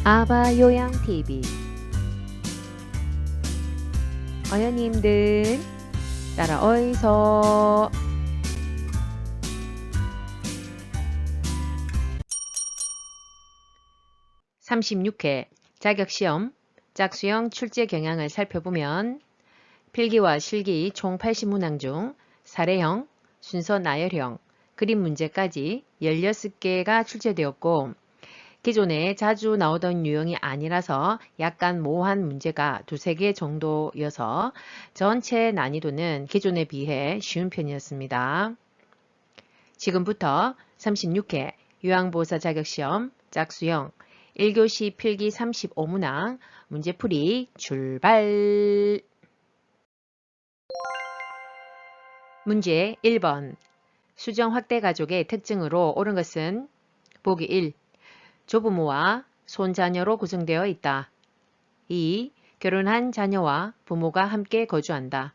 아바요양TV 어여님들 따라 어이소. (36회) 자격시험 짝수형 출제 경향을 살펴보면 필기와 실기 총 80문항 중 사례형, 순서 나열형, 그림 문제까지 16개가 출제되었고 기존에 자주 나오던 유형이 아니라서 약간 모호한 문제가 두세 개 정도여서 전체 난이도는 기존에 비해 쉬운 편이었습니다. 지금부터 36회 요양보호사 자격시험 짝수형 1교시 필기 35문항 문제풀이 출발! 문제 1번 수정 확대 가족의 특징으로 옳은 것은 보기 1. 조부모와 손자녀로 구성되어 있다. 2. 결혼한 자녀와 부모가 함께 거주한다.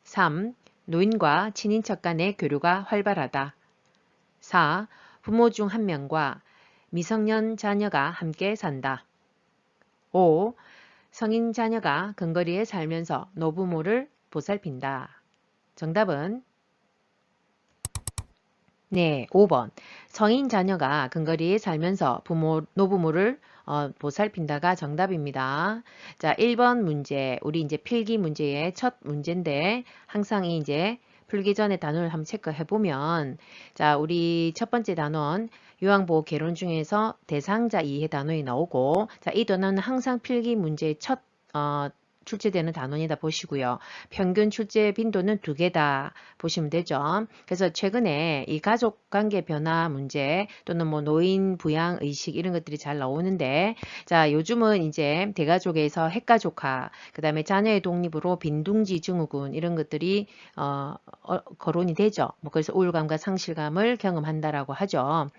3. 노인과 친인척 간의 교류가 활발하다. 4. 부모 중 한 명과 미성년 자녀가 함께 산다. 5. 성인 자녀가 근거리에 살면서 노부모를 보살핀다. 정답은 네, 5번. 성인 자녀가 근거리에 살면서 노부모를 보살핀다가 정답입니다. 자, 1번 문제. 우리 이제 필기 문제의 첫 문제인데 항상 이제 풀기 전에 단어를 한번 체크해 보면 자, 우리 첫 번째 단어는 요양보호 개론 중에서 대상자 이해 단어에 나오고 자, 이 단어는 항상 필기 문제의 첫 출제되는 단원이다 보시고요. 평균 출제 빈도는 2개다 보시면 되죠. 그래서 최근에 이 가족관계 변화 문제 또는 뭐 노인 부양 의식 이런 것들이 잘 나오는데 자 요즘은 이제 대가족에서 핵가족화 그 다음에 자녀의 독립으로 빈둥지 증후군 이런 것들이 거론이 되죠. 뭐 그래서 우울감과 상실감을 경험한다라고 하죠.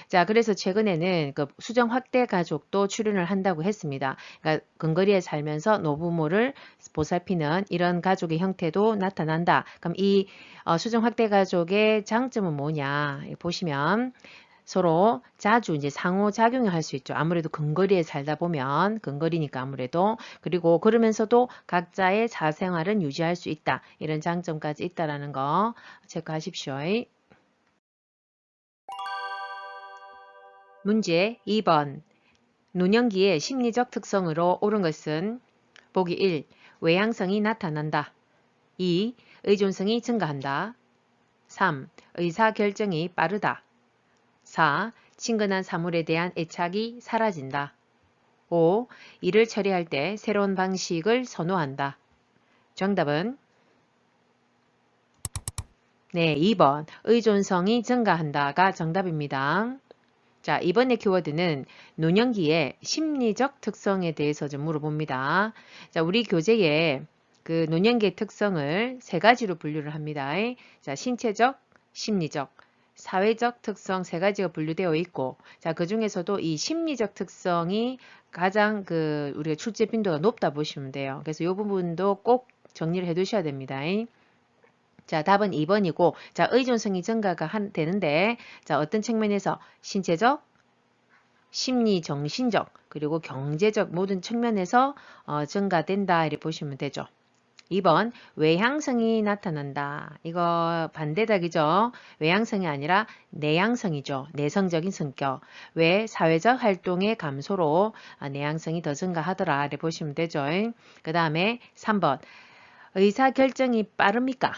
자, 그래서 최근에는 그 수정 확대 가족도 출연을 한다고 했습니다. 그러니까 근거리에 살면서 노부모를 보살피는 이런 가족의 형태도 나타난다. 그럼 이 수정 확대 가족의 장점은 뭐냐? 보시면 서로 자주 이제 상호작용을 할 수 있죠. 아무래도 근거리에 살다 보면 근거리니까 아무래도 그리고 그러면서도 각자의 사생활은 유지할 수 있다. 이런 장점까지 있다라는 거 체크하십시오. 문제 2번 노년기의 심리적 특성으로 옳은 것은 보기 1. 외향성이 나타난다. 2. 의존성이 증가한다. 3. 의사결정이 빠르다. 4. 친근한 사물에 대한 애착이 사라진다. 5. 일을 처리할 때 새로운 방식을 선호한다. 정답은 네, 2번 의존성이 증가한다가 정답입니다. 자, 이번에 키워드는 노년기의 심리적 특성에 대해서 좀 물어봅니다. 자, 우리 교재에 그 노년기의 특성을 3가지로 분류를 합니다. 자, 신체적, 심리적, 사회적 특성 3가지가 분류되어 있고, 자, 그 중에서도 이 심리적 특성이 가장 우리가 출제 빈도가 높다 보시면 돼요. 그래서 이 부분도 꼭 정리를 해 두셔야 됩니다. 자, 답은 2번이고, 자, 의존성이 증가가 되는데, 자, 어떤 측면에서 신체적, 심리, 정신적, 그리고 경제적 모든 측면에서 증가된다, 이렇게 보시면 되죠. 2번, 외향성이 나타난다. 이거 반대다, 그죠? 외향성이 아니라 내향성이죠. 내성적인 성격. 왜? 사회적 활동의 감소로 내향성이 더 증가하더라, 이렇게 보시면 되죠. 그 다음에 3번, 의사결정이 빠릅니까?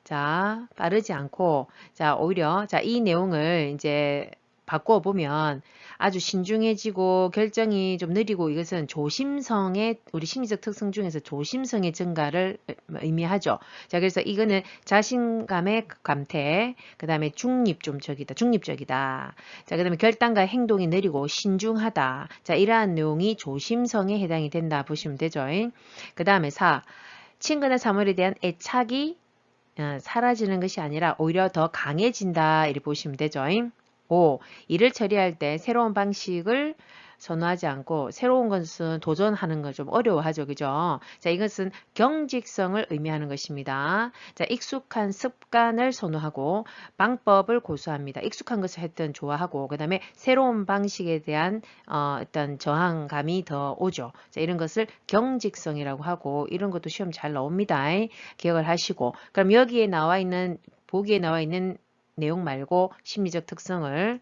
자, 빠르지 않고, 자, 오히려, 자, 이 내용을 이제 바꾸어 보면 아주 신중해지고 결정이 좀 느리고 이것은 조심성의, 우리 심리적 특성 중에서 조심성의 증가를 의미하죠. 자, 그래서 이거는 자신감의 감퇴, 그 다음에 중립적이다. 자, 그 다음에 결단과 행동이 느리고 신중하다. 자, 이러한 내용이 조심성에 해당이 된다 보시면 되죠. 그 다음에 4. 친근한 사물에 대한 애착이 사라지는 것이 아니라 오히려 더 강해진다 이렇게 보시면 되죠. 5. 일을 처리할 때 새로운 방식을 선호하지 않고 새로운 것은 도전하는 걸 좀 어려워하죠. 그죠? 자, 이것은 경직성을 의미하는 것입니다. 자, 익숙한 습관을 선호하고 방법을 고수합니다. 익숙한 것을 했던 좋아하고 그다음에 새로운 방식에 대한 어떤 저항감이 더 오죠. 자, 이런 것을 경직성이라고 하고 이런 것도 시험 잘 나옵니다. 기억을 하시고 그럼 여기에 나와 있는 보기에 나와 있는 내용 말고 심리적 특성을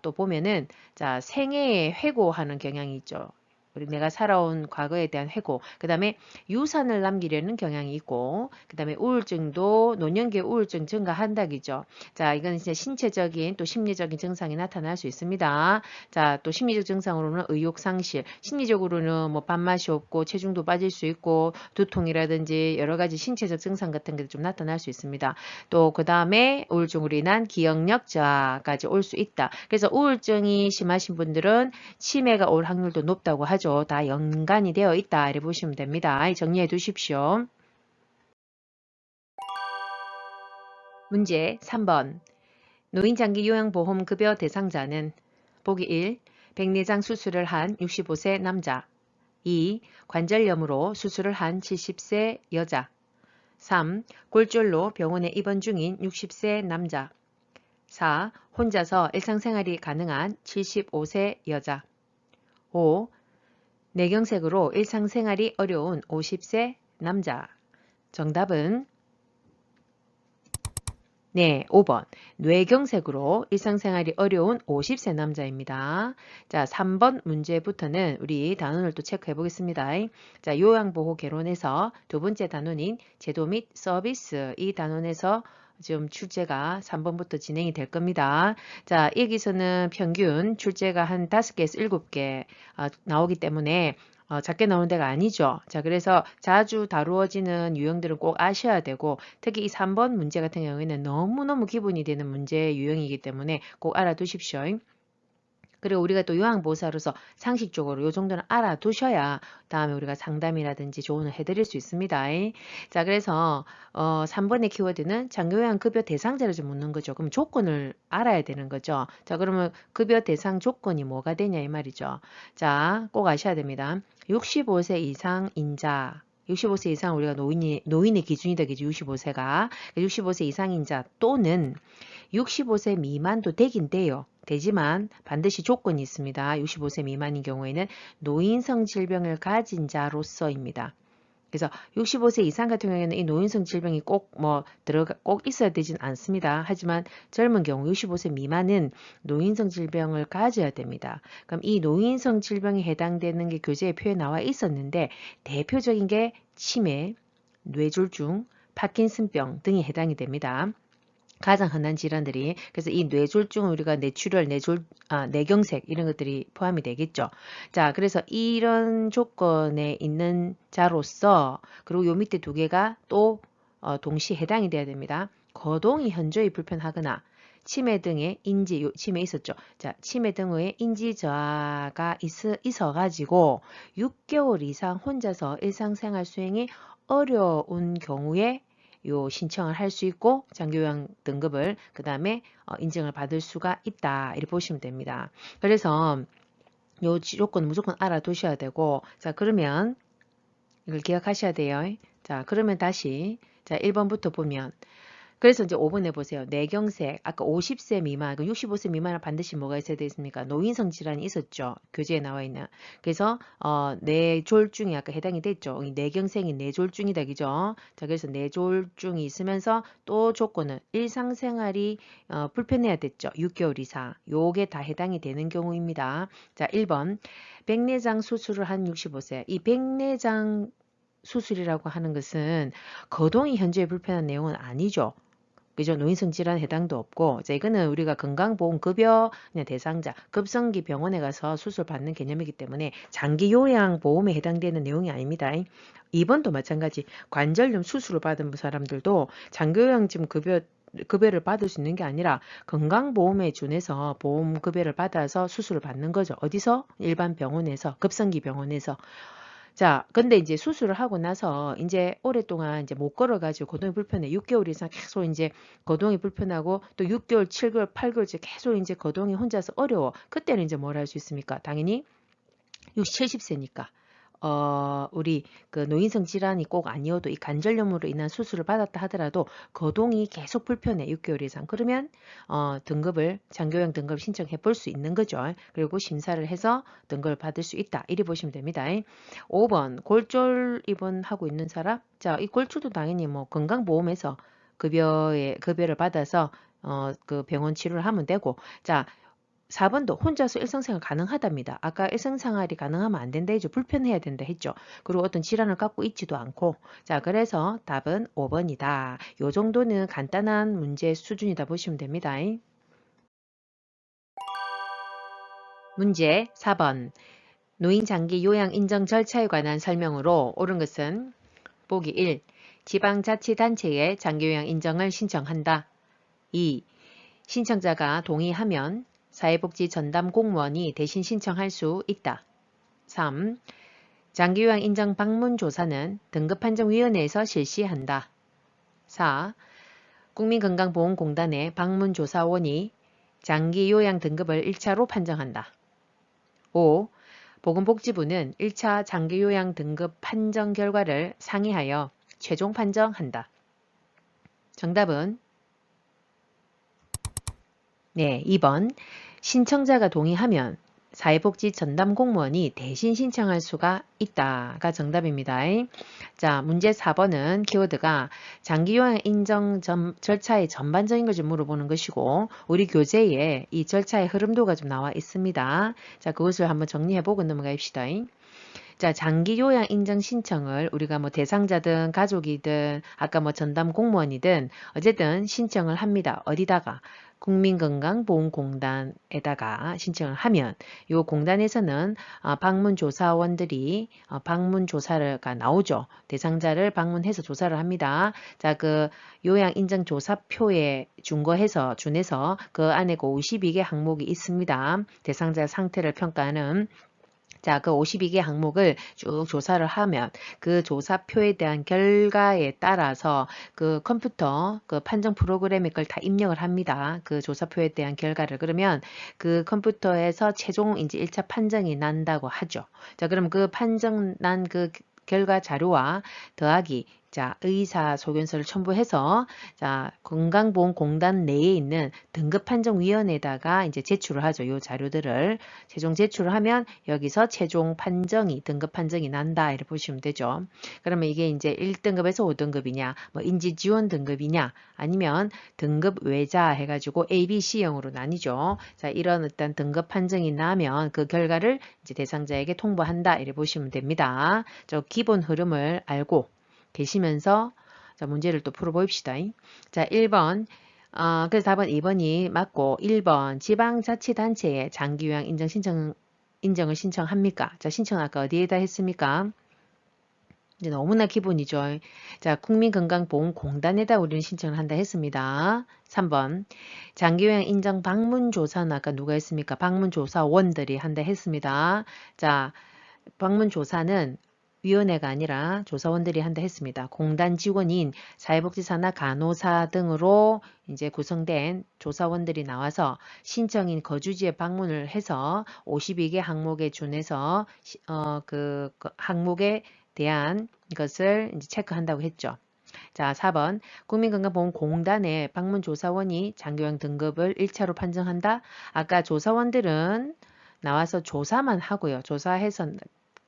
또 보면은 자 생애에 회고하는 경향이 있죠. 우리 내가 살아온 과거에 대한 회고, 그 다음에 유산을 남기려는 경향이 있고, 그 다음에 우울증도 노년기에 우울증 증가한다기죠. 자, 이건 이제 신체적인 또 심리적인 증상이 나타날 수 있습니다. 자, 또 심리적 증상으로는 의욕 상실, 심리적으로는 뭐 밥맛이 없고 체중도 빠질 수 있고 두통이라든지 여러 가지 신체적 증상 같은 게 좀 나타날 수 있습니다. 또 그 다음에 우울증으로 인한 기억력 저하까지 올 수 있다. 그래서 우울증이 심하신 분들은 치매가 올 확률도 높다고 하죠. 다 연관이 되어 있다. 이렇게 보시면 됩니다. 정리해 두십시오. 문제 3번. 노인장기 요양보험급여 대상자는 보기 1. 백내장 수술을 한 65세 남자 2. 관절염으로 수술을 한 70세 여자 3. 골절로 병원에 입원 중인 60세 남자 4. 혼자서 일상생활이 가능한 75세 여자 5. 뇌경색으로 일상생활이 어려운 50세 남자. 정답은 네, 5번. 뇌경색으로 일상생활이 어려운 50세 남자입니다. 자, 3번 문제부터는 우리 단원을 또 체크해 보겠습니다. 자, 요양보호 개론에서 두 번째 단원인 제도 및 서비스 이 단원에서 지금 출제가 3번부터 진행이 될 겁니다. 자, 여기서는 평균 출제가 한 5개에서 7개 나오기 때문에 작게 나오는 데가 아니죠. 자, 그래서 자주 다루어지는 유형들은 꼭 아셔야 되고 특히 이 3번 문제 같은 경우에는 너무너무 기본이 되는 문제 유형이기 때문에 꼭 알아두십시오. 그리고 우리가 또 요양보호사로서 상식적으로 요 정도는 알아두셔야 다음에 우리가 상담이라든지 조언을 해드릴 수 있습니다. 자, 그래서 3번의 키워드는 장기요양급여 대상자를 좀 묻는 거죠. 그럼 조건을 알아야 되는 거죠. 자, 그러면 급여 대상 조건이 뭐가 되냐 이 말이죠. 자, 꼭 아셔야 됩니다. 65세 이상 인자 65세 이상 우리가 노인의 기준이 되겠죠. 65세가 65세 이상 인자 또는 65세 미만도 되긴 돼요. 되지만 반드시 조건이 있습니다. 65세 미만인 경우에는 노인성 질병을 가진 자로서입니다. 그래서 65세 이상 같은 경우에는 이 노인성 질병이 꼭 꼭 있어야 되진 않습니다. 하지만 젊은 경우 65세 미만은 노인성 질병을 가져야 됩니다. 그럼 이 노인성 질병에 해당되는 게 교재에 표에 나와 있었는데 대표적인 게 치매, 뇌졸중, 파킨슨병 등이 해당이 됩니다. 가장 흔한 질환들이 그래서 이 뇌졸중은 우리가 뇌출혈, 뇌경색 이런 것들이 포함이 되겠죠. 자, 그래서 이런 조건에 있는 자로서 그리고 요 밑에 두 개가 또 동시에 해당이 돼야 됩니다. 거동이 현저히 불편하거나 치매 등의 치매 있었죠. 자, 치매 등의 인지 저하가 있어가지고 6개월 이상 혼자서 일상생활 수행이 어려운 경우에 요 신청을 할 수 있고 장기요양 등급을 그 다음에 인증을 받을 수가 있다 이렇게 보시면 됩니다. 그래서 요 조건 무조건 알아두셔야 되고 자 그러면 이걸 기억하셔야 돼요. 자 그러면 다시 자 1번부터 보면 그래서 이제 5번 해보세요. 뇌경색, 아까 50세 미만, 65세 미만은 반드시 뭐가 있어야 되겠습니까? 노인성 질환이 있었죠. 교재에 나와 있는. 그래서 뇌졸중이 아까 해당이 됐죠. 뇌경색이 뇌졸중이다, 그죠? 자, 그래서 뇌졸중이 있으면서 또 조건은 일상생활이 불편해야 됐죠. 6개월 이상. 요게 다 해당이 되는 경우입니다. 자, 1번. 백내장 수술을 한 65세. 이 백내장 수술이라고 하는 것은 거동이 현저히 불편한 내용은 아니죠. 그죠? 노인성 질환 해당도 없고, 자, 이거는 우리가 건강보험급여 대상자, 급성기 병원에 가서 수술 받는 개념이기 때문에 장기 요양 보험에 해당되는 내용이 아닙니다. 2번도 마찬가지 관절염 수술을 받은 사람들도 장기 요양금 급여를 받을 수 있는 게 아니라 건강보험에 준해서 보험급여를 받아서 수술을 받는 거죠. 어디서? 일반 병원에서, 급성기 병원에서. 자, 근데 이제 수술을 하고 나서 이제 오랫동안 이제 못 걸어가지고 거동이 불편해. 6개월 이상 계속 이제 거동이 불편하고 또 6개월, 7개월, 8개월 이제 계속 이제 거동이 혼자서 어려워. 그때는 이제 뭘 할 수 있습니까? 당연히 60, 70세니까. 우리 그 노인성 질환이 꼭 아니어도 이 관절염으로 인한 수술을 받았다 하더라도 거동이 계속 불편해 6개월 이상. 그러면 등급을 장기요양 등급 신청해 볼 수 있는 거죠. 그리고 심사를 해서 등급을 받을 수 있다. 이리 보시면 됩니다. 5번 골절 입원하고 있는 사람. 자, 이 골절도 당연히 뭐 건강보험에서 급여를 받아서 그 병원 치료를 하면 되고. 자, 4번도 혼자서 일상생활 가능하답니다. 아까 일상생활이 가능하면 안 된다 했죠. 불편해야 된다 했죠. 그리고 어떤 질환을 갖고 있지도 않고. 자, 그래서 답은 5번이다. 요 정도는 간단한 문제 수준이다 보시면 됩니다. 문제 4번. 노인 장기 요양 인정 절차에 관한 설명으로 옳은 것은 보기 1. 지방자치단체에 장기요양 인정을 신청한다. 2. 신청자가 동의하면 사회복지 전담 공무원이 대신 신청할 수 있다. 3. 장기요양 인정 방문조사는 등급판정위원회에서 실시한다. 4. 국민건강보험공단의 방문조사원이 장기요양 등급을 1차로 판정한다. 5. 보건복지부는 1차 장기요양 등급 판정 결과를 상의하여 최종 판정한다. 정답은 네, 2번. 신청자가 동의하면 사회복지 전담 공무원이 대신 신청할 수가 있다가 정답입니다. 자, 문제 4번은 키워드가 장기요양 인정 절차의 전반적인 걸 좀 물어보는 것이고 우리 교재에 이 절차의 흐름도가 좀 나와 있습니다. 자, 그것을 한번 정리해보고 넘어가봅시다. 자, 장기 요양 인정 신청을 우리가 뭐 대상자든 가족이든 아까 뭐 전담 공무원이든 어쨌든 신청을 합니다. 어디다가? 국민건강보험공단에다가 신청을 하면 요 공단에서는 방문조사원들이 방문조사가 나오죠. 대상자를 방문해서 조사를 합니다. 자, 그 요양인정조사표에 준해서 그 안에 그 52개 항목이 있습니다. 대상자 상태를 평가하는 자, 그 52개 항목을 쭉 조사를 하면 그 조사표에 대한 결과에 따라서 그 컴퓨터 그 판정 프로그램에 그걸 다 입력을 합니다. 그 조사표에 대한 결과를. 그러면 그 컴퓨터에서 최종 이제 1차 판정이 난다고 하죠. 자, 그럼 그 판정 난 그 결과 자료와 더하기 자, 의사소견서를 첨부해서 자, 건강보험공단 내에 있는 등급판정위원회에다가 이제 제출을 하죠. 이 자료들을 최종 제출을 하면 여기서 최종 판정이 등급판정이 난다 이렇게 보시면 되죠. 그러면 이게 이제 1등급에서 5등급이냐, 뭐 인지지원 등급이냐, 아니면 등급 외자 해가지고 A, B, C형으로 나뉘죠. 자, 이런 어떤 등급 판정이 나면 그 결과를 이제 대상자에게 통보한다 이렇게 보시면 됩니다. 저 기본 흐름을 알고 계시면서 자, 문제를 또 풀어봅시다. 자, 1번. 그래서 답은 2번이 맞고 1번 지방자치단체에 장기요양 인정을 신청합니까? 자, 신청 아까 어디에다 했습니까? 이제 너무나 기본이죠. 자, 국민건강보험공단에다 우리는 신청을 한다 했습니다. 3번 장기요양 인정 방문조사는 아까 누가 했습니까? 방문조사원들이 한다 했습니다. 자, 방문조사는 위원회가 아니라 조사원들이 한다 했습니다. 공단 직원인 사회복지사나 간호사 등으로 이제 구성된 조사원들이 나와서 신청인 거주지에 방문을 해서 52개 항목에 준해서 그 항목에 대한 것을 이제 체크한다고 했죠. 자, 4번 국민건강보험공단의 방문조사원이 장기요양 등급을 1차로 판정한다. 아까 조사원들은 나와서 조사만 하고요. 조사해서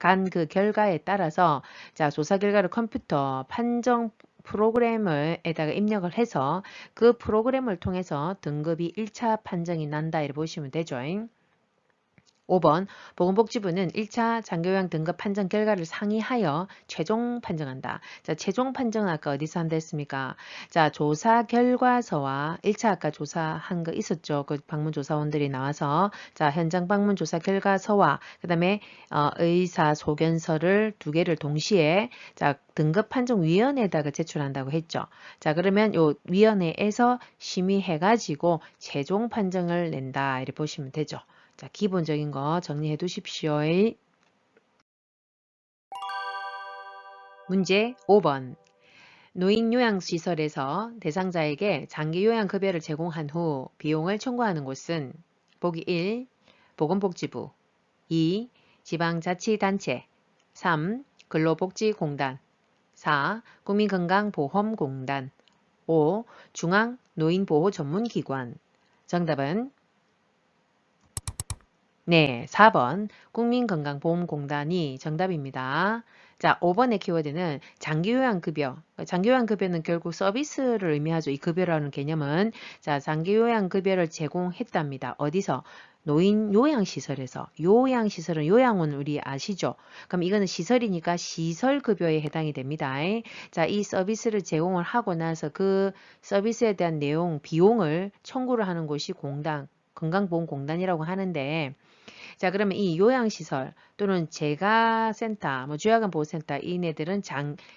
간 그 결과에 따라서 자, 조사 결과를 컴퓨터 판정 프로그램에다가 입력을 해서 그 프로그램을 통해서 등급이 1차 판정이 난다 이렇게 보시면 되죠. 5번 보건복지부는 1차 장기요양 등급 판정 결과를 상의하여 최종 판정한다. 자, 최종 판정은 아까 어디서 한다 했습니까? 자, 조사 결과서와 1차 아까 조사한 거 있었죠. 그 방문조사원들이 나와서 자, 현장 방문조사 결과서와 그 다음에 의사소견서를 두 개를 동시에 자, 등급판정위원회에다가 제출한다고 했죠. 자, 그러면 요 위원회에서 심의해가지고 최종 판정을 낸다 이렇게 보시면 되죠. 자, 기본적인 거 정리해 두십시오. 문제 5번. 노인 요양시설에서 대상자에게 장기 요양급여를 제공한 후 비용을 청구하는 곳은 보기 1. 보건복지부 2. 지방자치단체 3. 근로복지공단 4. 국민건강보험공단 5. 중앙노인보호전문기관. 정답은 네, 4번 국민건강보험공단이 정답입니다. 자, 5번의 키워드는 장기요양급여. 장기요양급여는 결국 서비스를 의미하죠. 이 급여라는 개념은. 자, 장기요양급여를 제공했답니다. 어디서? 노인 요양시설에서. 요양시설은 요양원 우리 아시죠? 그럼 이거는 시설이니까 시설급여에 해당이 됩니다. 자, 이 서비스를 제공을 하고 나서 그 서비스에 대한 내용, 비용을 청구를 하는 곳이 공단, 건강보험공단이라고 하는데, 자, 그러면 이 요양시설 또는 재가센터, 뭐 요양보호센터 이네들은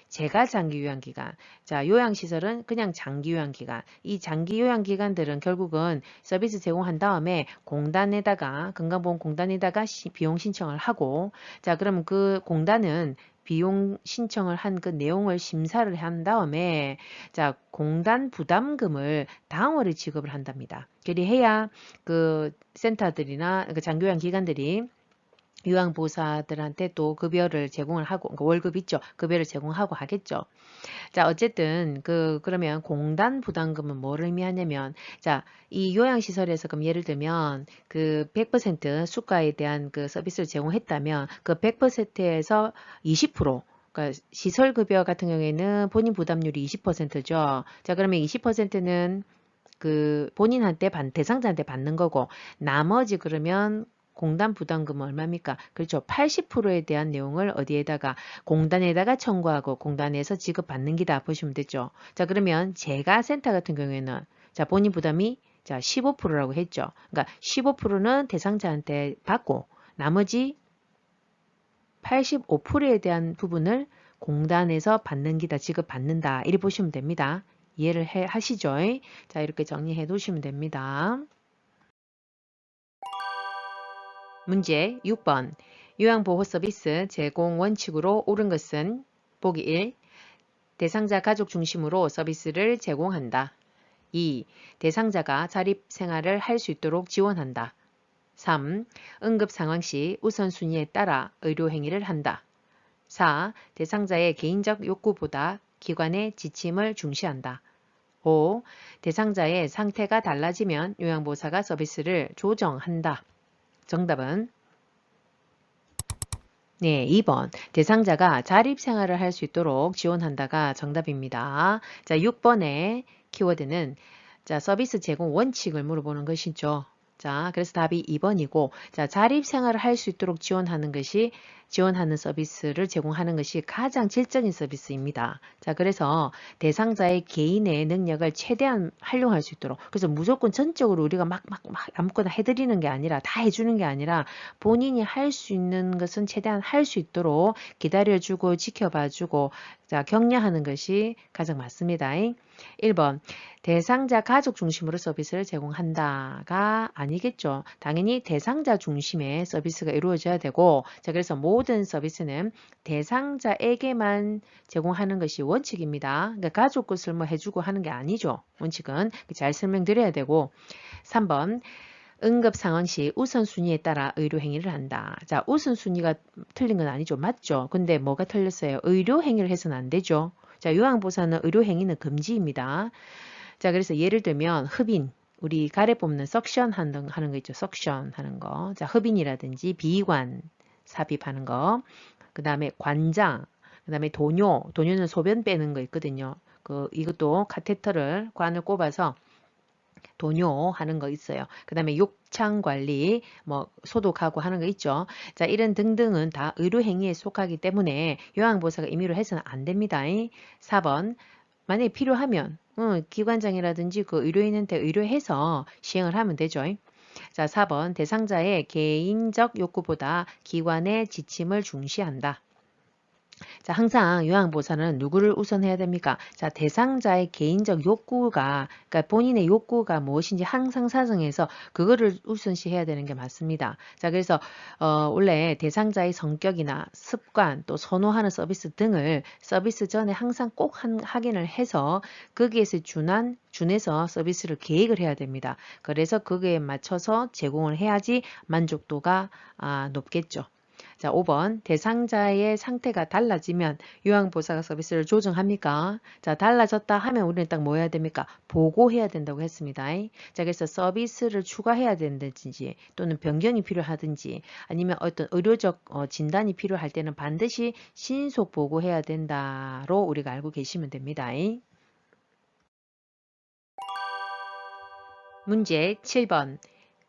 재가 장기요양기관. 자, 요양시설은 그냥 장기요양기관. 이 장기요양기관들은 결국은 서비스 제공한 다음에 공단에다가 건강보험공단에다가 비용 신청을 하고, 자, 그러면 그 공단은 비용 신청을 한 그 내용을 심사를 한 다음에 자, 공단 부담금을 당월에 지급을 한답니다. 그리해야 그 센터들이나 그 장교양 기관들이 요양보호사들한테 또 급여를 제공을 하고, 그러니까 월급 있죠. 급여를 제공하고 하겠죠. 자, 어쨌든 그러면 공단 부담금은 뭐를 의미하냐면, 자, 이 요양시설에서 그럼 예를 들면 그 100% 수가에 대한 그 서비스를 제공했다면 그 100%에서 20%, 그러니까 시설급여 같은 경우에는 본인 부담률이 20%죠. 자, 그러면 20%는 그 본인한테 대상자한테 받는 거고, 나머지 그러면 공단 부담금은 얼마입니까? 그렇죠. 80%에 대한 내용을 어디에다가 공단에다가 청구하고 공단에서 지급받는 기다 보시면 되죠. 자, 그러면 재가센터 같은 경우에는 자, 본인 부담이 자, 15%라고 했죠. 그러니까 15%는 대상자한테 받고 나머지 85%에 대한 부분을 공단에서 받는 기다 지급받는다. 이렇게 보시면 됩니다. 이해를 하시죠? 자, 이렇게 정리해 두시면 됩니다. 문제 6번. 요양보호 서비스 제공 원칙으로 옳은 것은 보기 1. 대상자 가족 중심으로 서비스를 제공한다. 2. 대상자가 자립 생활을 할 수 있도록 지원한다. 3. 응급 상황 시 우선순위에 따라 의료 행위를 한다. 4. 대상자의 개인적 욕구보다 기관의 지침을 중시한다. 5. 대상자의 상태가 달라지면 요양보호사가 서비스를 조정한다. 정답은 네, 2번. 대상자가 자립생활을 할 수 있도록 지원한다가 정답입니다. 자, 6번의 키워드는 자, 서비스 제공 원칙을 물어보는 것이죠. 자, 그래서 답이 2번이고, 자, 자립생활을 할 수 있도록 지원하는 서비스를 제공하는 것이 가장 질적인 서비스입니다. 자, 그래서 대상자의 개인의 능력을 최대한 활용할 수 있도록, 그래서 무조건 전적으로 우리가 막 아무거나 해드리는 게 아니라, 다 해주는 게 아니라, 본인이 할 수 있는 것은 최대한 할 수 있도록 기다려주고, 지켜봐주고, 자, 격려하는 것이 가장 맞습니다. 1번. 대상자 가족 중심으로 서비스를 제공한다가 아니겠죠. 당연히 대상자 중심의 서비스가 이루어져야 되고, 자, 그래서 모든 서비스는 대상자에게만 제공하는 것이 원칙입니다. 그러니까 가족 것을 뭐 해주고 하는 게 아니죠. 원칙은 잘 설명드려야 되고, 3번. 응급 상황 시 우선순위에 따라 의료 행위를 한다. 자, 우선순위가 틀린 건 아니죠. 맞죠? 근데 뭐가 틀렸어요? 의료 행위를 해서는 안 되죠. 자, 요양보호사는 의료 행위는 금지입니다. 자, 그래서 예를 들면 흡인, 우리 가래 뽑는 석션 하는 거 있죠. 석션 하는 거. 자, 흡인이라든지 비관 삽입하는 거. 그 다음에 관장, 그 다음에 도뇨는 소변 빼는 거 있거든요. 이것도 카테터를 관을 꼽아서 도뇨하는 거 있어요. 그 다음에 욕창 관리, 뭐 소독하고 하는 거 있죠. 자, 이런 등등은 다 의료행위에 속하기 때문에 요양보호사가 임의로 해서는 안 됩니다. 4번. 만약에 필요하면 기관장이라든지 그 의료인한테 의뢰해서 시행을 하면 되죠. 자, 4번. 대상자의 개인적 욕구보다 기관의 지침을 중시한다. 자, 항상 요양보호사는 누구를 우선해야 됩니까? 자, 대상자의 개인적 욕구가, 그러니까 본인의 욕구가 무엇인지 항상 사정해서 그거를 우선시해야 되는 게 맞습니다. 자, 그래서 원래 대상자의 성격이나 습관, 또 선호하는 서비스 등을 서비스 전에 항상 꼭 확인을 해서 거기에서 준해서 서비스를 계획을 해야 됩니다. 그래서 거기에 맞춰서 제공을 해야지 만족도가 높겠죠. 자, 5번 대상자의 상태가 달라지면 요양보호사가 서비스를 조정합니까? 자, 달라졌다 하면 우리는 딱 뭐 해야 됩니까? 보고해야 된다고 했습니다. 자, 그래서 서비스를 추가해야 된다든지 또는 변경이 필요하든지 아니면 어떤 의료적 진단이 필요할 때는 반드시 신속 보고해야 된다로 우리가 알고 계시면 됩니다. 문제 7번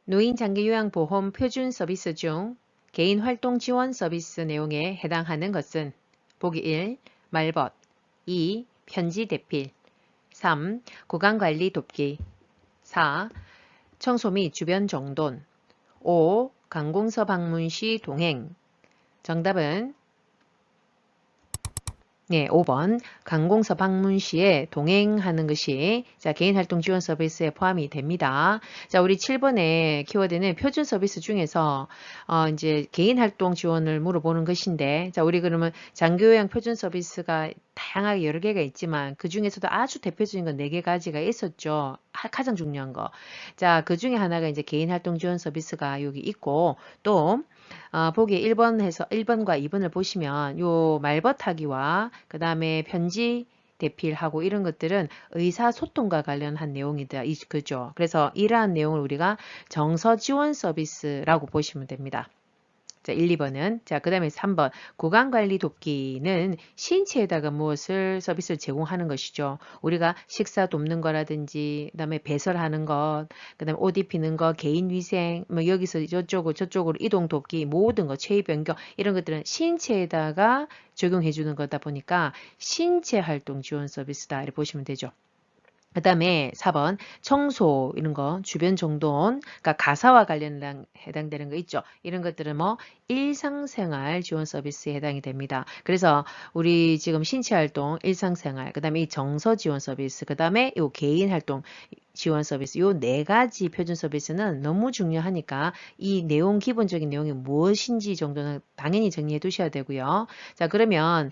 노인장기요양보험 표준 서비스 중 개인활동 지원 서비스 내용에 해당하는 것은 보기 1. 말벗 2. 편지 대필 3. 구강관리 돕기 4. 청소 및 주변 정돈 5. 관공서 방문 시 동행 정답은 네, 5번 관공서 방문 시에 동행하는 것이 개인활동 지원 서비스에 포함이 됩니다. 자, 우리 7번의 키워드는 표준 서비스 중에서 이제 개인활동 지원을 물어보는 것인데, 자, 우리 그러면 장기요양 표준 서비스가 다양하게 여러 개가 있지만 그 중에서도 아주 대표적인 건 4가지가 있었죠. 가장 중요한 거. 자, 그 중에 하나가 이제 개인활동 지원 서비스가 여기 있고 또 보기 1번과 2번을 보시면 요 말벗하기와 그 다음에 편지 대필하고 이런 것들은 의사소통과 관련한 내용이다. 그죠? 그래서 이러한 내용을 우리가 정서 지원 서비스라고 보시면 됩니다. 자, 1, 2번은 그 다음에 3번 구강관리 돕기는 신체에다가 무엇을 서비스를 제공하는 것이죠. 우리가 식사 돕는 거라든지 그 다음에 배설하는 것, 그 다음에 옷 입히는 거, 개인위생, 뭐 여기서 저쪽으로 이동 돕기 모든 거, 체위 변경 이런 것들은 신체에다가 적용해 주는 거다 보니까 신체 활동 지원 서비스다 이렇게 보시면 되죠. 그 다음에 4번 청소 이런 거 주변 정돈 그러니까 가사와 관련된 해당되는 거 있죠. 이런 것들은 뭐 일상생활 지원 서비스에 해당이 됩니다. 그래서 우리 지금 신체활동 일상생활 그 다음에 이 정서 지원 서비스 그 다음에 요 개인활동 지원 서비스 요 4가지 표준 서비스는 너무 중요하니까 이 내용 기본적인 내용이 무엇인지 정도는 당연히 정리해 두셔야 되고요. 자, 그러면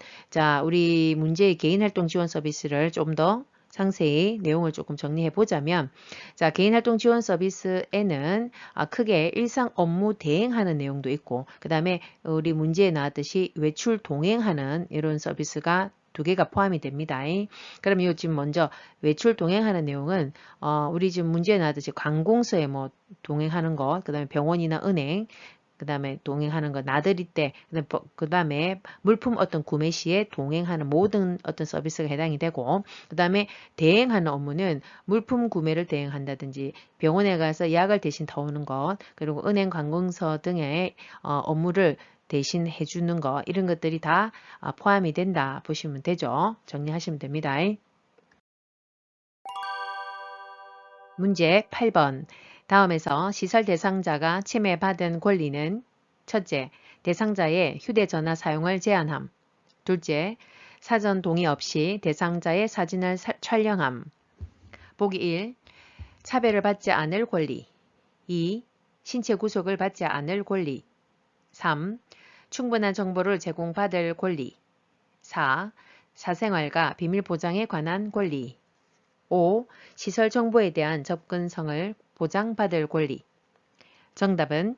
우리 문제의 개인활동 지원 서비스를 좀 더 상세히 내용을 조금 정리해 보자면 개인활동 지원 서비스에는 크게 일상 업무 대행하는 내용도 있고 그 다음에 우리 문제에 나왔듯이 외출 동행하는 이런 서비스가 2개가 포함이 됩니다. 그럼 이 지금 먼저 외출 동행하는 내용은 우리 지금 문제에 나왔듯이 관공서에 뭐 동행하는 것, 그 다음에 병원이나 은행, 그 다음에 동행하는 거 나들이 때, 그 다음에 물품 어떤 구매 시에 동행하는 모든 어떤 서비스가 해당이 되고, 그 다음에 대행하는 업무는 물품 구매를 대행한다든지 병원에 가서 약을 대신 타오는 것, 그리고 은행 관공서 등의 업무를 대신 해주는 거 이런 것들이 다 포함이 된다 보시면 되죠. 정리하시면 됩니다. 문제 8번 다음에서 시설 대상자가 침해받은 권리는 첫째, 대상자의 휴대전화 사용을 제한함. 둘째, 사전 동의 없이 대상자의 사진을 촬영함. 보기 1. 차별을 받지 않을 권리. 2. 신체 구속을 받지 않을 권리. 3. 충분한 정보를 제공받을 권리. 4. 사생활과 비밀 보장에 관한 권리. 5. 시설 정보에 대한 접근성을 보장받을 권리. 정답은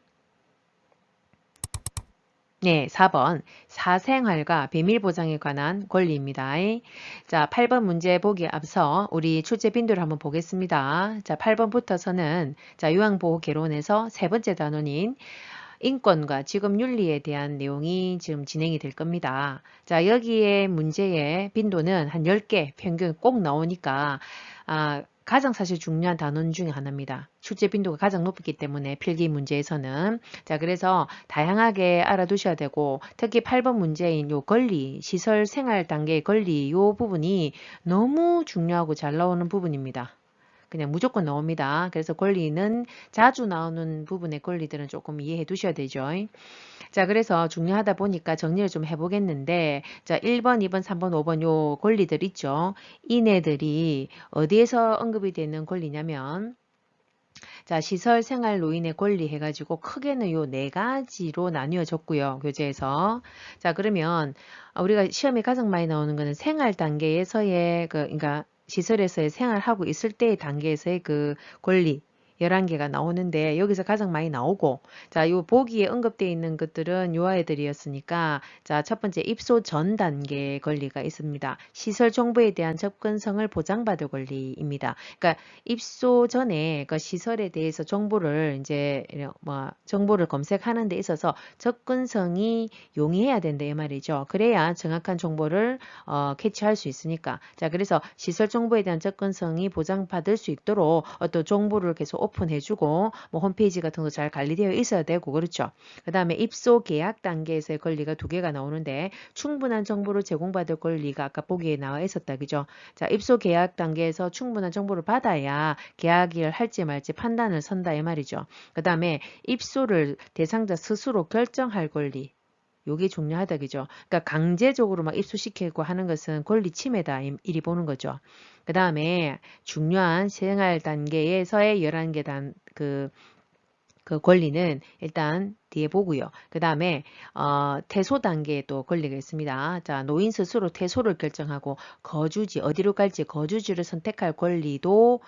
네, 4번 사생활과 비밀 보장에 관한 권리입니다. 자, 8번 문제 보기 앞서 우리 출제 빈도를 한번 보겠습니다. 자, 8번부터서는 요양보호 개론에서 3번째 단원인 인권과 직업윤리에 대한 내용이 지금 진행이 될 겁니다. 자, 여기에 문제의 빈도는 한 10개 평균 꼭 나오니까 가장 사실 중요한 단원 중에 하나입니다. 출제 빈도가 가장 높기 때문에 필기 문제에서는 그래서 다양하게 알아두셔야 되고 특히 8번 문제인 요 권리, 시설 생활 단계의 권리 요 부분이 너무 중요하고 잘 나오는 부분입니다. 그냥 무조건 나옵니다. 그래서 권리는 자주 나오는 부분의 권리들은 조금 이해해 두셔야 되죠. 자, 그래서 중요하다 보니까 정리를 좀 해보겠는데, 자, 1번, 2번, 3번, 5번 요 권리들 있죠. 이네들이 어디에서 언급이 되는 권리냐면, 자, 시설 생활 노인의 권리 해가지고 크게는 요 네 가지로 나뉘어졌고요. 교재에서. 자, 그러면 우리가 시험에 가장 많이 나오는 거는 생활 단계에서의 그러니까 시설에서의 생활하고 있을 때의 단계에서의 그 권리 11개가 나오는데 여기서 가장 많이 나오고 자, 요 보기에 언급되어 있는 것들은 요 아이들이었으니까 자, 첫 번째 입소 전 단계 권리가 있습니다. 시설 정보에 대한 접근성을 보장받을 권리입니다. 그러니까 입소 전에 그 시설에 대해서 정보를 이제 뭐 정보를 검색하는 데 있어서 접근성이 용이해야 된다 이 말이죠. 그래야 정확한 정보를 캐치할 수 있으니까. 자, 그래서 시설 정보에 대한 접근성이 보장받을 수 있도록 어떤 정보를 계속 오픈해주고 뭐 홈페이지 같은 거 잘 관리되어 있어야 되고 그렇죠. 그 다음에 입소 계약 단계에서의 권리가 두 개가 나오는데 충분한 정보를 제공받을 권리가 아까 보기에 나와 있었다 그죠. 자, 입소 계약 단계에서 충분한 정보를 받아야 계약을 할지 말지 판단을 선다 이 말이죠. 그 다음에 입소를 대상자 스스로 결정할 권리. 요게 중요하다 그죠. 그러니까 강제적으로 막 입소시키고 하는 것은 권리 침해다 이리 보는 거죠. 그 다음에 중요한 생활 단계에서의 11개 그 권리는 일단 뒤에 보고요. 그 다음에 퇴소 단계에 또 권리가 있습니다. 자, 노인 스스로 퇴소를 결정하고 거주지 어디로 갈지 거주지를 선택할 권리도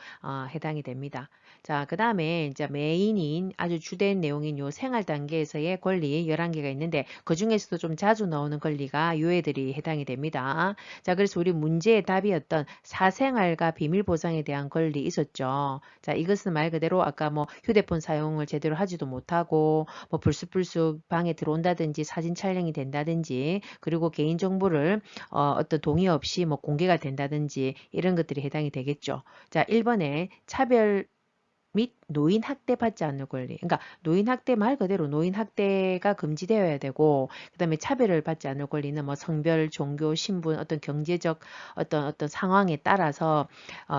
해당이 됩니다. 자, 그 다음에 이제 메인인 아주 주된 내용인 요 생활 단계에서의 권리 11개가 있는데 그 중에서도 좀 자주 나오는 권리가 요 애들이 해당이 됩니다. 자, 그래서 우리 문제의 답이었던 사생활과 비밀 보장에 대한 권리 있었죠. 자, 이것은 말 그대로 아까 뭐 휴대폰 사용을 제대로 하지도 못하고 뭐 불쑥불쑥 방에 들어온다든지 사진 촬영이 된다든지 그리고 개인정보를 어떤 동의 없이 뭐 공개가 된다든지 이런 것들이 해당이 되겠죠. 자, 1번에 차별 및 노인 학대 받지 않는 권리. 그러니까 노인 학대 말 그대로 노인 학대가 금지되어야 되고 그다음에 차별을 받지 않을 권리는 뭐 성별, 종교, 신분, 어떤 경제적 어떤 상황에 따라서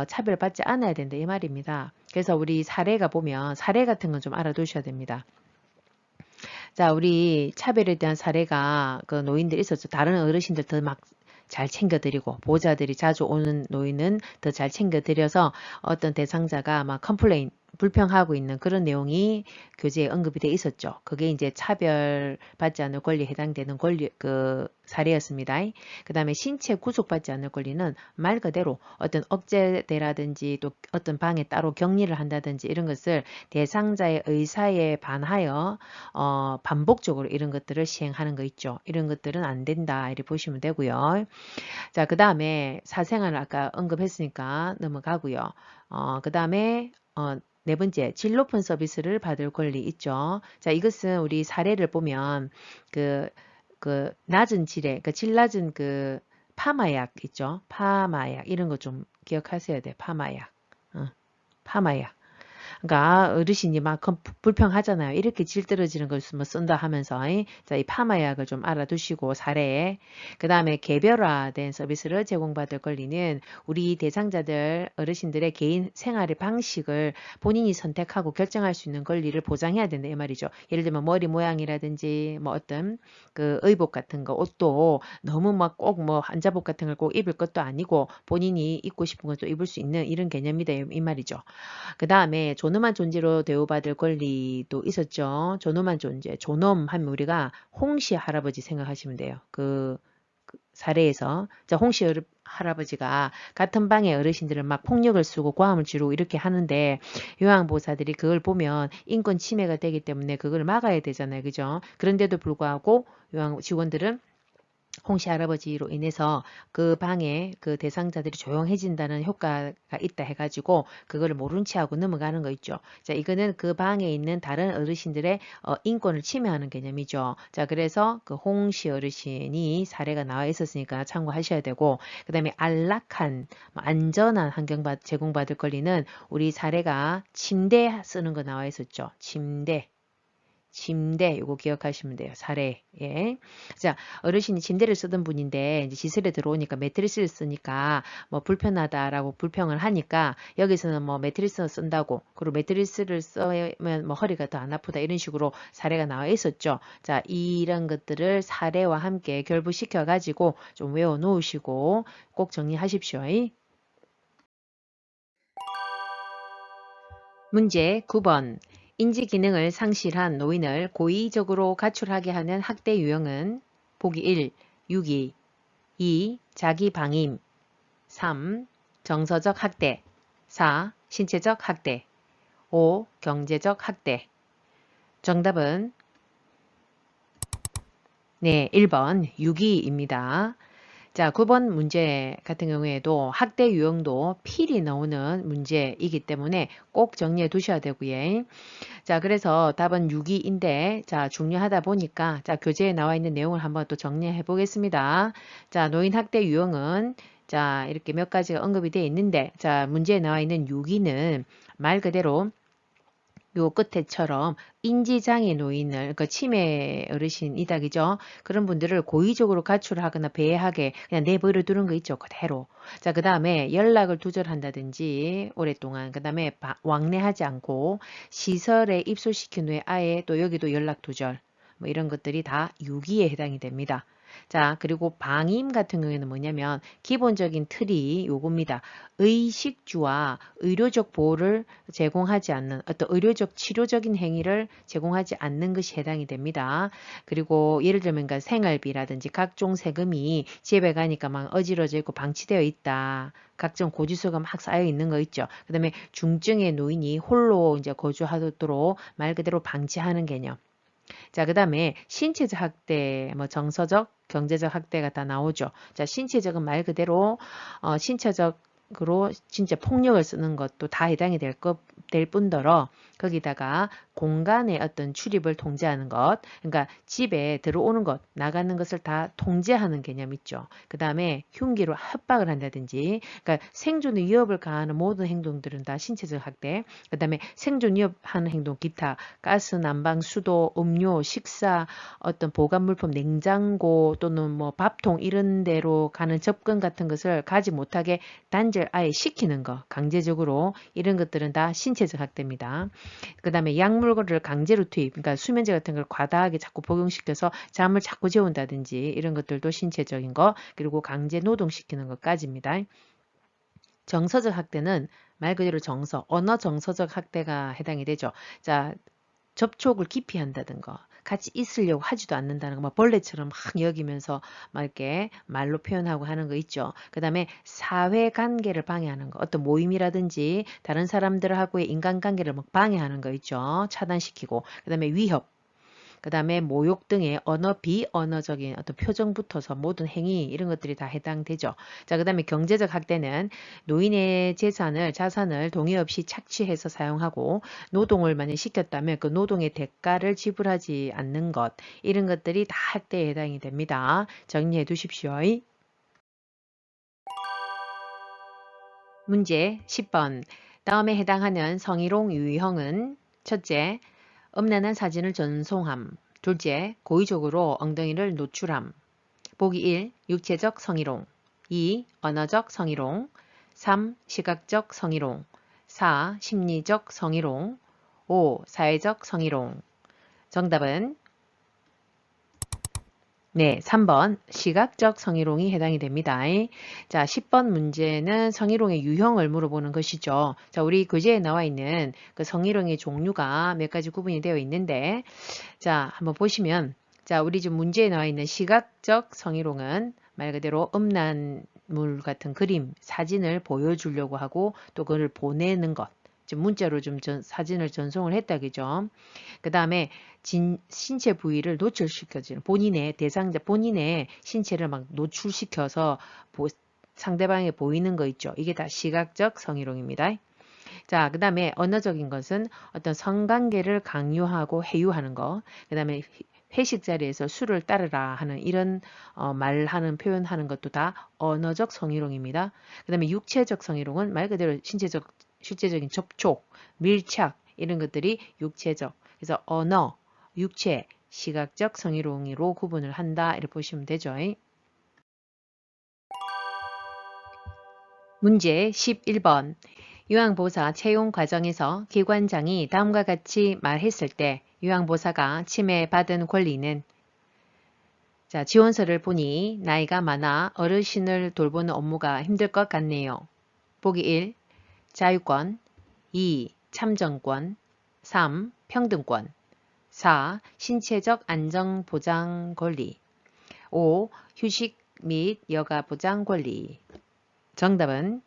차별받지 않아야 된다 이 말입니다. 그래서 우리 사례가 보면 사례 같은 건 좀 알아두셔야 됩니다. 자, 우리 차별에 대한 사례가 그 노인들 있었죠. 다른 어르신들 더 막 잘 챙겨드리고 보호자들이 자주 오는 노인은 더 잘 챙겨드려서 어떤 대상자가 막 컴플레인 불평하고 있는 그런 내용이 교재에 언급이 돼 있었죠. 그게 이제 차별받지 않을 권리에 해당되는 권리 그 사례였습니다. 그 다음에 신체 구속받지 않을 권리는 말 그대로 어떤 억제대라든지 또 어떤 방에 따로 격리를 한다든지 이런 것을 대상자의 의사에 반하여 반복적으로 이런 것들을 시행하는 거 있죠. 이런 것들은 안 된다 이렇게 보시면 되고요. 자, 그 다음에 사생활을 아까 언급했으니까 넘어가고요. 그 다음에 네 번째, 질 높은 서비스를 받을 권리 있죠. 자, 이것은 우리 사례를 보면 그 낮은 질의, 그 질 낮은 그 파마약 있죠. 파마약 이런 거 좀 기억하셔야 돼. 파마약. 파마약. 그러니까 어르신이 막 불평하잖아요. 이렇게 질 떨어지는 걸 뭐 쓴다 하면서 자, 이 파마약을 좀 알아두시고 사례에 그 다음에 개별화된 서비스를 제공받을 권리는 우리 대상자들 어르신들의 개인 생활의 방식을 본인이 선택하고 결정할 수 있는 권리를 보장해야 된다 이 말이죠. 예를 들면 머리 모양이라든지 뭐 어떤 그 의복 같은 거 옷도 너무 막 꼭 뭐 한자복 같은 걸 꼭 입을 것도 아니고 본인이 입고 싶은 것도 입을 수 있는 이런 개념이다 이 말이죠. 그 다음에 존엄한 존재로 대우받을 권리도 있었죠. 존엄한 존재. 존엄 하면 우리가 홍씨 할아버지 생각하시면 돼요. 그 사례에서. 자, 홍씨 할아버지가 같은 방에 어르신들은 막 폭력을 쓰고 고함을 지르고 이렇게 하는데 요양보호사들이 그걸 보면 인권 침해가 되기 때문에 그걸 막아야 되잖아요. 그죠? 그런데도 불구하고 요양 직원들은 홍씨 할아버지로 인해서 그 방에 그 대상자들이 조용해진다는 효과가 있다 해가지고 그거를 모른 채 하고 넘어가는 거 있죠. 자, 이거는 그 방에 있는 다른 어르신들의 인권을 침해하는 개념이죠. 자, 그래서 그 홍씨 어르신이 사례가 나와 있었으니까 참고하셔야 되고 그 다음에 안락한 안전한 환경 제공받을 권리는 우리 사례가 침대 쓰는 거 나와 있었죠. 침대. 침대 요거 기억하시면 돼요. 사례. 예. 자, 어르신이 침대를 쓰던 분인데 이제 시설에 들어오니까 매트리스를 쓰니까 뭐 불편하다라고 불평을 하니까 여기서는 뭐 매트리스 쓴다고 그리고 매트리스를 써면 뭐 허리가 더 안 아프다 이런 식으로 사례가 나와 있었죠. 자, 이런 것들을 사례와 함께 결부시켜 가지고 좀 외워 놓으시고 꼭 정리하십시오. 문제 9번. 인지 기능을 상실한 노인을 고의적으로 가출하게 하는 학대 유형은 보기 1. 유기 2. 자기 방임 3. 정서적 학대 4. 신체적 학대 5. 경제적 학대 정답은 네, 1번 유기입니다. 자, 9번 문제 같은 경우에도 학대 유형도 필히 나오는 문제이기 때문에 꼭 정리해 두셔야 되고요. 자, 그래서 답은 6위인데, 자, 중요하다 보니까, 자, 교재에 나와 있는 내용을 한번 또 정리해 보겠습니다. 자, 노인 학대 유형은, 자, 이렇게 몇 가지가 언급이 되어 있는데, 자, 문제에 나와 있는 6위는 말 그대로 요 끝에처럼 인지장애 노인을, 그러니까 치매 어르신이다, 그죠? 그런 분들을 고의적으로 가출하거나 배회하게 그냥 내버려 두는 거 있죠, 그대로. 자, 그 다음에 연락을 두절한다든지, 오랫동안, 그 다음에 왕래하지 않고, 시설에 입소시킨 후에 아예 또 여기도 연락 두절, 뭐 이런 것들이 다 유기에 해당이 됩니다. 자, 그리고 방임 같은 경우에는 뭐냐면, 기본적인 틀이 요겁니다. 의식주와 의료적 보호를 제공하지 않는 어떤 의료적 치료적인 행위를 제공하지 않는 것이 해당이 됩니다. 그리고 예를 들면 그러니까 생활비라든지 각종 세금이 집에 가니까 막 어지러져 있고 방치되어 있다. 각종 고지서가 막 쌓여 있는 거 있죠. 그다음에 중증의 노인이 홀로 이제 거주하도록 말 그대로 방치하는 개념. 자, 그 다음에 신체적 학대, 뭐 정서적, 경제적 학대가 다 나오죠. 자, 신체적은 말 그대로 신체적으로 진짜 폭력을 쓰는 것도 다 해당이 될 뿐더러 거기다가 공간의 어떤 출입을 통제하는 것, 그러니까 집에 들어오는 것, 나가는 것을 다 통제하는 개념 있죠. 그 다음에 흉기로 협박을 한다든지, 그러니까 생존의 위협을 가하는 모든 행동들은 다 신체적 학대. 그 다음에 생존 위협하는 행동, 기타, 가스, 난방, 수도, 음료, 식사, 어떤 보관물품, 냉장고 또는 뭐 밥통 이런 데로 가는 접근 같은 것을 가지 못하게 단절 아예 시키는 거, 강제적으로 이런 것들은 다 신체적 학대입니다. 그 다음에 약물을 강제로 투입, 그러니까 수면제 같은 걸 과다하게 자꾸 복용시켜서 잠을 자꾸 재운다든지 이런 것들도 신체적인 거, 그리고 강제 노동시키는 것까지입니다. 정서적 학대는 말 그대로 정서, 언어 정서적 학대가 해당이 되죠. 자, 접촉을 기피 한다든 거, 같이 있으려고 하지도 않는다는 거, 막 벌레처럼 막 여기면서 막 이렇게 말로 표현하고 하는 거 있죠. 그 다음에 사회관계를 방해하는 거, 어떤 모임이라든지 다른 사람들하고의 인간관계를 막 방해하는 거 있죠. 차단시키고, 그 다음에 위협, 그 다음에 모욕 등의 비언어적인 어떤 표정 붙어서 모든 행위 이런 것들이 다 해당되죠. 자, 그 다음에 경제적 학대는 노인의 자산을 동의 없이 착취해서 사용하고 노동을 만약 시켰다면 그 노동의 대가를 지불하지 않는 것 이런 것들이 다 학대에 해당이 됩니다. 정리해 두십시오. 문제 10번. 다음에 해당하는 성희롱 유형은 첫째, 음란한 사진을 전송함. 둘째, 고의적으로 엉덩이를 노출함. 보기 1. 육체적 성희롱 2. 언어적 성희롱 3. 시각적 성희롱 4. 심리적 성희롱 5. 사회적 성희롱 정답은 네, 3번 시각적 성희롱이 해당이 됩니다. 자, 10번 문제는 성희롱의 유형을 물어보는 것이죠. 자, 우리 교재에 나와 있는 그 성희롱의 종류가 몇 가지 구분이 되어 있는데 자, 한번 보시면 자, 우리 지금 문제에 나와 있는 시각적 성희롱은 말 그대로 음란물 같은 그림, 사진을 보여주려고 하고 또 그걸 보내는 것. 좀 문자로 좀 사진을 전송을 했다 그죠? 그 다음에 신체 부위를 노출시켜주는 본인의 신체를 막 노출시켜서 상대방에 보이는 거 있죠. 이게 다 시각적 성희롱입니다. 자, 그 다음에 언어적인 것은 어떤 성관계를 강요하고 해유하는 거. 그 다음에 회식 자리에서 술을 따르라 하는 이런 말하는 표현하는 것도 다 언어적 성희롱입니다. 그 다음에 육체적 성희롱은 말 그대로 실제적인 접촉, 밀착 이런 것들이 육체적. 그래서 언어, 육체, 시각적 성희롱으로 구분을 한다. 이렇게 보시면 되죠. 문제 11번. 요양보호사 채용 과정에서 기관장이 다음과 같이 말했을 때 요양보호사가 침해받은 권리는 자, 지원서를 보니 나이가 많아 어르신을 돌보는 업무가 힘들 것 같네요. 보기 1. 자유권 2. 참정권 3. 평등권 4. 신체적 안정 보장 권리 5. 휴식 및 여가 보장 권리 정답은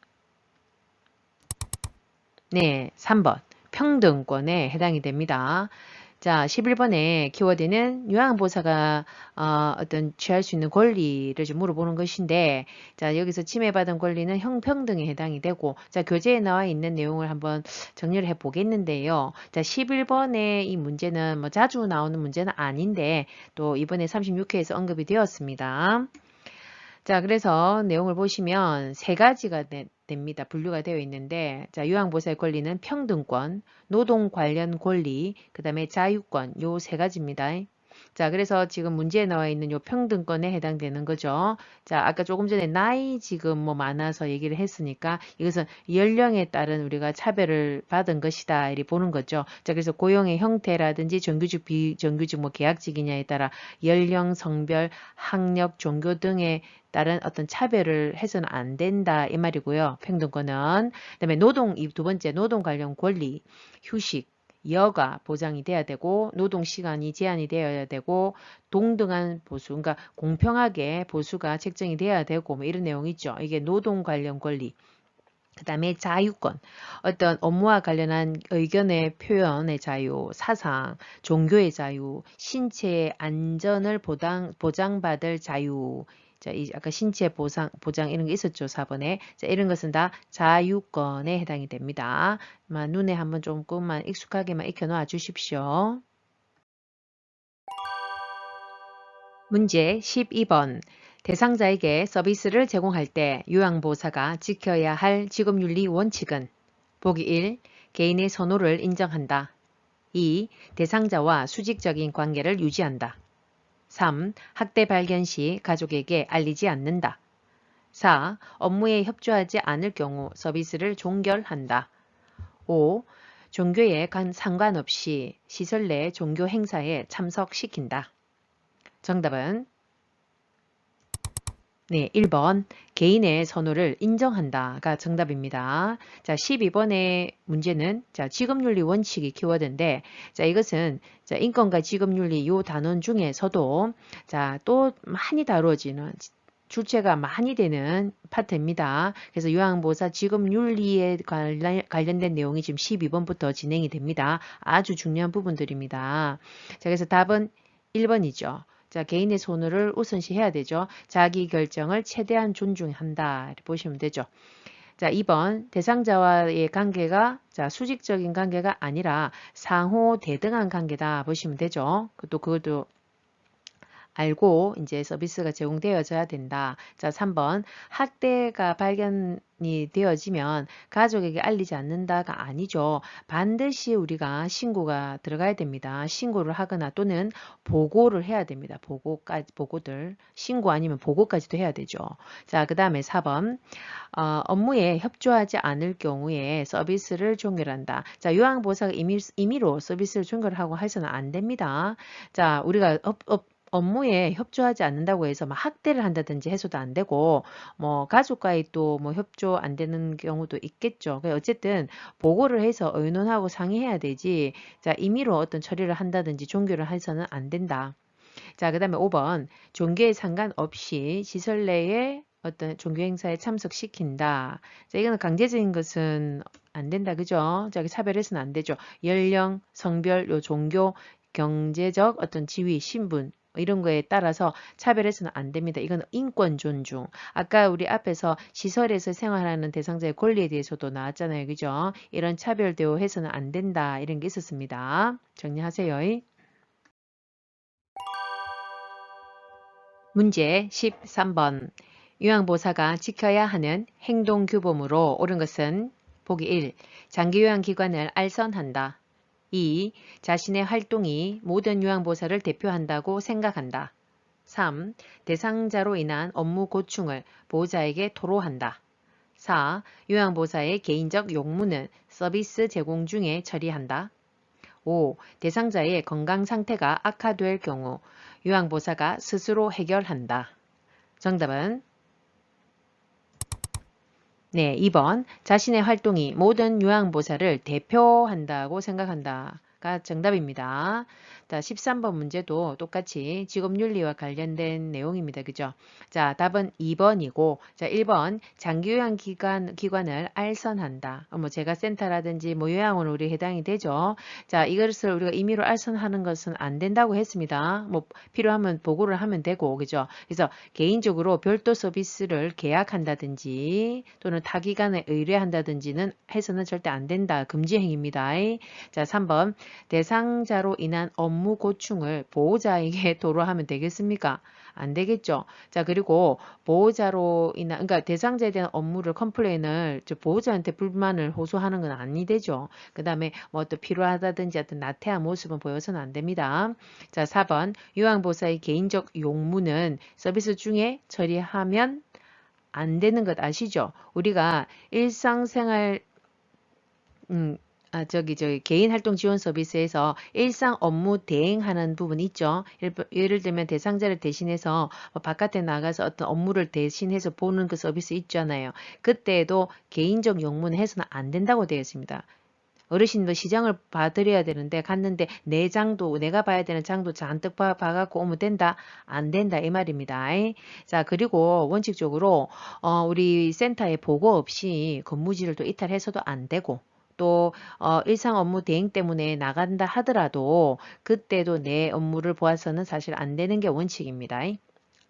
네, 3번 평등권에 해당이 됩니다. 자, 11번의 키워드는 요양보호사가 어떤 취할 수 있는 권리를 좀 물어보는 것인데 자, 여기서 침해받은 권리는 형평등에 해당이 되고 자, 교재에 나와 있는 내용을 한번 정리를 해 보겠는데요. 자, 11번의 이 문제는 뭐 자주 나오는 문제는 아닌데 또 이번에 36회에서 언급이 되었습니다. 자, 그래서 내용을 보시면 세 가지가 됩니다. 분류가 되어 있는데, 자, 요양보호사의 권리는 평등권, 노동 관련 권리, 그 다음에 자유권, 요 세 가지입니다. 자, 그래서 지금 문제에 나와 있는 요 평등권에 해당되는 거죠. 자, 아까 조금 전에 나이 지금 뭐 많아서 얘기를 했으니까 이것은 연령에 따른 우리가 차별을 받은 것이다. 이렇게 보는 거죠. 자, 그래서 고용의 형태라든지 정규직, 비정규직, 뭐 계약직이냐에 따라 연령, 성별, 학력, 종교 등에 다른 어떤 차별을 해서는 안 된다 이 말이고요. 평등권은. 그다음에 노동 이 두 번째 노동 관련 권리, 휴식, 여가 보장이 돼야 되고 노동 시간이 제한이 되어야 되고 동등한 보수, 그러니까 공평하게 보수가 책정이 돼야 되고 뭐 이런 내용이 있죠. 이게 노동 관련 권리. 그 다음에 자유권, 어떤 업무와 관련한 의견의 표현의 자유, 사상, 종교의 자유, 신체의 안전을 보장받을 자유, 자, 아까 신체 보장 이런 게 있었죠, 4번에. 자, 이런 것은 다 자유권에 해당이 됩니다. 눈에 한번 조금만 익숙하게만 익혀놓아 주십시오. 문제 12번. 대상자에게 서비스를 제공할 때 요양보호사가 지켜야 할 직업윤리 원칙은 보기 1. 개인의 선호를 인정한다. 2. 대상자와 수직적인 관계를 유지한다. 3. 학대 발견 시 가족에게 알리지 않는다. 4. 업무에 협조하지 않을 경우 서비스를 종결한다. 5. 종교에 상관없이 시설 내 종교 행사에 참석시킨다. 정답은 네, 1번 개인의 선호를 인정한다가 정답입니다. 자, 12번의 문제는 자, 직업윤리 원칙이 키워드인데 자, 이것은 자, 인권과 직업윤리 요 단원 중에서도 자, 또 많이 다루어지는 출제가 많이 되는 파트입니다. 그래서 요양보호사 직업윤리에 관련된 내용이 지금 12번부터 진행이 됩니다. 아주 중요한 부분들입니다. 자, 그래서 답은 1번이죠. 자, 개인의 선호를 우선시해야 되죠. 자기 결정을 최대한 존중한다. 이렇게 보시면 되죠. 자, 2번 대상자와의 관계가 자, 수직적인 관계가 아니라 상호 대등한 관계다 보시면 되죠. 그것도 알고 이제 서비스가 제공되어져야 된다. 자, 3번 학대가 발견이 되어지면 가족에게 알리지 않는다가 아니죠. 반드시 우리가 신고가 들어가야 됩니다. 신고를 하거나 또는 보고를 해야 됩니다. 보고들. 신고 아니면 보고까지도 해야 되죠. 자, 그 다음에 4번 업무에 협조하지 않을 경우에 서비스를 종결한다. 자, 요양보호사가 임의로 서비스를 종결하고 해서는 안 됩니다. 자, 우리가 업무에 협조하지 않는다고 해서 막 학대를 한다든지 해서도 안 되고 뭐 가족과의 또 뭐 협조 안 되는 경우도 있겠죠. 어쨌든 보고를 해서 의논하고 상의해야 되지. 자, 임의로 어떤 처리를 한다든지 종교를 해서는 안 된다. 자, 그다음에 5번 종교에 상관없이 시설 내에 어떤 종교 행사에 참석시킨다. 자, 이거는 강제적인 것은 안 된다. 그죠? 자, 차별해서는 안 되죠. 연령, 성별, 요 종교, 경제적 어떤 지위, 신분 이런 거에 따라서 차별해서는 안 됩니다. 이건 인권 존중. 아까 우리 앞에서 시설에서 생활하는 대상자의 권리에 대해서도 나왔잖아요. 그죠? 이런 차별 대우해서는 안 된다. 이런 게 있었습니다. 정리하세요. 문제 13번. 요양보호사가 지켜야 하는 행동규범으로 옳은 것은 보기 1. 장기요양기관을 알선한다. 2. 자신의 활동이 모든 요양보호사를 대표한다고 생각한다. 3. 대상자로 인한 업무 고충을 보호자에게 토로한다. 4. 요양보호사의 개인적 용무는 서비스 제공 중에 처리한다. 5. 대상자의 건강 상태가 악화될 경우 요양보호사가 스스로 해결한다. 정답은 네, 2번. 자신의 활동이 모든 요양보호사를 대표한다고 생각한다가 정답입니다. 자, 13번 문제도 똑같이 직업윤리와 관련된 내용입니다. 그죠? 자, 답은 2번이고, 자, 1번. 장기요양기관을 알선한다. 뭐 제가 센터라든지 뭐 요양원 우리 해당이 되죠. 자, 이것을 우리가 임의로 알선하는 것은 안 된다고 했습니다. 뭐 필요하면 보고를 하면 되고, 그죠? 그래서 개인적으로 별도 서비스를 계약한다든지 또는 타 기관에 의뢰한다든지는 해서는 절대 안 된다. 금지 행위입니다. 자, 3번. 대상자로 인한 업무 고충을 보호자에게 도로하면 되겠습니까? 안 되겠죠. 자, 그리고 보호자로 인한, 그러니까 대상자에 대한 업무를 컴플레인을 보호자한테 불만을 호소하는 건 아니 되죠. 그 다음에 뭐 또 필요하다든지 어떤 나태한 모습은 보여서는 안 됩니다. 자, 4번. 요양보호사의 개인적 용무는 서비스 중에 처리하면 안 되는 것 아시죠? 우리가 일상생활 개인 활동 지원 서비스에서 일상 업무 대행하는 부분 있죠. 예를 들면 대상자를 대신해서 바깥에 나가서 어떤 업무를 대신해서 보는 그 서비스 있잖아요. 그때도 개인적 용무는 해서는 안 된다고 되어 있습니다. 어르신도 시장을 봐드려야 되는데 갔는데 내 장도 내가 봐야 되는 장도 잔뜩 봐갖고 오면 된다? 안 된다 이 말입니다. 자, 그리고 원칙적으로 우리 센터에 보고 없이 근무지를 또 이탈해서도 안 되고 또 일상 업무 대행 때문에 나간다 하더라도 그때도 내 업무를 보아서는 사실 안 되는 게 원칙입니다.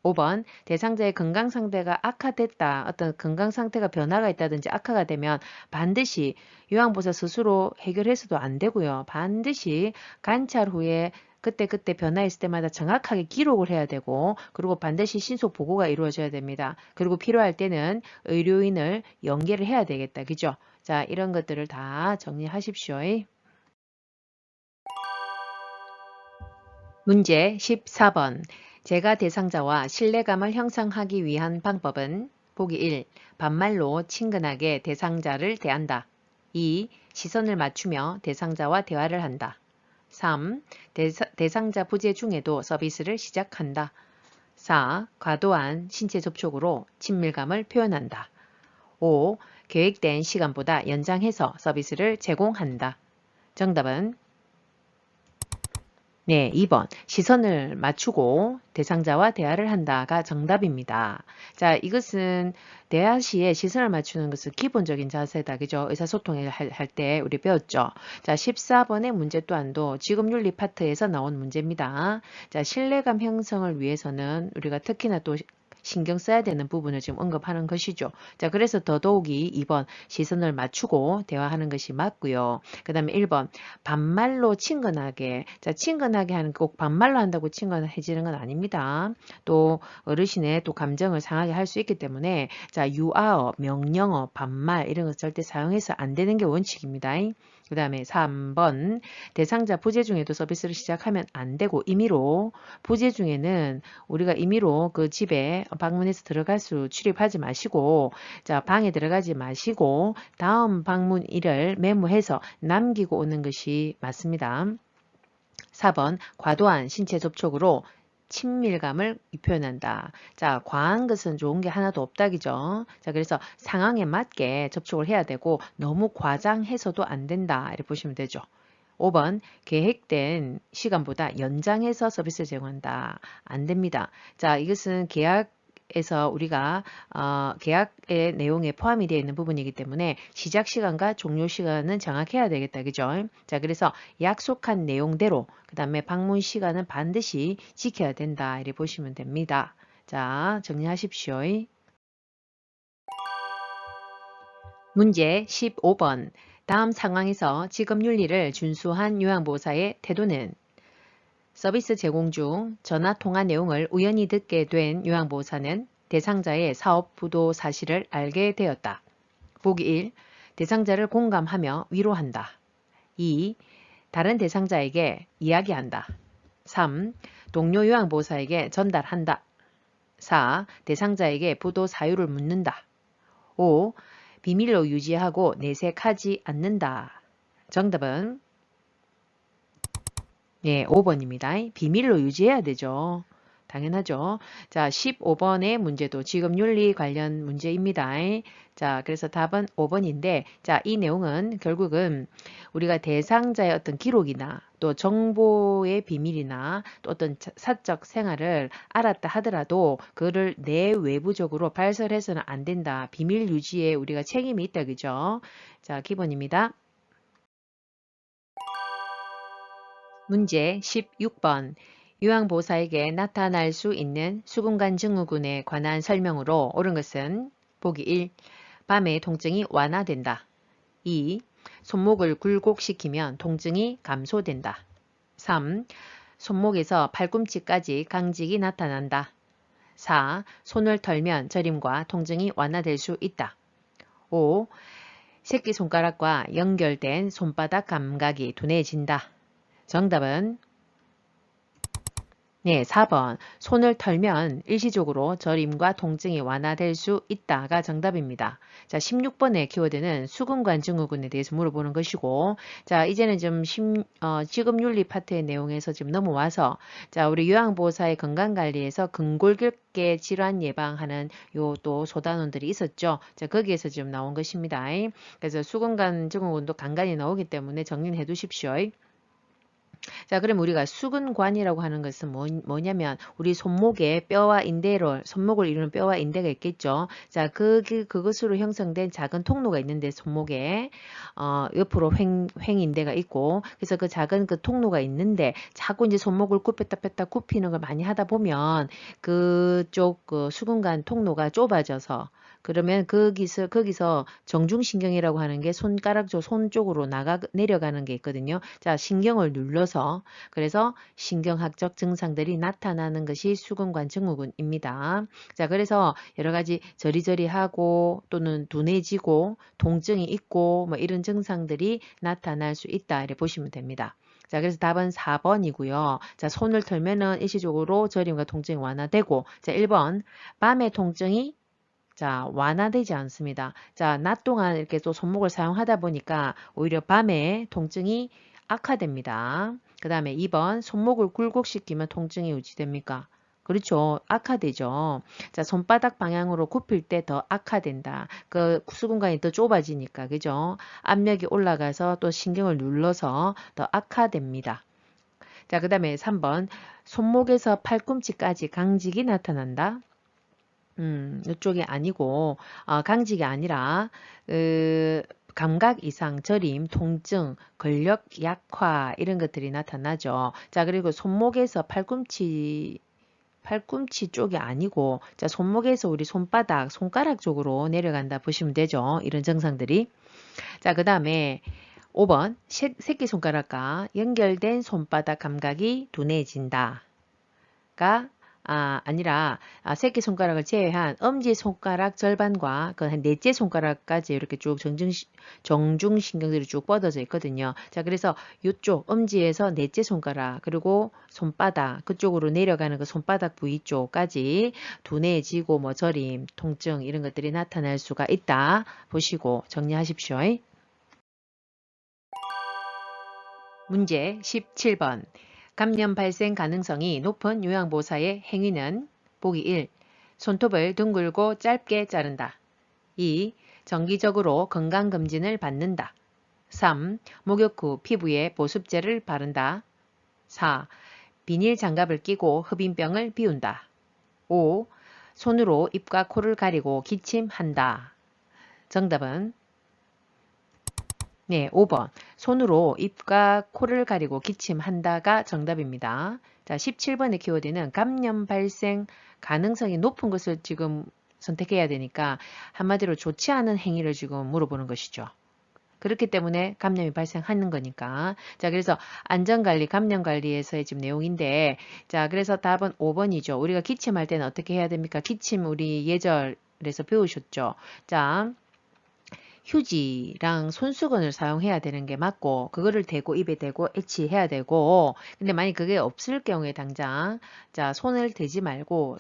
5번. 대상자의 건강 상태가 악화됐다. 어떤 건강 상태가 변화가 있다든지 악화가 되면 반드시 요양보호사 스스로 해결해서도 안 되고요. 반드시 관찰 후에 그때 변화했을 때마다 정확하게 기록을 해야 되고 그리고 반드시 신속 보고가 이루어져야 됩니다. 그리고 필요할 때는 의료인을 연계를 해야 되겠다. 그죠? 자, 이런 것들을 다 정리하십시오. 문제 14번. 제가 대상자와 신뢰감을 형성하기 위한 방법은 보기 1. 반말로 친근하게 대상자를 대한다. 2. 시선을 맞추며 대상자와 대화를 한다. 3. 대상자 부재 중에도 서비스를 시작한다. 4. 과도한 신체 접촉으로 친밀감을 표현한다. 5. 계획된 시간보다 연장해서 서비스를 제공한다. 정답은 네, 2번. 시선을 맞추고 대상자와 대화를 한다가 정답입니다. 자, 이것은 대화 시에 시선을 맞추는 것은 기본적인 자세다. 그죠? 의사소통을 할 때 우리 배웠죠? 자, 14번의 문제 또한도 직업윤리 파트에서 나온 문제입니다. 자, 신뢰감 형성을 위해서는 우리가 특히나 또 신경 써야 되는 부분을 지금 언급하는 것이죠. 자, 그래서 더더욱이 2번 시선을 맞추고 대화하는 것이 맞고요. 그 다음에 1번 반말로 친근하게. 자, 친근하게 하는 꼭 반말로 한다고 친근해지는 건 아닙니다. 또 어르신의 또 감정을 상하게 할 수 있기 때문에 자, 유아어, 명령어, 반말 이런 거 절대 사용해서 안 되는 게 원칙입니다. 그 다음에 3번 대상자 부재 중에도 서비스를 시작하면 안 되고 임의로 부재 중에는 우리가 임의로 그 집에 방문해서 출입하지 마시고 자, 방에 들어가지 마시고 다음 방문일을 메모해서 남기고 오는 것이 맞습니다. 4번 과도한 신체 접촉으로 친밀감을 표현한다. 자, 과한 것은 좋은 게 하나도 없다기죠. 자, 그래서 상황에 맞게 접촉을 해야 되고 너무 과장해서도 안 된다. 이렇게 보시면 되죠. 5번 계획된 시간보다 연장해서 서비스 제공한다. 안 됩니다. 자, 이것은 계약에서 우리가 계약의 내용에 포함이 되어 있는 부분이기 때문에 시작 시간과 종료 시간은 정확해야 되겠다. 그죠? 자, 그래서 약속한 내용대로 그 다음에 방문 시간은 반드시 지켜야 된다. 이렇게 보시면 됩니다. 자, 정리하십시오. 문제 15번. 다음 상황에서 직업윤리를 준수한 요양보호사의 태도는 서비스 제공 중 전화 통화 내용을 우연히 듣게 된 요양보호사는 대상자의 사업 부도 사실을 알게 되었다. 보기 1. 대상자를 공감하며 위로한다. 2. 다른 대상자에게 이야기한다. 3. 동료 요양보호사에게 전달한다. 4. 대상자에게 부도 사유를 묻는다. 5. 비밀로 유지하고 내색하지 않는다. 정답은 5번입니다. 비밀로 유지해야 되죠. 당연하죠. 자, 15번의 문제도 지금 윤리 관련 문제입니다. 자, 그래서 답은 5번인데, 자, 이 내용은 결국은 우리가 대상자의 어떤 기록이나 또 정보의 비밀이나 또 어떤 사적 생활을 알았다 하더라도 그를 내외부적으로 발설해서는 안 된다. 비밀 유지에 우리가 책임이 있다. 그죠? 자, 기본입니다. 문제 16번. 요양보호사에게 나타날 수 있는 수근관 증후군에 관한 설명으로 옳은 것은 보기 1. 밤에 통증이 완화된다. 2. 손목을 굴곡시키면 통증이 감소된다. 3. 손목에서 팔꿈치까지 강직이 나타난다. 4. 손을 털면 저림과 통증이 완화될 수 있다. 5. 새끼손가락과 연결된 손바닥 감각이 둔해진다. 정답은 4번. 손을 털면 일시적으로 저림과 통증이 완화될 수 있다가 정답입니다. 자, 16번의 키워드는 수근관 증후군에 대해서 물어보는 것이고, 자, 이제는 좀 지급윤리 파트의 내용에서 지금 넘어와서, 자, 우리 요양보호사의 건강관리에서 근골격계 질환 예방하는 요 또 소단원들이 있었죠. 자, 거기에서 지금 나온 것입니다. 그래서 수근관 증후군도 간간히 나오기 때문에 정리해 두십시오. 자, 그럼 우리가 수근관이라고 하는 것은 뭐냐면 우리 손목에 뼈와 인대를 손목을 이루는 뼈와 인대가 있겠죠. 자, 그것으로 형성된 작은 통로가 있는데 손목에 옆으로 횡인대가 있고 그래서 그 작은 그 통로가 있는데 자꾸 이제 손목을 굽혔다 뺐다 굽히는 걸 많이 하다 보면 그쪽 그 수근관 통로가 좁아져서 그러면 거기서 정중신경이라고 하는 게 손가락 손 쪽으로 내려가는 게 있거든요. 자, 신경을 눌러서 그래서 신경학적 증상들이 나타나는 것이 수근관 증후군입니다. 자, 그래서 여러 가지 저리저리하고 또는 둔해지고 통증이 있고 뭐 이런 증상들이 나타날 수 있다. 이렇게 보시면 됩니다. 자, 그래서 답은 4번이고요. 자, 손을 털면은 일시적으로 저림과 통증이 완화되고, 자, 1번, 밤의 통증이 완화되지 않습니다. 자, 낮 동안 이렇게 또 손목을 사용하다 보니까 오히려 밤에 통증이 악화됩니다. 그 다음에 2번, 손목을 굴곡시키면 통증이 유지됩니까? 그렇죠. 악화되죠. 자, 손바닥 방향으로 굽힐 때 더 악화된다. 그 수근관이 더 좁아지니까, 그죠? 압력이 올라가서 또 신경을 눌러서 더 악화됩니다. 자, 그 다음에 3번, 손목에서 팔꿈치까지 강직이 나타난다. 이쪽이 아니고, 강직이 아니라, 감각 이상, 저림, 통증, 근력 약화, 이런 것들이 나타나죠. 자, 그리고 손목에서 팔꿈치 쪽이 아니고, 자, 손목에서 우리 손바닥, 손가락 쪽으로 내려간다 보시면 되죠. 이런 증상들이. 자, 그 다음에 5번, 새끼손가락과 연결된 손바닥 감각이 둔해진다. 아니라 새끼손가락을 제외한 엄지손가락 절반과 그 한 넷째 손가락까지 이렇게 쭉 정중신경들이 쭉 뻗어져 있거든요. 자, 그래서 이쪽 엄지에서 넷째 손가락 그리고 손바닥 그쪽으로 내려가는 그 손바닥 부위 쪽까지 둔해지고 뭐 저림, 통증 이런 것들이 나타날 수가 있다. 보시고 정리하십시오. 문제 17번. 감염 발생 가능성이 높은 요양보호사의 행위는 보기 1. 손톱을 둥글고 짧게 자른다. 2. 정기적으로 건강검진을 받는다. 3. 목욕 후 피부에 보습제를 바른다. 4. 비닐 장갑을 끼고 흡인병을 비운다. 5. 손으로 입과 코를 가리고 기침한다. 정답은 5번. 손으로 입과 코를 가리고 기침한다가 정답입니다. 자, 17번의 키워드는 감염 발생 가능성이 높은 것을 지금 선택해야 되니까 한마디로 좋지 않은 행위를 지금 물어보는 것이죠. 그렇기 때문에 감염이 발생하는 거니까. 자, 그래서 안전관리, 감염관리에서의 지금 내용인데, 자, 그래서 답은 5번이죠. 우리가 기침할 때는 어떻게 해야 됩니까? 기침 우리 예절에서 배우셨죠. 자, 휴지랑 손수건을 사용해야 되는 게 맞고 그거를 대고 입에 대고 애치해야 되고 근데 만약 그게 없을 경우에 당장 자 손을 대지 말고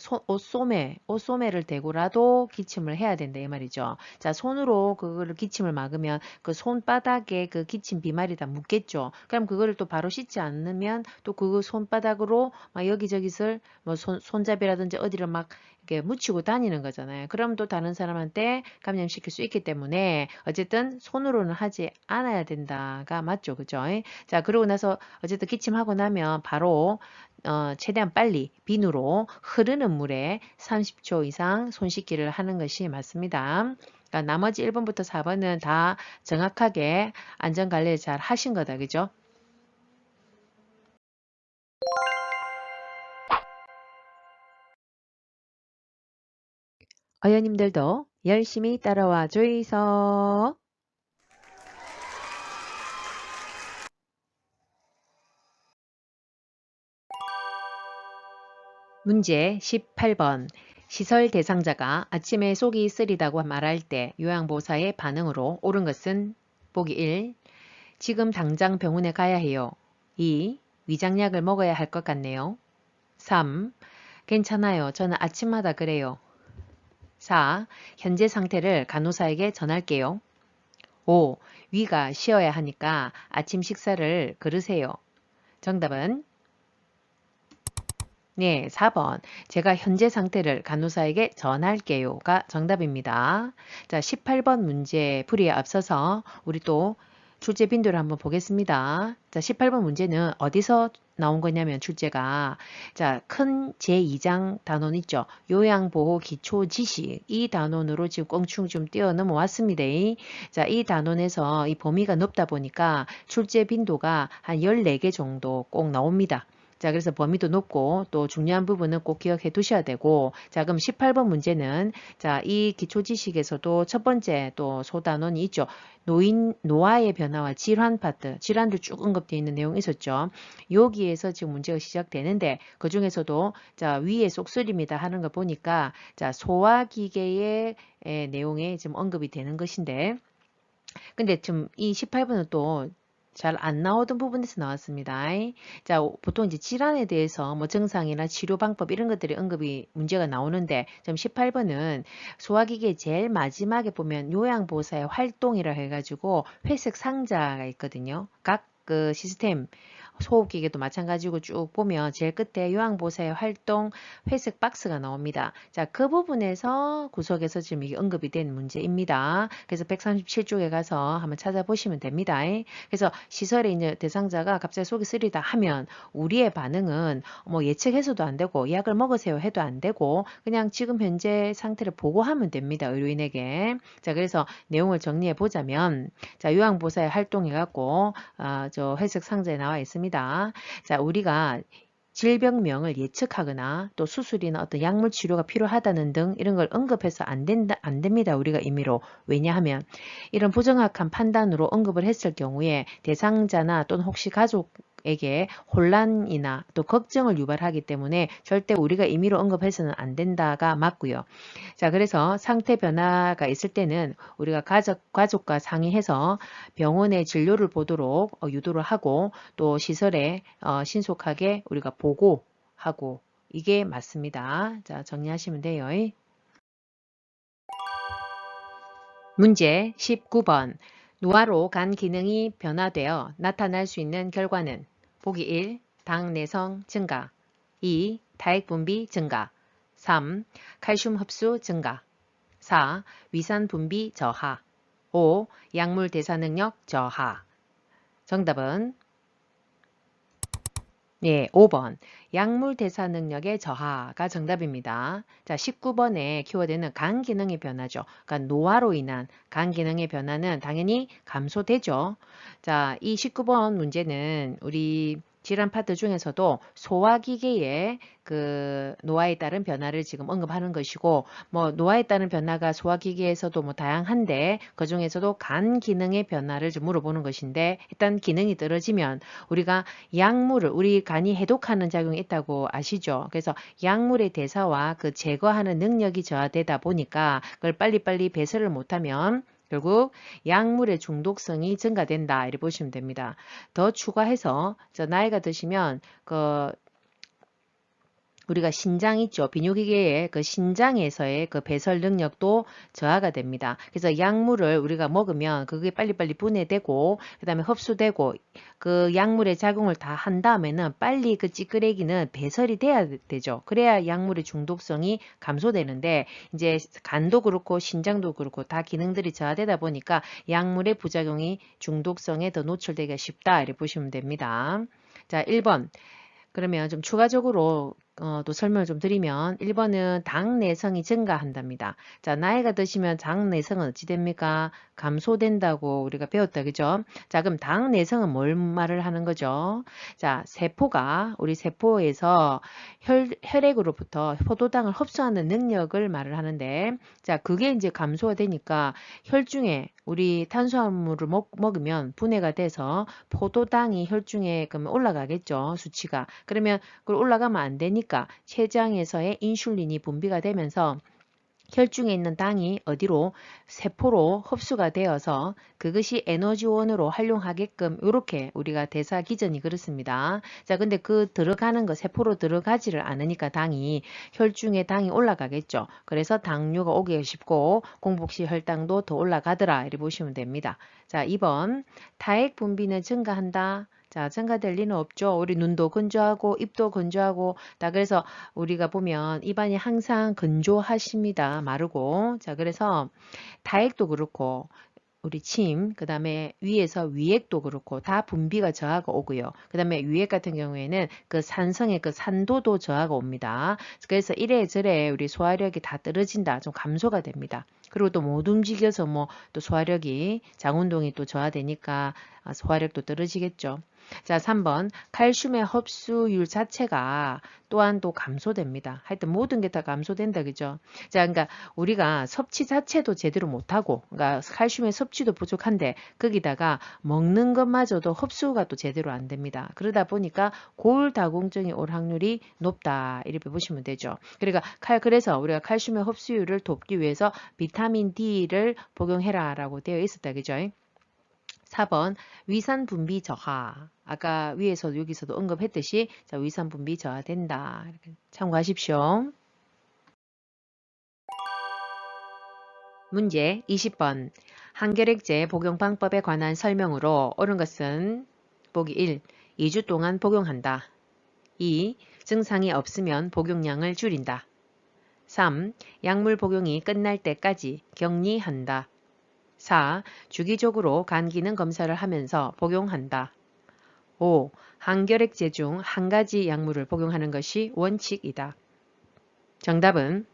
옷소매를 대고라도 기침을 해야 된다 이 말이죠. 자 손으로 그거를 기침을 막으면 그 손바닥에 그 기침 비말이 다 묻겠죠. 그럼 그거를 또 바로 씻지 않으면 또 그 손바닥으로 막 여기저기를 뭐 손잡이라든지 어디를 막 이렇게 묻히고 다니는 거잖아요. 그럼 또 다른 사람한테 감염시킬 수 있기 때문에 어쨌든 손으로는 하지 않아야 된다가 맞죠. 그죠? 자, 그러고 나서 어쨌든 기침하고 나면 바로 최대한 빨리 비누로 흐르는 물에 30초 이상 손 씻기를 하는 것이 맞습니다. 그러니까 나머지 1번부터 4번은 다 정확하게 안전관리를 잘 하신 거다. 그죠? 어여님들도 열심히 따라와 주이소. 문제 18번. 시설 대상자가 아침에 속이 쓰리다고 말할 때 요양보호사의 반응으로 옳은 것은 보기 1. 지금 당장 병원에 가야 해요. 2. 위장약을 먹어야 할 것 같네요. 3. 괜찮아요. 저는 아침마다 그래요. 4. 현재 상태를 간호사에게 전할게요. 5. 위가 쉬어야 하니까 아침 식사를 그르세요. 정답은 네, 4번. 제가 현재 상태를 간호사에게 전할게요가 정답입니다. 자, 18번 문제 풀이에 앞서서 우리 또 출제 빈도를 한번 보겠습니다. 자, 18번 문제는 어디서 나온 거냐면 출제가 자, 큰 제2장 단원 있죠. 요양보호 기초 지식 이 단원으로 지금 껑충 좀 뛰어 넘어왔습니다. 자, 이 단원에서 이 범위가 넓다 보니까 출제 빈도가 한 14개 정도 꼭 나옵니다. 자, 그래서 범위도 높고 또 중요한 부분은 꼭 기억해 두셔야 되고 자, 그럼 18번 문제는 자, 이 기초 지식에서도 첫 번째 또 소단원이 있죠. 노화의 변화와 질환 파트, 질환들 쭉 언급되어 있는 내용이 있었죠. 여기에서 지금 문제가 시작되는데 그 중에서도 자, 위에 쏙쓸입니다 하는 거 보니까 자, 소화기계의 내용에 지금 언급이 되는 것인데 근데 지금 이 18번은 또 잘 안 나오던 부분에서 나왔습니다. 자, 보통 이제 질환에 대해서 뭐 증상이나 치료 방법 이런 것들이 언급이 문제가 나오는데 지금 18번은 소화기계 제일 마지막에 보면 요양보호사의 활동이라 해가지고 회색 상자가 있거든요. 각 그 시스템 소호기계도 마찬가지고 쭉 보면 제일 끝에 요양보호사의 활동 회색 박스가 나옵니다. 자, 그 부분에서 구석에서 지금 이게 언급이 된 문제입니다. 그래서 137쪽에 가서 한번 찾아보시면 됩니다. 그래서 시설에 있는 대상자가 갑자기 속이 쓰리다 하면 우리의 반응은 뭐 예측해서도 안 되고 약을 먹으세요 해도 안 되고 그냥 지금 현재 상태를 보고하면 됩니다. 의료인에게. 자, 그래서 내용을 정리해 보자면 자, 요양보호사의 활동해갖고 저 회색 상자에 나와 있습니다. 자, 우리가 질병명을 예측하거나 또 수술이나 어떤 약물 치료가 필요하다는 등 이런 걸 언급해서 안 됩니다. 우리가 임의로. 왜냐하면 이런 부정확한 판단으로 언급을 했을 경우에 대상자나 또는 혹시 가족에게 혼란이나 또 걱정을 유발하기 때문에 절대 우리가 임의로 언급해서는 안 된다가 맞고요. 자, 그래서 상태 변화가 있을 때는 우리가 가족과 상의해서 병원의 진료를 보도록 유도를 하고 또 시설에 신속하게 우리가 보고하고 이게 맞습니다. 자, 정리하시면 돼요. 문제 19번. 노화로 간 기능이 변화되어 나타날 수 있는 결과는 보기 1. 당 내성 증가 2. 타액 분비 증가 3. 칼슘 흡수 증가 4. 위산 분비 저하 5. 약물 대사 능력 저하 정답은 네, 5번. 약물 대사 능력의 저하가 정답입니다. 자, 19번의 키워드는 간 기능의 변화죠. 그러니까 노화로 인한 간 기능의 변화는 당연히 감소되죠. 자, 이 19번 문제는 우리 질환 파트 중에서도 소화기계의 그 노화에 따른 변화를 지금 언급하는 것이고 뭐 노화에 따른 변화가 소화기계에서도 뭐 다양한데 그 중에서도 간 기능의 변화를 좀 물어보는 것인데 일단 기능이 떨어지면 우리가 약물을 우리 간이 해독하는 작용이 있다고 아시죠? 그래서 약물의 대사와 그 제거하는 능력이 저하되다 보니까 그걸 빨리빨리 배설을 못하면 결국 약물의 중독성이 증가된다 이렇게 보시면 됩니다. 더 추가해서 나이가 드시면 우리가 신장 있죠. 비뇨기계의 그 신장에서의 그 배설 능력도 저하가 됩니다. 그래서 약물을 우리가 먹으면 그게 빨리빨리 분해되고 그 다음에 흡수되고 그 약물의 작용을 다 한 다음에는 빨리 그 찌끄레기는 배설이 돼야 되죠. 그래야 약물의 중독성이 감소되는데 이제 간도 그렇고 신장도 그렇고 다 기능들이 저하되다 보니까 약물의 부작용이 중독성에 더 노출되기가 쉽다 이렇게 보시면 됩니다. 자, 1번. 그러면 좀 추가적으로 또 설명을 좀 드리면 1번은 당 내성이 증가한답니다. 자, 나이가 드시면 당 내성은 어찌 됩니까? 감소된다고 우리가 배웠다. 그죠? 자, 그럼 당 내성은 뭘 말을 하는 거죠? 자, 우리 세포에서 혈액으로부터 포도당을 흡수하는 능력을 말을 하는데, 자, 그게 이제 감소가 되니까 혈중에 우리 탄수화물을 먹으면 분해가 돼서 포도당이 혈중에 그러면 올라가겠죠. 수치가. 그러면 그걸 올라가면 안 되니까 췌장에서의 인슐린이 분비가 되면서 혈중에 있는 당이 어디로 세포로 흡수가 되어서 그것이 에너지원으로 활용하게끔 이렇게 우리가 대사 기전이 그렇습니다. 자, 근데 그 들어가는 거 세포로 들어가지를 않으니까 혈중에 당이 올라가겠죠. 그래서 당뇨가 오기 쉽고 공복시 혈당도 더 올라가더라 이렇게 보시면 됩니다. 자, 2번 타액 분비는 증가한다. 자, 증가될 리는 없죠. 우리 눈도 건조하고 입도 건조하고 다 그래서 우리가 보면 입안이 항상 건조하십니다. 마르고. 자, 그래서 다액도 그렇고 우리 침, 그 다음에 위에서 위액도 그렇고 다 분비가 저하가 오고요. 그 다음에 위액 같은 경우에는 그 산성의 그 산도도 저하가 옵니다. 그래서 이래저래 우리 소화력이 다 떨어진다. 좀 감소가 됩니다. 그리고 또 못 움직여서 뭐 또 소화력이 장운동이 또 저하되니까 소화력도 떨어지겠죠. 자, 3번 칼슘의 흡수율 자체가 또한 또 감소됩니다. 하여튼 모든 게 다 감소된다. 그죠? 자, 그러니까 우리가 섭취 자체도 제대로 못하고 그러니까 칼슘의 섭취도 부족한데 거기다가 먹는 것마저도 흡수가 또 제대로 안 됩니다. 그러다 보니까 골다공증이 올 확률이 높다. 이렇게 보시면 되죠. 그러니까 그래서 우리가 칼슘의 흡수율을 돕기 위해서 비타민 D를 복용해라 라고 되어 있었다. 그죠? 4번 위산 분비 저하. 아까 위에서 여기서도 언급했듯이 자, 위산 분비 저하된다. 이렇게 참고하십시오. 문제 20번 한결액제 복용 방법에 관한 설명으로 옳은 것은 보기 1. 2주 동안 복용한다. 2. 증상이 없으면 복용량을 줄인다. 3. 약물 복용이 끝날 때까지 격리한다. 4. 주기적으로 간 기능 검사를 하면서 복용한다. 5. 한결액제 중 한 가지 약물을 복용하는 것이 원칙이다. 정답은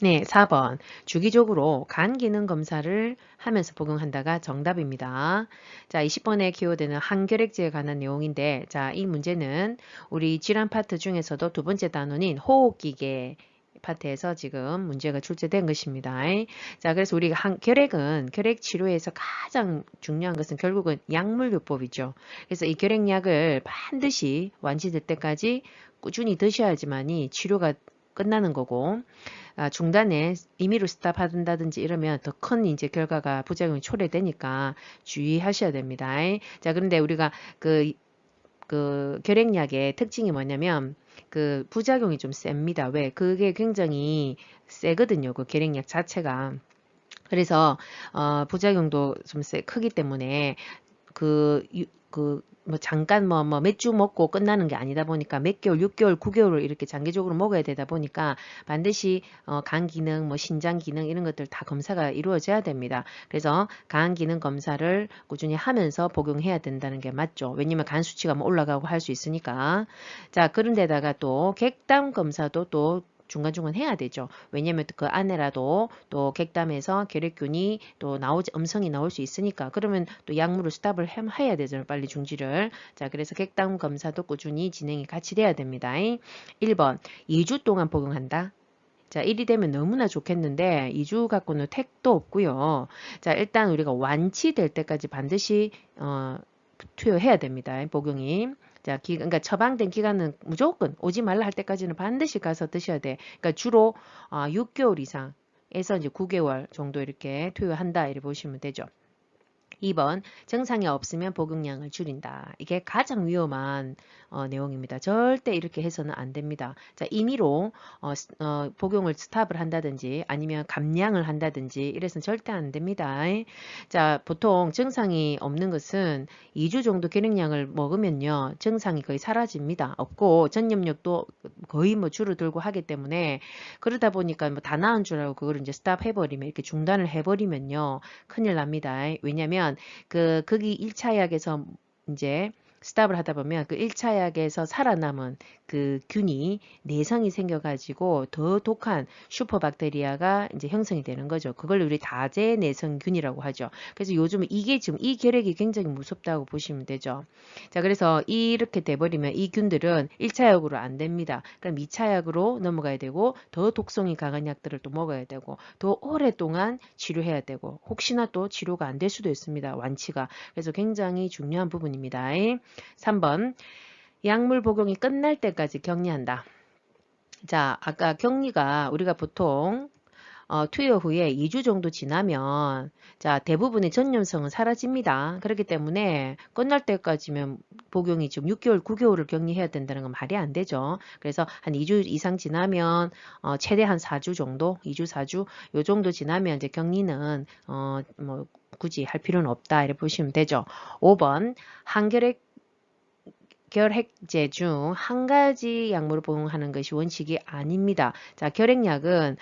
네, 4번. 주기적으로 간 기능 검사를 하면서 복용한다가 정답입니다. 자, 20번의 키워드는 한결액제에 관한 내용인데, 자, 이 문제는 우리 질환 파트 중에서도 두 번째 단원인 호흡기계 파트에서 지금 문제가 출제된 것입니다. 자, 그래서 우리가 결핵 치료에서 가장 중요한 것은 결국은 약물요법이죠. 그래서 이 결핵약을 반드시 완치될 때까지 꾸준히 드셔야지만이 치료가 끝나는 거고, 중단에 임의로 스탑한다든지 이러면 더 큰 이제 결과가 부작용이 초래되니까 주의하셔야 됩니다. 자, 그런데 우리가 그 결핵약의 특징이 뭐냐면 그 부작용이 좀 셉니다. 왜? 그게 굉장히 세거든요. 그 결핵약 자체가. 그래서 부작용도 좀 크기 때문에 뭐 잠깐 몇 주 먹고 끝나는 게 아니다 보니까 몇 개월, 6개월, 9개월을 이렇게 장기적으로 먹어야 되다 보니까 반드시 간 기능, 뭐 신장 기능 이런 것들 다 검사가 이루어져야 됩니다. 그래서 간 기능 검사를 꾸준히 하면서 복용해야 된다는 게 맞죠. 왜냐면 간 수치가 뭐 올라가고 할 수 있으니까. 자, 그런데다가 또 객담 검사도 또 중간중간 해야 되죠. 왜냐면 그 안에라도 또 객담에서 결핵균이 또 음성이 나올 수 있으니까 그러면 또 약물을 스탑을 해야 되죠. 빨리 중지를. 자, 그래서 객담 검사도 꾸준히 진행이 같이 돼야 됩니다. 1번 2주 동안 복용한다. 자, 1이 되면 너무나 좋겠는데 2주 갖고는 택도 없고요. 자, 일단 우리가 완치될 때까지 반드시 투여해야 됩니다. 복용이. 자, 그러니까 처방된 기간은 무조건 오지 말라 할 때까지는 반드시 가서 드셔야 돼. 그러니까 주로 6개월 이상 에서 이제 9개월 정도 이렇게 투여한다 이렇게 보시면 되죠. 2번 증상이 없으면 복용량을 줄인다. 이게 가장 위험한 내용입니다. 절대 이렇게 해서는 안 됩니다. 자, 임의로 복용을 스탑을 한다든지 아니면 감량을 한다든지 이래서는 절대 안 됩니다. 자, 보통 증상이 없는 것은 2주 정도 계량량을 먹으면요. 증상이 거의 사라집니다. 없고 전염력도 거의 뭐 줄어들고 하기 때문에 그러다 보니까 뭐 다 나은 줄 알고 그걸 이제 스탑 해버리면 이렇게 중단을 해버리면요. 큰일 납니다. 왜냐면 거기 1차 약에서 이제 스탑을 하다 보면 그 1차 약에서 살아남은 그 균이 내성이 생겨가지고 더 독한 슈퍼박테리아가 이제 형성이 되는 거죠. 그걸 우리 다제 내성균이라고 하죠. 그래서 요즘 이게 지금 이 결핵이 굉장히 무섭다고 보시면 되죠. 자, 그래서 이렇게 돼버리면 이 균들은 1차 약으로 안 됩니다. 그럼 2차 약으로 넘어가야 되고 더 독성이 강한 약들을 또 먹어야 되고 더 오랫동안 치료해야 되고 혹시나 또 치료가 안 될 수도 있습니다. 완치가. 그래서 굉장히 중요한 부분입니다. 3번 약물 복용이 끝날 때까지 격리한다. 자, 아까 격리가 우리가 보통 투여 후에 2주 정도 지나면 자 대부분의 전염성은 사라집니다. 그렇기 때문에 끝날 때까지면 복용이 지금 6개월, 9개월을 격리해야 된다는 건 말이 안 되죠. 그래서 한 2주 이상 지나면 최대 한 4주 정도, 2주, 4주 요 정도 지나면 이제 격리는 뭐 굳이 할 필요는 없다 이렇게 보시면 되죠. 5번 한결핵 결핵제 중 한 가지 약물을 복용하는 것이 원칙이 아닙니다. 자, 결핵약은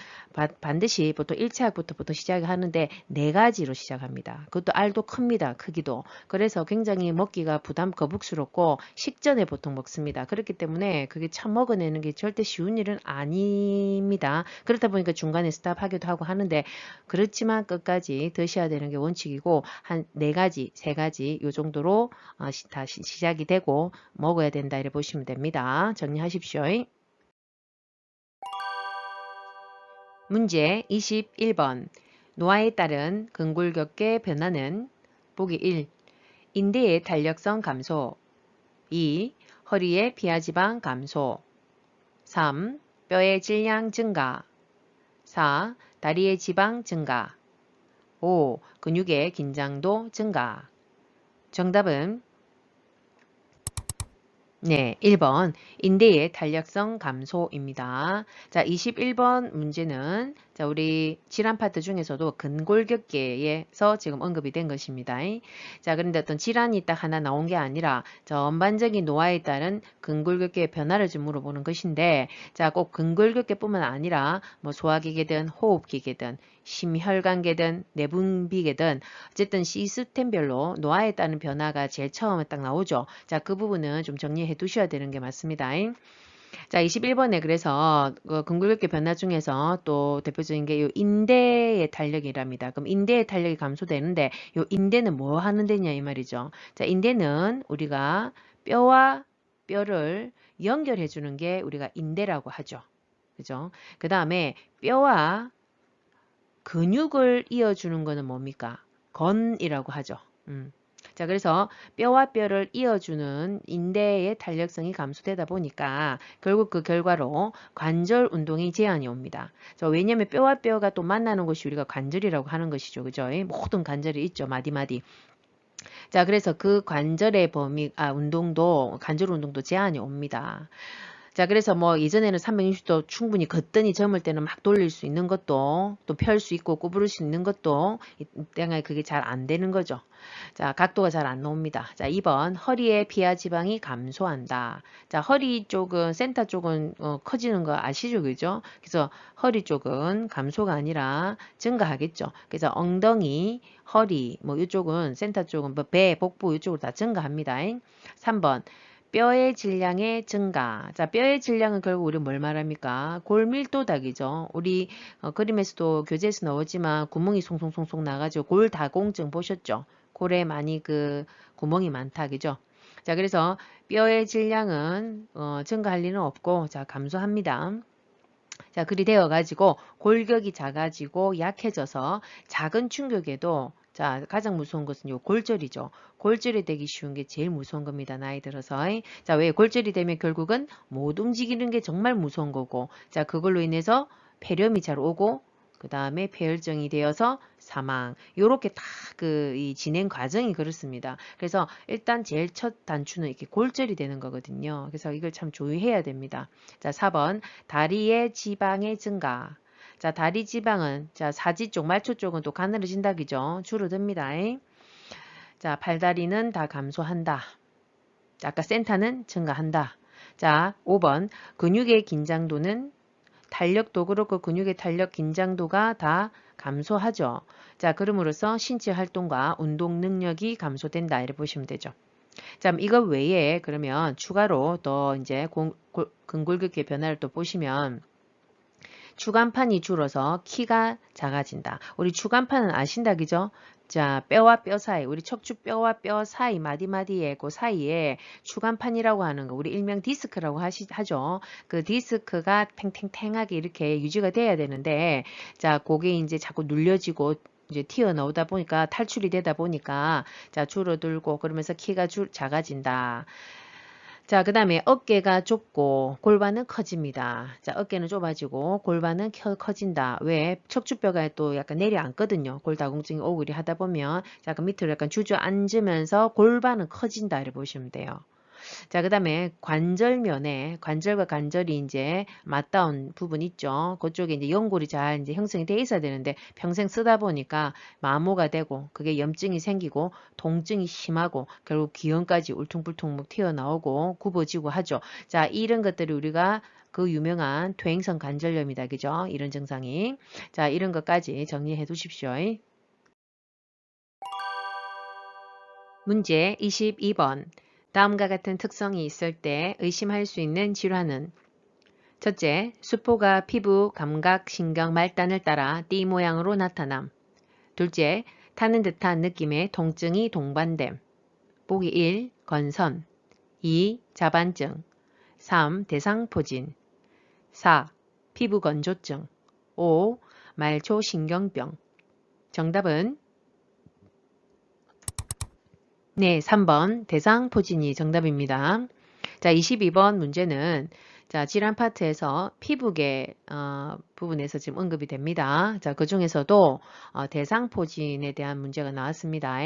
반드시 보통 1차 약부터 보통 시작하는데 4가지로 시작합니다. 그것도 알도 큽니다. 크기도. 그래서 굉장히 먹기가 거북스럽고 식전에 보통 먹습니다. 그렇기 때문에 그게 참 먹어내는 게 절대 쉬운 일은 아닙니다. 그렇다 보니까 중간에 스탑하기도 하고 하는데 그렇지만 끝까지 드셔야 되는 게 원칙이고 한 4가지, 3가지 요 정도로 다시 시작이 되고 먹어야 된다 이렇게 보시면 됩니다. 정리하십시오. 문제 21번 노화에 따른 근골격계 변화는 보기 1. 인대의 탄력성 감소 2. 허리의 피하지방 감소 3. 뼈의 질량 증가 4. 다리의 지방 증가 5. 근육의 긴장도 증가 정답은 네, 1번 인대의 탄력성 감소입니다. 자, 21번 문제는 자, 우리 질환 파트 중에서도 근골격계에서 지금 언급이 된 것입니다. 자, 그런데 어떤 질환이 딱 하나 나온 게 아니라 전반적인 노화에 따른 근골격계의 변화를 좀 물어보는 것인데 자, 꼭 근골격계뿐만 아니라 뭐 소화기계든 호흡기계든 심혈관계든 내분비계든 어쨌든 시스템별로 노화에 따른 변화가 제일 처음에 딱 나오죠. 자, 그 부분은 좀 정리해 두셔야 되는 게 맞습니다. 자, 21번에 그래서 근골격계 변화 중에서 또 대표적인 게 이 인대의 탄력이랍니다. 그럼 인대의 탄력이 감소되는데 이 인대는 뭐 하는 데냐 이 말이죠. 자, 인대는 우리가 뼈와 뼈를 연결해 주는 게 우리가 인대라고 하죠. 그죠? 그 다음에 뼈와 근육을 이어주는 거는 뭡니까? 건이라고 하죠. 자, 그래서 뼈와 뼈를 이어주는 인대의 탄력성이 감소되다 보니까 결국 그 결과로 관절 운동이 제한이 옵니다. 왜냐하면 뼈와 뼈가 또 만나는 곳이 우리가 관절이라고 하는 것이죠. 그죠? 모든 관절이 있죠. 마디마디. 자, 그래서 그 관절의 운동도, 관절 운동도 제한이 옵니다. 자, 그래서 뭐 예전에는 360도 충분히 걷더니 젊을 때는 막 돌릴 수 있는 것도 또 펼 수 있고 구부릴 수 있는 것도 이때가 그게 잘 안 되는 거죠. 자, 각도가 잘 안 나옵니다. 자, 2번 허리의 피하 지방이 감소한다. 자, 허리 쪽은 센터 쪽은 커지는 거 아시죠? 그죠? 그래서 허리 쪽은 감소가 아니라 증가하겠죠. 그래서 엉덩이, 허리 뭐 이쪽은 센터 쪽은 뭐 배, 복부 이쪽으로 다 증가합니다. 3번 뼈의 질량의 증가. 자, 뼈의 질량은 결국 우리 뭘 말합니까? 골밀도닥이죠. 우리 그림에서도 교재에서 나오지만 구멍이 송송송송 나가지고 골다공증 보셨죠? 골에 많이 그 구멍이 많다, 그죠? 자, 그래서 뼈의 질량은 증가할 리는 없고, 자, 감소합니다. 자, 그리 되어가지고 골격이 작아지고 약해져서 작은 충격에도 자, 가장 무서운 것은 요 골절이죠. 골절이 되기 쉬운 게 제일 무서운 겁니다. 나이 들어서. 자, 왜 골절이 되면 결국은 못 움직이는 게 정말 무서운 거고 자, 그걸로 인해서 폐렴이 잘 오고 그 다음에 폐혈증이 되어서 사망. 요렇게 다 이 진행 과정이 그렇습니다. 그래서 일단 제일 첫 단추는 이렇게 골절이 되는 거거든요. 그래서 이걸 참 주의해야 됩니다. 자, 4번 다리의 지방의 증가. 자, 다리 지방은 자, 사지 쪽, 말초 쪽은 또 가늘어진다기죠. 줄어듭니다. 자, 팔다리는 다 감소한다. 자, 아까 센터는 증가한다. 자, 5번 근육의 긴장도는 탄력도 그렇고 근육의 탄력 긴장도가 다 감소하죠. 자, 그럼으로써 신체 활동과 운동 능력이 감소된다. 이렇게 보시면 되죠. 자, 이거 외에 그러면 추가로 또 이제 근골격계 변화를 또 보시면 추간판이 줄어서 키가 작아진다. 우리 추간판은 아신다, 그죠? 자, 뼈와 뼈 사이, 우리 척추뼈와 뼈 사이, 마디마디에 그 사이에 추간판이라고 하는 거, 우리 일명 디스크라고 하죠. 그 디스크가 탱탱탱하게 이렇게 유지가 돼야 되는데, 자, 그게 이제 자꾸 눌려지고 이제 튀어나오다 보니까 탈출이 되다 보니까 자, 줄어들고 그러면서 키가 작아진다. 자, 그 다음에 어깨가 좁고 골반은 커집니다. 자, 어깨는 좁아지고 골반은 커진다. 왜? 척추뼈가 또 약간 내려앉거든요. 골다공증이 오고 이리 하다 보면 약간 밑으로 약간 주저앉으면서 골반은 커진다. 이렇게 보시면 돼요. 자, 그 다음에 관절면에 관절과 관절이 이제 맞닿은 부분 있죠. 그쪽에 이제 연골이 잘 이제 형성이 돼 있어야 되는데 평생 쓰다 보니까 마모가 되고 그게 염증이 생기고 통증이 심하고 결국 기형까지 울퉁불퉁 튀어나오고 굽어지고 하죠. 자, 이런 것들이 우리가 그 유명한 퇴행성 관절염이다. 그죠? 이런 증상이. 자, 이런 것까지 정리해 두십시오. 문제 22번. 다음과 같은 특성이 있을 때 의심할 수 있는 질환은 첫째, 수포가 피부, 감각, 신경, 말단을 따라 띠 모양으로 나타남. 둘째, 타는 듯한 느낌의 통증이 동반됨. 보기 1. 건선 2. 자반증 3. 대상포진 4. 피부 건조증 5. 말초신경병. 정답은 네, 3번 대상포진이 정답입니다. 자, 22번 문제는 자, 질환 파트에서 피부계 부분에서 지금 언급이 됩니다. 자, 그 중에서도 대상포진에 대한 문제가 나왔습니다.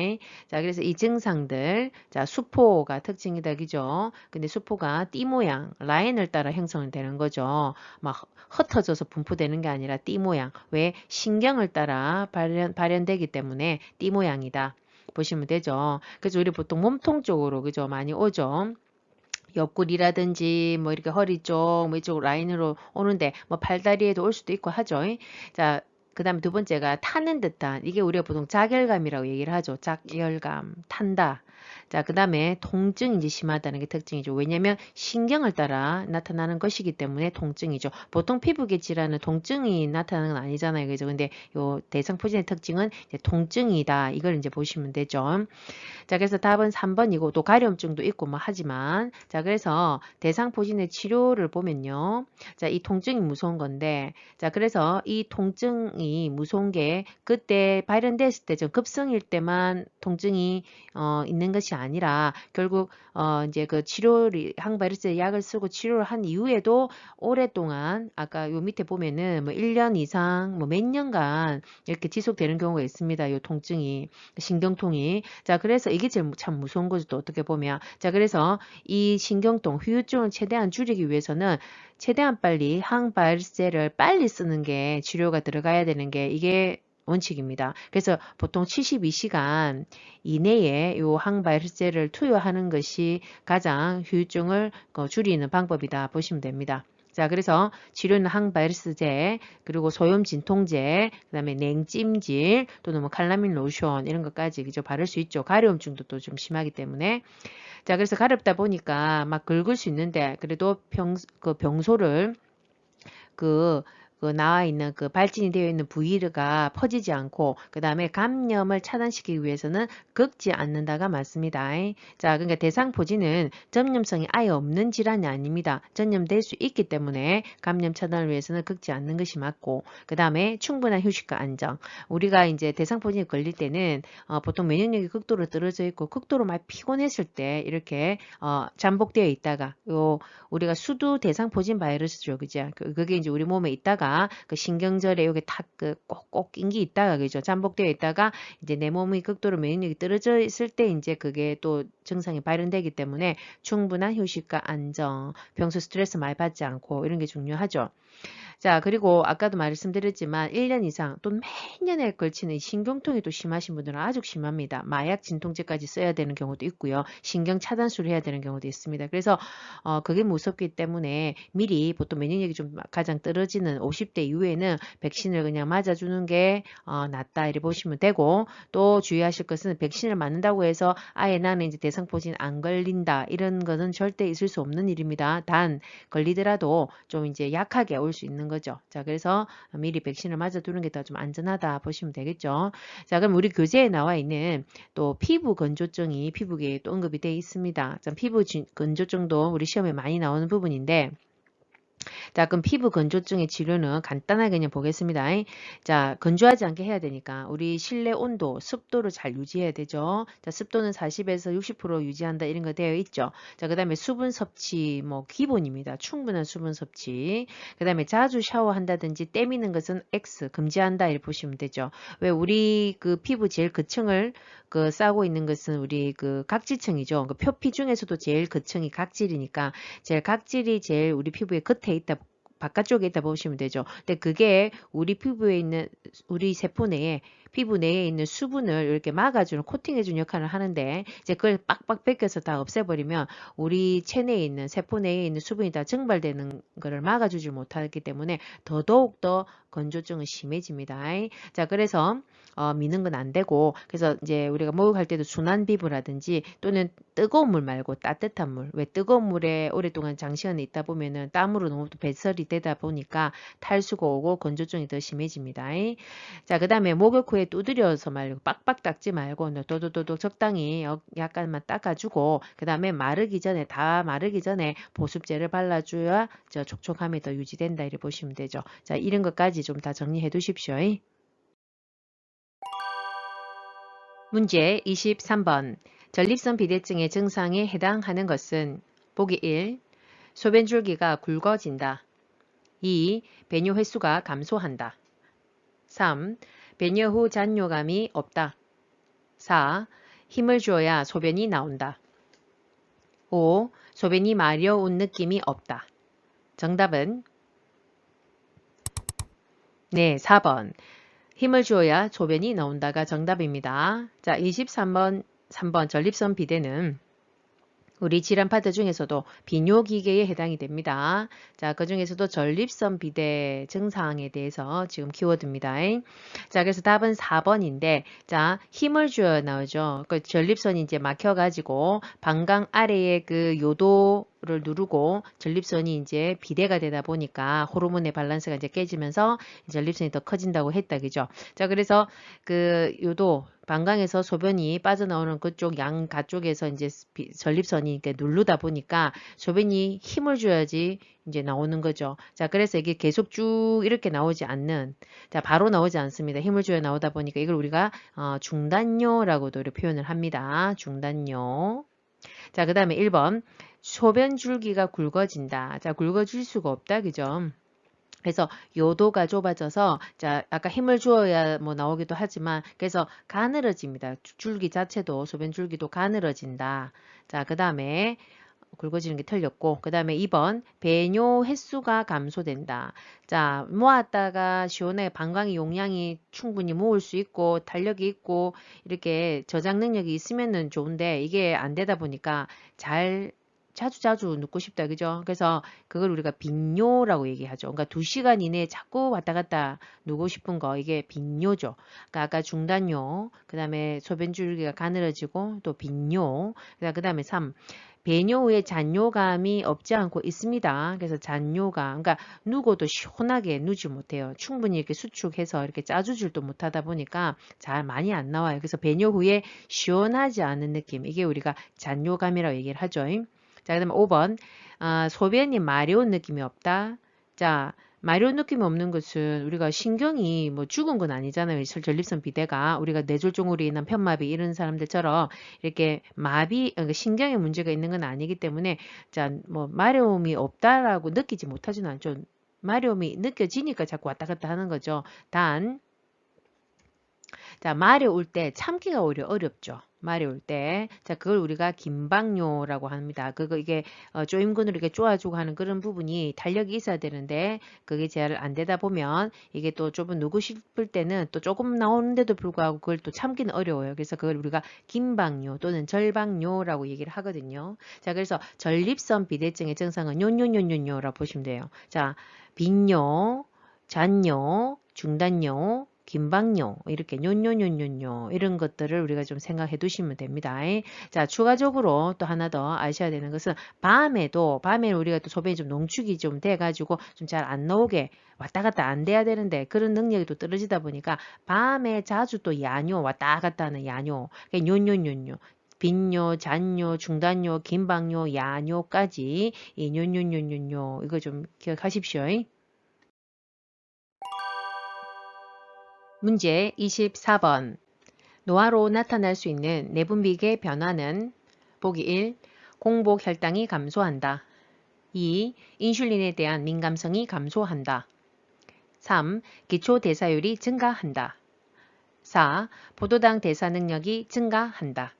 자, 그래서 이 증상들, 자, 수포가 특징이다, 그죠? 근데 수포가 띠 모양, 라인을 따라 형성되는 거죠. 막 흩어져서 분포되는 게 아니라 띠 모양. 왜? 신경을 따라 발현되기 때문에 띠 모양이다. 보시면 되죠. 그래서 우리 보통 몸통 쪽으로 그죠 많이 오죠. 옆구리라든지 뭐 이렇게 허리 쪽 뭐 이쪽 라인으로 오는데 뭐 팔다리에도 올 수도 있고 하죠. 자, 그 다음에 두 번째가 타는 듯한 이게 우리가 보통 자결감이라고 얘기를 하죠. 자결감, 탄다. 자, 그 다음에 통증이 이제 심하다는 게 특징이죠. 왜냐하면 신경을 따라 나타나는 것이기 때문에 통증이죠. 보통 피부계 질환은 통증이 나타나는 건 아니잖아요. 그죠? 근데 요 대상포진의 특징은 이제 통증이다. 이걸 이제 보시면 되죠. 자, 그래서 답은 3번이고 또 가려움증도 있고 뭐 하지만 자, 그래서 대상포진의 치료를 보면요. 자, 이 통증이 무서운 건데 자, 그래서 이 통증이 무서운 게 그때 발현됐을 때 좀 급성일 때만 통증이 있는 것이 아니라 결국 이제 그 치료를 항바이러스 약을 쓰고 치료를 한 이후에도 오랫동안 아까 요 밑에 보면은 뭐 1년 이상 뭐 몇 년간 이렇게 지속되는 경우가 있습니다. 요 통증이 신경통이. 자, 그래서 이게 제일 참 무서운 거죠. 또 어떻게 보면. 자, 그래서 이 신경통, 후유증을 최대한 줄이기 위해서는 최대한 빨리 항바이러스제를 빨리 쓰는 게 치료가 들어가야 되는 게 이게 원칙입니다. 그래서 보통 72시간 이내에 요 항바이러스제를 투여하는 것이 가장 후유증을 줄이는 방법이다 보시면 됩니다. 자, 그래서 치료는 항바이러스제, 그리고 소염 진통제, 그 다음에 냉찜질, 또는 뭐 칼라민 로션 이런 것까지 그죠 바를 수 있죠. 가려움증도 또 좀 심하기 때문에. 자, 그래서 가렵다 보니까 막 긁을 수 있는데 그래도 그 병소를 그 나와 있는 그 발진이 되어 있는 부위가 퍼지지 않고 그 다음에 감염을 차단시키기 위해서는 긁지 않는다가 맞습니다. 자, 그러니까 대상포진은 전염성이 아예 없는 질환이 아닙니다. 전염될 수 있기 때문에 감염 차단을 위해서는 긁지 않는 것이 맞고 그 다음에 충분한 휴식과 안정. 우리가 이제 대상포진이 걸릴 때는 보통 면역력이 극도로 떨어져 있고 극도로 많이 피곤했을 때 이렇게 잠복되어 있다가 우리가 수두 대상포진 바이러스죠, 그죠? 그게 이제 우리 몸에 있다가 피부가 그 신경절에 여기 탁그 꼭꼭 낀 게 있다가 그죠? 잠복되어 있다가 이제 내 몸이 극도로免疫力이 떨어져 있을 때 이제 그게 또 증상이 발현되기 때문에 충분한 휴식과 안정, 평소 스트레스 많이 받지 않고 이런 게 중요하죠. 자, 그리고 아까도 말씀드렸지만 1년 이상 또 매년에 걸치는 이 신경통이 또 심하신 분들은 아주 심합니다. 마약 진통제까지 써야 되는 경우도 있고요. 신경 차단술을 해야 되는 경우도 있습니다. 그래서 그게 무섭기 때문에 미리 보통免疫力좀 가장 떨어지는 50대 이후에는 백신을 그냥 맞아주는 게 낫다 이렇게 보시면 되고 또 주의하실 것은 백신을 맞는다고 해서 아예 나는 이제 대상포진 안 걸린다 이런 것은 절대 있을 수 없는 일입니다. 단 걸리더라도 좀 이제 약하게 올 수 있는 거죠. 자, 그래서 미리 백신을 맞아두는 게 더 좀 안전하다 보시면 되겠죠. 자, 그럼 우리 교재에 나와 있는 또 피부 건조증이 피부계에 또 언급이 되어 있습니다. 자, 피부 건조증도 우리 시험에 많이 나오는 부분인데 자, 그럼 피부 건조증의 치료는 간단하게 그냥 보겠습니다. 자, 건조하지 않게 해야 되니까 우리 실내 온도, 습도를 잘 유지해야 되죠. 자, 습도는 40에서 60% 유지한다 이런 거 되어 있죠. 자, 그 다음에 수분 섭취 뭐 기본입니다. 충분한 수분 섭취. 그 다음에 자주 샤워한다든지 때미는 것은 X 금지한다 이렇게 보시면 되죠. 왜 우리 그 피부 제일 거층을 그 싸고 있는 것은 우리 그 각질층이죠. 그 표피 중에서도 제일 거층이 각질이니까 제일 각질이 제일 우리 피부의 겉에 있다 바깥쪽에 있다 보시면 되죠. 근데 그게 우리 피부에 있는 우리 세포 내에 피부 내에 있는 수분을 이렇게 막아주는 코팅해주는 역할을 하는데 이제 그걸 빡빡 뺏겨서 다 없애버리면 우리 체내에 있는 세포 내에 있는 수분이 다 증발되는 것을 막아주지 못하기 때문에 더더욱 더 건조증은 심해집니다. 자, 그래서 미는 건 안 되고 그래서 이제 우리가 목욕할 때도 순한 피부라든지 또는 뜨거운 물 말고 따뜻한 물. 왜 뜨거운 물에 오랫동안 장시간에 있다 보면은 땀으로 너무 배설이 되다 보니까 탈수가 오고 건조증이 더 심해집니다. 자, 그 다음에 목욕 후에 두드려서 말고 빡빡 닦지 말고 도도도도 적당히 약간만 닦아주고 그 다음에 다 마르기 전에 보습제를 발라줘야 저 촉촉함이 더 유지된다 이렇게 보시면 되죠. 자, 이런 것까지 좀 다 정리해 두십시오. 문제 23번. 전립선 비대증의 증상에 해당하는 것은 보기 1. 소변 줄기가 굵어진다. 2. 배뇨 횟수가 감소한다. 3. 배뇨 후 잔뇨감이 없다. 4. 힘을 줘야 소변이 나온다. 5. 소변이 마려운 느낌이 없다. 정답은 네, 4번. 힘을 주어야 소변이 나온다가 정답입니다. 자, 23번, 3번 전립선 비대는 우리 질환 파트 중에서도 비뇨기계에 해당이 됩니다. 자, 그 중에서도 전립선 비대 증상에 대해서 지금 키워드입니다. 자, 그래서 답은 4번인데, 자, 힘을 줘야 나오죠. 그 전립선이 이제 막혀가지고 방광 아래에 그 요도를 누르고 전립선이 이제 비대가 되다 보니까 호르몬의 밸런스가 이제 깨지면서 전립선이 더 커진다고 했다. 그죠? 자, 그래서 그 요도, 방광에서 소변이 빠져나오는 그쪽 양가 쪽에서 이제 전립선이 이렇게 누르다 보니까 소변이 힘을 줘야지 이제 나오는 거죠. 자, 그래서 이게 계속 쭉 이렇게 나오지 않는, 자, 바로 나오지 않습니다. 힘을 줘야 나오다 보니까 이걸 우리가 중단뇨라고도 이렇게 표현을 합니다. 중단뇨. 자, 그 다음에 1번. 소변 줄기가 굵어진다. 자, 굵어질 수가 없다. 그죠? 그래서 요도가 좁아져서 자 아까 힘을 주어야 뭐 나오기도 하지만 그래서 가늘어집니다. 줄기 자체도 소변 줄기도 가늘어진다. 자, 그 다음에 굵어지는 게 틀렸고 그 다음에 2번 배뇨 횟수가 감소된다. 자, 모았다가 시원하게 방광의 용량이 충분히 모을 수 있고 탄력이 있고 이렇게 저장 능력이 있으면은 좋은데 이게 안 되다 보니까 자주 눕고 싶다. 그죠? 그래서 그걸 우리가 빈뇨라고 얘기하죠. 그러니까 2시간 이내에 자꾸 왔다 갔다 누고 싶은 거 이게 빈뇨죠. 그러니까 아까 중단뇨, 그 다음에 소변 줄기가 가늘어지고 또 빈뇨, 그 다음에 3. 배뇨 후에 잔뇨감이 없지 않고 있습니다. 그래서 잔뇨감, 그러니까 누고도 시원하게 누지 못해요. 충분히 이렇게 수축해서 이렇게 짜주질도 못하다 보니까 잘 많이 안 나와요. 그래서 배뇨 후에 시원하지 않은 느낌, 이게 우리가 잔뇨감이라고 얘기를 하죠. 자, 그 다음에 5번. 소변이 마려운 느낌이 없다. 자, 마려운 느낌이 없는 것은 우리가 신경이 뭐 죽은 건 아니잖아요. 전립선 비대가 우리가 뇌졸중으로 인한 편마비 이런 사람들처럼 이렇게 신경에 문제가 있는 건 아니기 때문에 자, 뭐 마려움이 없다라고 느끼지 못하지는 않죠. 마려움이 느껴지니까 자꾸 왔다 갔다 하는 거죠. 단, 자, 마려울 때 참기가 오히려 어렵죠. 마려울 때. 자, 그걸 우리가 긴박요라고 합니다. 이게 조임근으로 이렇게 쪼아주고 하는 그런 부분이 탄력이 있어야 되는데, 그게 잘 안 되다 보면, 이게 또 조금 누구 싶을 때는 또 조금 나오는데도 불구하고 그걸 또 참기는 어려워요. 그래서 그걸 우리가 긴박요 또는 절박요라고 얘기를 하거든요. 자, 그래서 전립선 비대증의 증상은 요요요요요라고 보시면 돼요. 자, 빈요, 잔요, 중단요, 긴박요 이렇게 뇨뇨뇨뇨뇨 이런 것들을 우리가 좀 생각해 두시면 됩니다. 자, 추가적으로 또 하나 더 아셔야 되는 것은 밤에 우리가 또 소변이 좀 농축이 좀 돼가지고 좀 잘 안 나오게 왔다 갔다 안 돼야 되는데 그런 능력이 또 떨어지다 보니까 밤에 자주 또 야뇨 왔다 갔다 하는 야뇨 뇨뇨뇨뇨 빈뇨, 잔뇨, 중단뇨, 긴박뇨, 야뇨까지 이 뇨뇨뇨뇨뇨 이거 좀 기억하십시오. 문제 24번. 노화로 나타날 수 있는 내분비계 변화는 보기 1. 공복 혈당이 감소한다. 2. 인슐린에 대한 민감성이 감소한다. 3. 기초 대사율이 증가한다. 4. 포도당 대사 능력이 증가한다.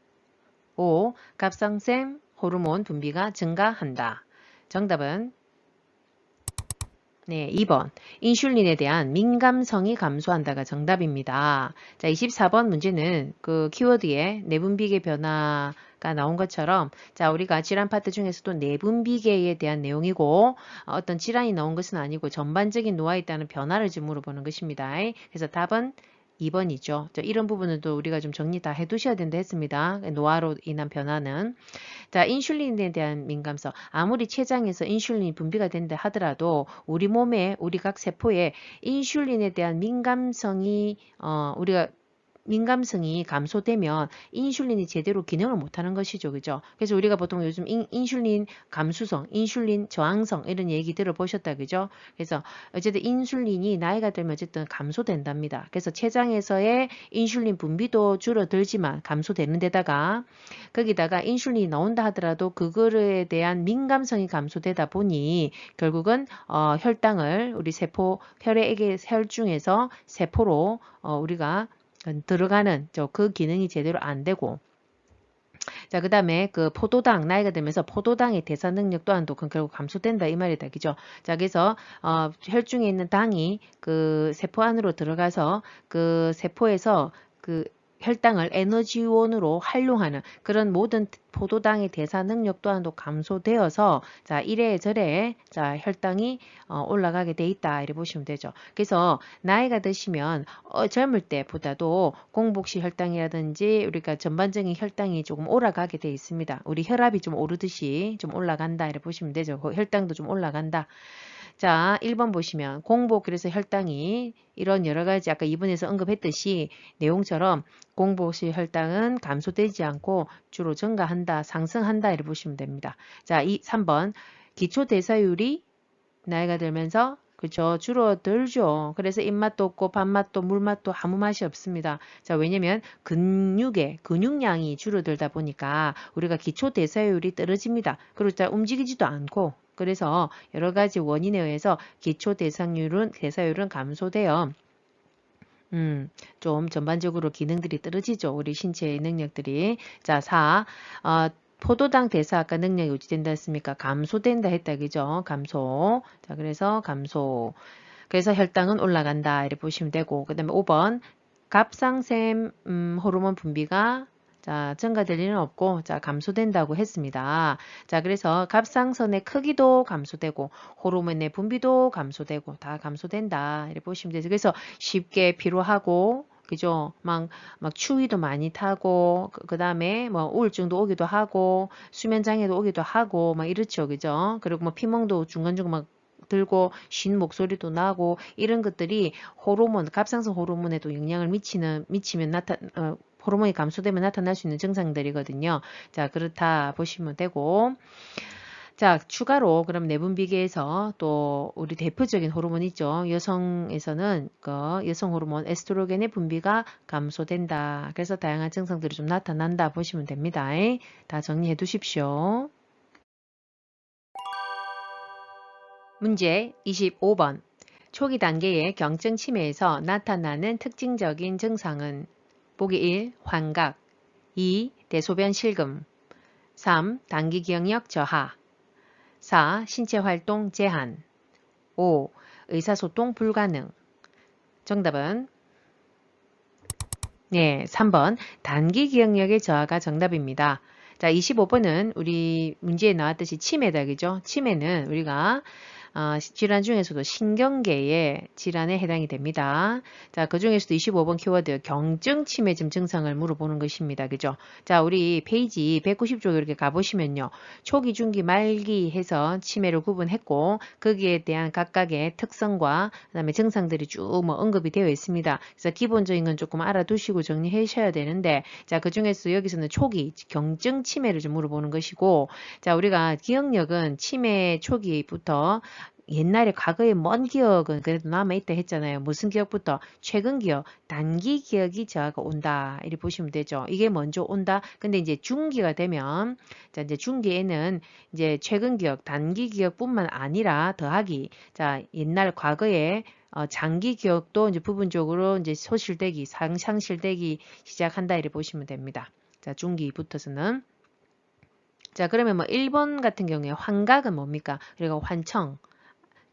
5. 갑상샘 호르몬 분비가 증가한다. 정답은 네, 2번. 인슐린에 대한 민감성이 감소한다가 정답입니다. 자, 24번 문제는 그 키워드에 내분비계 변화가 나온 것처럼 자, 우리가 질환 파트 중에서도 내분비계에 대한 내용이고 어떤 질환이 나온 것은 아니고 전반적인 노화에 있다는 변화를 좀 물어보는 것입니다. 그래서 답은 2번이죠. 이런 부분은 또 우리가 좀 정리 다 해두셔야 된다 했습니다. 노화로 인한 변화는. 자, 인슐린에 대한 민감성. 아무리 췌장에서 인슐린이 분비가 된다 하더라도 우리 몸에, 우리 각 세포에 인슐린에 대한 민감성이 감소되면 인슐린이 제대로 기능을 못하는 것이죠. 그죠? 그래서 우리가 보통 요즘 인슐린 감수성, 인슐린 저항성 이런 얘기 들어보셨다. 그죠? 그래서 어쨌든 인슐린이 나이가 들면 어쨌든 감소된답니다. 그래서 췌장에서의 인슐린 분비도 줄어들지만 감소되는 데다가 거기다가 인슐린이 나온다 하더라도 그거에 대한 민감성이 감소되다 보니 결국은 혈당을 우리 세포 혈액의 혈중에서 세포로 우리가 들어가는 그 기능이 제대로 안 되고 자, 그 다음에 그 포도당, 나이가 들면서 포도당의 대사 능력 또한도 결국 감소된다 이 말이다. 그죠? 자, 그래서 혈중에 있는 당이 그 세포 안으로 들어가서 그 세포에서 그 혈당을 에너지원으로 활용하는 그런 모든 포도당의 대사 능력 또한도 감소되어서 자, 이래저래 자, 혈당이 올라가게 돼 있다. 이렇게 보시면 되죠. 그래서 나이가 드시면 젊을 때보다도 공복시 혈당이라든지 우리가 전반적인 혈당이 조금 올라가게 돼 있습니다. 우리 혈압이 좀 오르듯이 좀 올라간다. 이렇게 보시면 되죠. 혈당도 좀 올라간다. 자, 1번 보시면 공복 그래서 혈당이 이런 여러 가지 아까 2번에서 언급했듯이 내용처럼 공복시 혈당은 감소되지 않고 주로 증가한다, 상승한다 이렇게 보시면 됩니다. 자, 3번 기초 대사율이 나이가 들면서 그죠 줄어들죠. 그래서 입맛도 없고 밥맛도 물맛도 아무 맛이 없습니다. 자, 왜냐면 근육량이 줄어들다 보니까 우리가 기초 대사율이 떨어집니다. 그리고 잘 움직이지도 않고 그래서 여러 가지 원인에 의해서 기초 대사율은 감소되어 좀 전반적으로 기능들이 떨어지죠. 우리 신체의 능력들이. 자, 4. 포도당 대사 아까 능력이 유지된다 했습니까? 감소된다 했다. 그죠? 감소. 자, 그래서 감소. 그래서 혈당은 올라간다. 이렇게 보시면 되고. 그 다음에 5번. 갑상샘 호르몬 분비가 자, 증가될 일은 없고, 자, 감소된다고 했습니다. 자, 그래서 갑상선의 크기도 감소되고, 호르몬의 분비도 감소되고, 다 감소된다. 이렇게 보시면 되죠. 그래서 쉽게 피로하고, 그죠? 막 추위도 많이 타고, 그 다음에 뭐 우울증도 오기도 하고, 수면장애도 오기도 하고, 막 이렇죠. 그죠? 그리고 뭐 피멍도 중간중간 막 들고 쉰 목소리도 나고 이런 것들이 갑상선 호르몬에도 영향을 미치면 호르몬이 감소되면 나타날 수 있는 증상들이거든요. 자, 그렇다 보시면 되고. 자, 추가로 그럼 내분비계에서 또 우리 대표적인 호르몬 있죠. 여성에서는 그 여성 호르몬 에스트로겐의 분비가 감소된다. 그래서 다양한 증상들이 좀 나타난다 보시면 됩니다. 다 정리해 두십시오. 문제 25번. 초기 단계의 경증 치매에서 나타나는 특징적인 증상은 보기 1. 환각 2. 대소변 실금 3. 단기 기억력 저하 4. 신체 활동 제한 5. 의사소통 불가능. 정답은 네, 3번 단기 기억력의 저하가 정답입니다. 자, 25번은 우리 문제에 나왔듯이 치매다, 그죠? 치매는 우리가 질환 중에서도 신경계의 질환에 해당이 됩니다. 자, 그 중에서도 25번 키워드 경증 치매증 증상을 물어보는 것입니다. 그죠? 자, 우리 페이지 190쪽 이렇게 가보시면요. 초기, 중기, 말기 해서 치매를 구분했고 거기에 대한 각각의 특성과 그다음에 증상들이 쭉 뭐 언급이 되어 있습니다. 그래서 기본적인 건 조금 알아두시고 정리하셔야 되는데 자, 그 중에서 여기서는 초기 경증 치매를 좀 물어보는 것이고 자, 우리가 기억력은 치매 초기부터 옛날에 과거의 먼 기억은 그래도 남아있다 했잖아요. 무슨 기억부터? 최근 기억, 단기 기억이 저하가 온다. 이렇게 보시면 되죠. 이게 먼저 온다. 근데 이제 중기가 되면, 자, 이제 중기에는 이제 최근 기억, 단기 기억뿐만 아니라 더하기, 자, 옛날 과거에 장기 기억도 이제 부분적으로 이제 소실되기, 상실되기 시작한다. 이렇게 보시면 됩니다. 자, 중기부터서는. 자, 그러면 뭐 1번 같은 경우에 환각은 뭡니까? 그리고 환청.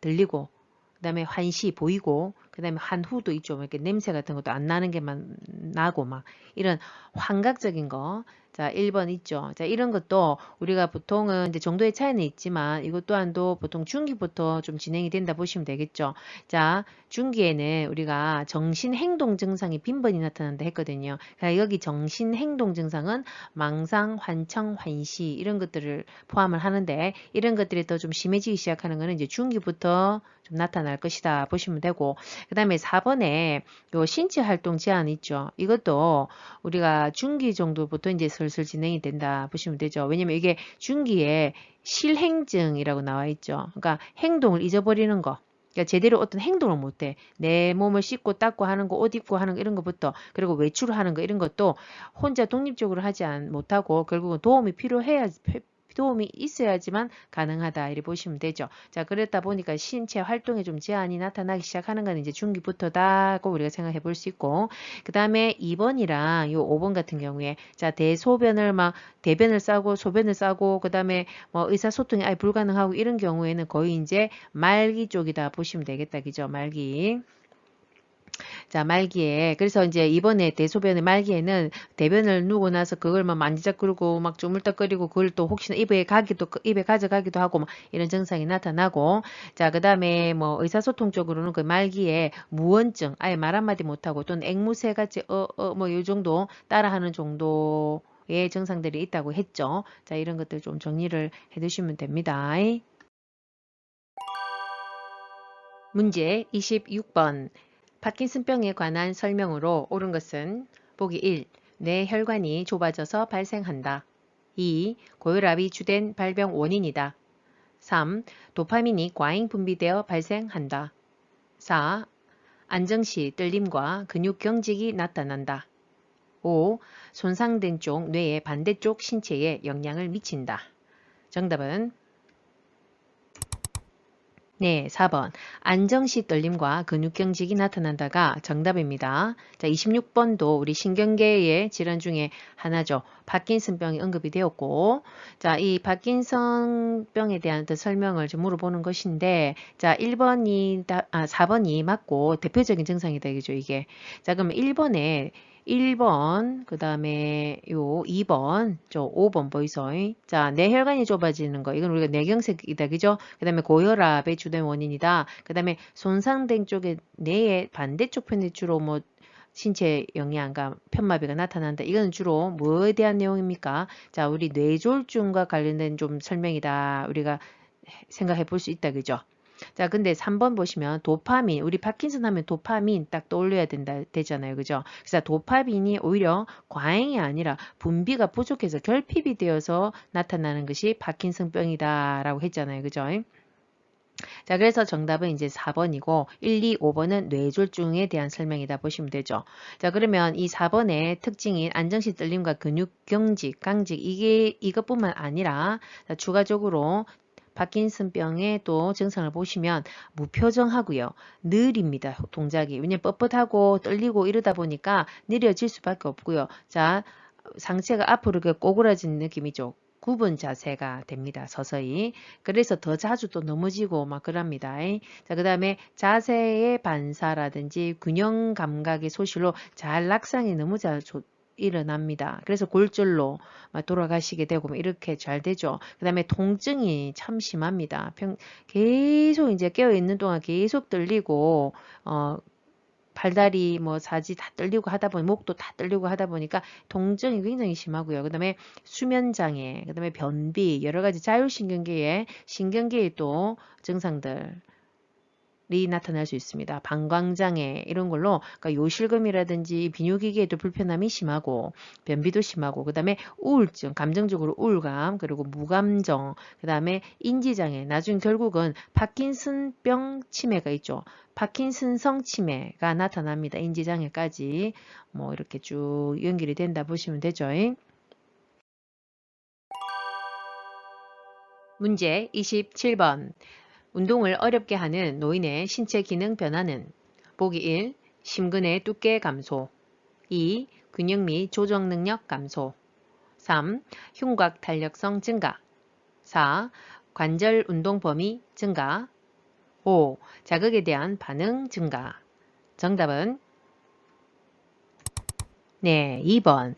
들리고 그다음에 환시 보이고 그다음에 환후도 있죠. 이렇게 냄새 같은 것도 안 나는 게만 나고 막 이런 환각적인 거. 자, 1번 있죠. 자, 이런 것도 우리가 보통은 이제 정도의 차이는 있지만 이것 또한도 보통 중기부터 좀 진행이 된다 보시면 되겠죠. 자, 중기에는 우리가 정신행동 증상이 빈번히 나타난다 했거든요. 그러니까 여기 정신행동 증상은 망상, 환청, 환시 이런 것들을 포함을 하는데 이런 것들이 더 좀 심해지기 시작하는 거는 이제 중기부터 좀 나타날 것이다 보시면 되고 그 다음에 4번에 요 신체 활동 제한 있죠. 이것도 우리가 중기 정도부터 이제 슬슬 진행이 된다 보시면 되죠. 왜냐면 이게 중기에 실행증이라고 나와 있죠. 그러니까 행동을 잊어버리는 거. 그러니까 제대로 어떤 행동을 못해. 내 몸을 씻고 닦고 하는 거, 옷 입고 하는 거 이런 것부터 그리고 외출하는 거 이런 것도 혼자 독립적으로 하지 못하고 결국은 도움이 있어야지만 가능하다 이렇게 보시면 되죠. 자, 그랬다 보니까 신체 활동에 좀 제한이 나타나기 시작하는 건 이제 중기부터다고 우리가 생각해 볼 수 있고 그 다음에 2번이랑 요 5번 같은 경우에 자, 대소변을 막 대변을 싸고 소변을 싸고 그 다음에 뭐 의사소통이 아예 불가능하고 이런 경우에는 거의 이제 말기 쪽이다 보시면 되겠다. 그죠? 말기. 자, 말기에. 그래서 이제 이번에 대소변의 말기에는 대변을 누고 나서 그걸 막 만지작거리고 막 쪼물딱거리고 그걸 또 혹시나 입에 가져가기도 하고 막 이런 증상이 나타나고 자, 그 다음에 뭐 의사소통적으로는 그 말기에 무언증, 아예 말 한마디 못하고 또는 앵무새 같이 뭐 이 정도 따라하는 정도의 증상들이 있다고 했죠. 자, 이런 것들 좀 정리를 해 두시면 됩니다. 문제 26번. 파킨슨병에 관한 설명으로 옳은 것은 보기 1. 뇌혈관이 좁아져서 발생한다. 2. 고혈압이 주된 발병 원인이다. 3. 도파민이 과잉 분비되어 발생한다. 4. 안정시 떨림과 근육 경직이 나타난다. 5. 손상된 쪽 뇌의 반대쪽 신체에 영향을 미친다. 정답은 네, 4번. 안정시 떨림과 근육경직이 나타난다가 정답입니다. 자, 26번도 우리 신경계의 질환 중에 하나죠. 파킨슨병이 언급이 되었고, 자, 이 파킨슨병에 대한 설명을 좀 물어보는 것인데, 자, 4번이 맞고 대표적인 증상이다, 이죠, 이게. 자, 그럼 1번, 그 다음에 요 2번, 저 5번 보이소. 자, 뇌혈관이 좁아지는 거. 이건 우리가 뇌경색이다. 그죠? 그 다음에 고혈압의 주된 원인이다. 그 다음에 손상된 쪽에 뇌의 반대쪽 편에 주로 뭐 신체 영양과 편마비가 나타난다. 이건 주로 뭐에 대한 내용입니까? 자, 우리 뇌졸중과 관련된 좀 설명이다. 우리가 생각해 볼 수 있다. 그죠? 자, 근데 3번 보시면 도파민, 우리 파킨슨 하면 도파민 딱 떠올려야 되잖아요. 그죠? 그래서 도파민이 오히려 과잉이 아니라 분비가 부족해서 결핍이 되어서 나타나는 것이 파킨슨병이다라고 했잖아요. 그죠? 자, 그래서 정답은 이제 4번이고 1, 2, 5번은 뇌졸중에 대한 설명이다 보시면 되죠. 자, 그러면 이 4번의 특징인 안정시 떨림과 근육 경직, 강직 이것뿐만 아니라 자, 추가적으로 파킨슨병의 또 증상을 보시면 무표정하고요. 느립니다. 동작이. 왜냐면 뻣뻣하고 떨리고 이러다 보니까 느려질 수밖에 없고요. 자, 상체가 앞으로 이렇게 꼬그라진 느낌이죠. 굽은 자세가 됩니다. 서서히. 그래서 더 자주 또 넘어지고 막 그럽니다. 자, 그 다음에 자세의 반사라든지 균형 감각의 소실로 잘 낙상이 너무 잘 일어납니다. 그래서 골절로 돌아가시게 되고 이렇게 잘 되죠. 그 다음에 통증이 참 심합니다. 계속 이제 깨어있는 동안 계속 떨리고 발다리 뭐 사지 다 떨리고 하다 보니 목도 다 떨리고 하다 보니까 통증이 굉장히 심하고요. 그 다음에 수면장애, 그 다음에 변비, 여러 가지 자율신경계의 신경계의 또 증상들 이 나타날 수 있습니다. 방광장애 이런 걸로 그러니까 요실금이라든지 비뇨기계에도 불편함이 심하고 변비도 심하고 그 다음에 우울증, 감정적으로 우울감 그리고 무감정 그 다음에 인지장애 나중 결국은 파킨슨병 치매가 있죠. 파킨슨성 치매가 나타납니다. 인지장애까지 뭐 이렇게 쭉 연결이 된다 보시면 되죠. 문제 27번 운동을 어렵게 하는 노인의 신체 기능 변화는 보기 1. 심근의 두께 감소 2. 근육 및 조정 능력 감소 3. 흉곽 탄력성 증가 4. 관절 운동 범위 증가 5. 자극에 대한 반응 증가 정답은 네, 2번